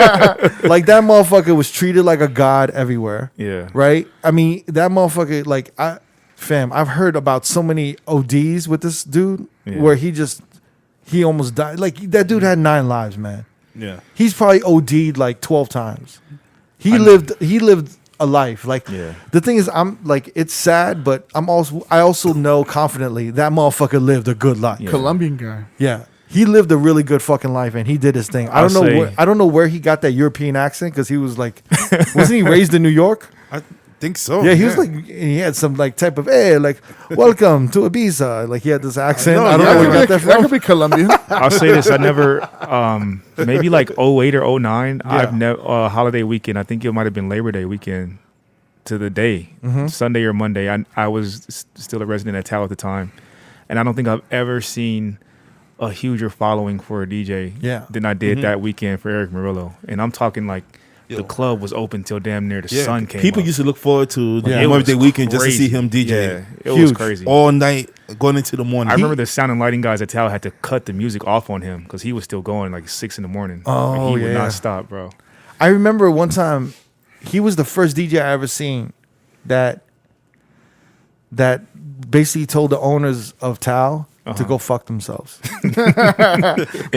Like that motherfucker was treated like a god everywhere. Yeah. Right? I mean, that motherfucker, like, I've heard about so many ODs with this dude where he almost died. Like, that dude had 9 lives, man. Yeah. He's probably OD'd like 12 times. He lived a life. Like, the thing is, I'm like, it's sad, but I also know confidently that motherfucker lived a good life. Yeah. Colombian guy. Yeah. He lived a really good fucking life, and he did his thing. I don't know where he got that European accent, because he was like, wasn't he raised in New York? I think so. Yeah, he was like, he had some like type of, hey, like, welcome to Ibiza. Like, he had this accent. No, I don't know where he got that That from. could be Colombian. I'll say this: I never, maybe like 08 or 09. I've never holiday weekend. I think it might have been Labor Day weekend to the day, Sunday or Monday. I was still a resident at Tal at the time, and I don't think I've ever seen a huger following for a DJ than I did that weekend for Eric Morillo. And I'm talking like the club was open till damn near the sun came People up. used to look forward to the It birthday was weekend just to crazy. see him DJ. Yeah, it Huge. was crazy. All night, going into the morning. I remember the sound and lighting guys at Tal had to cut the music off on him because he was still going like 6 a.m. Oh, he would yeah. not stop, bro. I remember one time, he was the first DJ I ever seen that basically told the owners of Tal to go fuck themselves. And they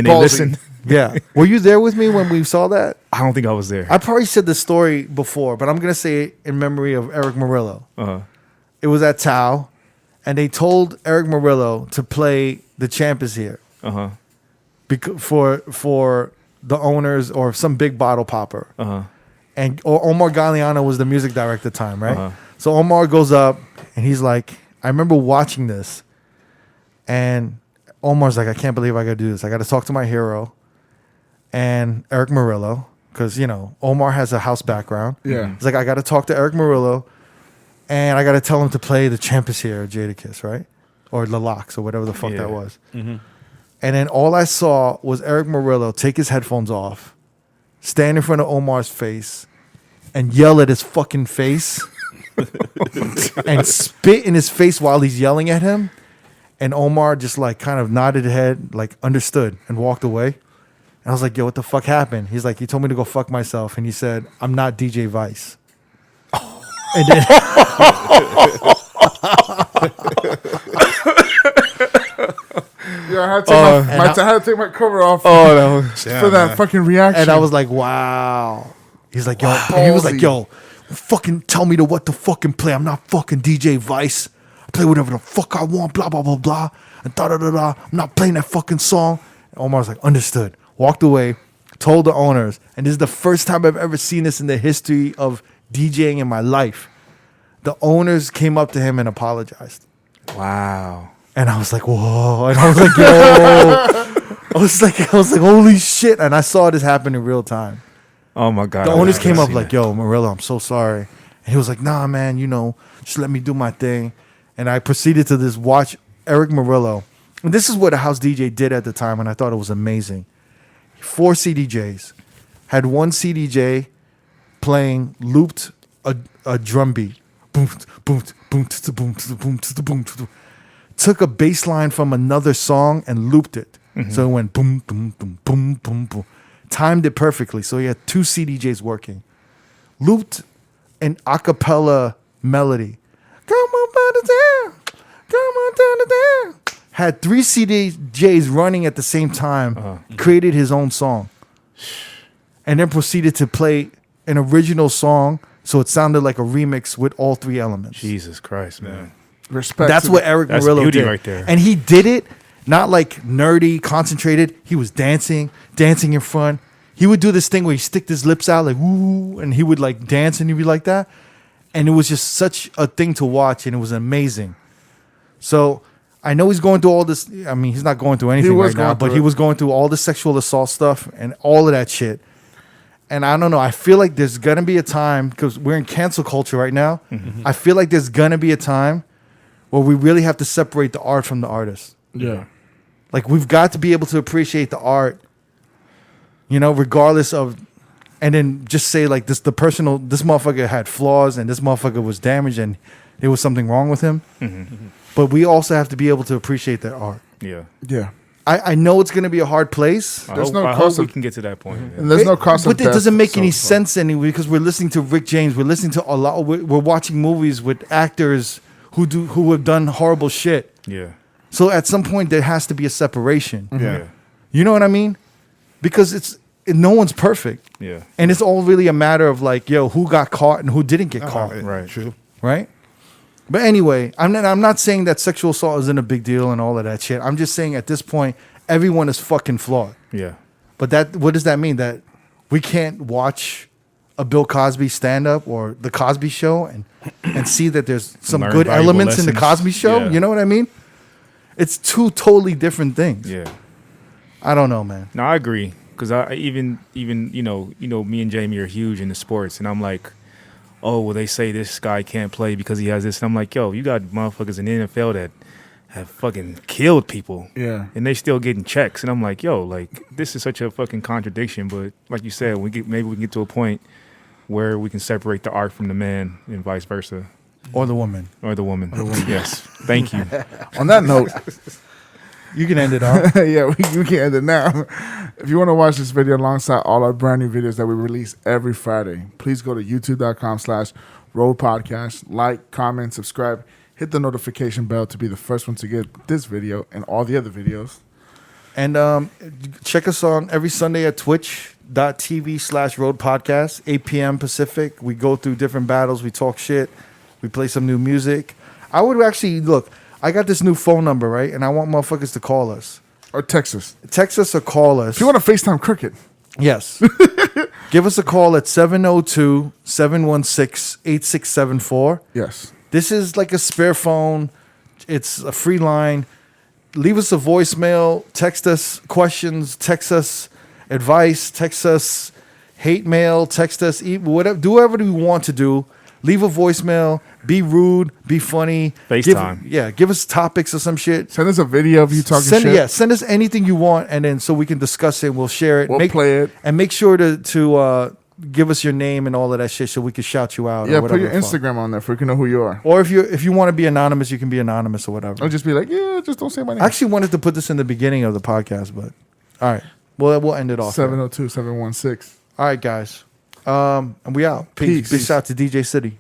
Ballsy. listened. Yeah. Were you there with me when we saw that? I don't think I was there. I probably said the story before, but I'm going to say it in memory of Eric Morillo. Uh-huh. It was at Tao, and they told Eric Morillo to play The Champ Is Here Uh-huh. for the owners or some big bottle popper. Uh-huh. And Omar Galliano was the music director at the time, right? Uh-huh. So Omar goes up, and he's like, I remember watching this, and Omar's like, I can't believe I got to do this. I got to talk to my hero and Eric Morillo, because, you know, Omar has a house background. Yeah. He's like, I got to talk to Eric Morillo, and I got to tell him to play The Champ Is Here, Jadakiss, right? Or La Lox, or whatever the fuck that was. Mm-hmm. And then all I saw was Eric Morillo take his headphones off, stand in front of Omar's face, and yell at his fucking face, and spit in his face while he's yelling at him. And Omar just like kind of nodded his head, like understood, and walked away. And I was like, yo, what the fuck happened? He's like, he told me to go fuck myself. And he said, I'm not DJ Vice. And then Yeah, I had to take my cover off for that fucking reaction. And I was like, wow. He's like, yo. And he was like, yo, fucking tell me to what to fucking play. I'm not fucking DJ Vice. I play whatever the fuck I want, blah, blah, blah, blah. And da-da-da-da. I'm not playing that fucking song. And Omar was like, understood. Walked away, told the owners. And this is the first time I've ever seen this in the history of DJing in my life. The owners came up to him and apologized. Wow. And I was like, whoa. And I was like, yo. I was like, holy shit. And I saw this happen in real time. Oh, my God. The I owners wish I came could up see like, that. yo, Morillo, I'm so sorry. And he was like, nah, man, you know, just let me do my thing. And I proceeded to this watch Eric Morillo. And this is what a house DJ did at the time, and I thought it was amazing. 4 CDJs. Had one CDJ playing looped a drum beat. Boom, boom, boom, boom, boom, boom, boom. Took a bass line from another song and looped it. So it went boom, boom, boom, boom, boom, boom. Timed it perfectly. So he had 2 CDJs working. Looped an a cappella melody. Come on, down, come on, down. Had 3 CDJs running at the same time. Created his own song. And then proceeded to play an original song so it sounded like a remix with all 3 elements. Jesus Christ, man. Respect. That's to what Eric That's Morillo beauty did. right there. And he did it not like nerdy, concentrated. He was dancing in front. He would do this thing where he stick his lips out like woo, and he would like dance and he'd be like that. And it was just such a thing to watch, and it was amazing. So I know he's going through all this. I mean, he's not going through anything was right now, going but through he it. was going through all the sexual assault stuff and all of that shit. And I don't know. I feel like there's gonna be a time, because we're in cancel culture right now. I feel like there's gonna be a time where we really have to separate the art from the artist. Yeah. Like, we've got to be able to appreciate the art, you know, regardless of, and then just say like this motherfucker had flaws and this motherfucker was damaged and there was something wrong with him. But we also have to be able to appreciate their art. Yeah. Yeah. I know it's going to be a hard place. I There's hope, no I cost hope we of- can get to that point. Yeah. And there's no cost of But it death, doesn't make any so- sense anyway because we're listening to Rick James. We're listening to a lot. We're watching movies with actors who have done horrible shit. Yeah. So at some point there has to be a separation. Yeah. You know what I mean? Because no one's perfect. Yeah. And it's all really a matter of like, yo, who got caught and who didn't get caught, Right. True. right? But anyway, I'm not saying that sexual assault isn't a big deal and all of that shit. I'm just saying at this point, everyone is fucking flawed. Yeah. But what does that mean? That we can't watch a Bill Cosby stand-up or the Cosby Show and see that there's some Learn good valuable elements in the lessons. Cosby Show? Yeah. You know what I mean? It's two totally different things. Yeah. I don't know, man. No, I agree. Because I even you know, me and Jamie are huge into sports, and I'm like, oh, well, they say this guy can't play because he has this. And I'm like, yo, you got motherfuckers in the NFL that have fucking killed people. Yeah. And they still getting checks. And I'm like, yo, like, this is such a fucking contradiction. But like you said, maybe we can get to a point where we can separate the art from the man and vice versa. Or the woman. Or the woman. Yes. Thank you. On that note, You can end it off. yeah, we can end it now. If you want to watch this video alongside all our brand new videos that we release every Friday, please go to youtube.com/R.O.A.D podcast. Like, comment, subscribe, hit the notification bell to be the first one to get this video and all the other videos. And check us on every Sunday at twitch.tv/Road Podcast, 8 p.m. Pacific. We go through different battles. We talk shit. We play some new music. I would actually, look, I got this new phone number, right? And I want motherfuckers to call us. Or Texas. Text us or call us. If you want to FaceTime Cricket, Yes. Give us a call at 702-716-8674. yes. This is like a spare phone. It's a free line. Leave us a voicemail. Text us questions. Text us advice. Text us hate mail. Text us whatever. Do whatever you want to do. Leave a voicemail. Be rude. Be funny. FaceTime. Give us topics or some shit. Send us a video of you talking shit. Send us anything you want, and then so we can discuss it. We'll share it. We'll play it. And make sure to give us your name and all of that shit, so we can shout you out. Yeah, or put whatever your the fuck. Instagram on there so we can know who you are. Or if you want to be anonymous, you can be anonymous or whatever. Or just be like, yeah, just don't say my name. I actually wanted to put this in the beginning of the podcast, but all right. Well, we'll end it off. 702-716. All right, guys. And we out. Peace. Peace. Big shout out to DJ City.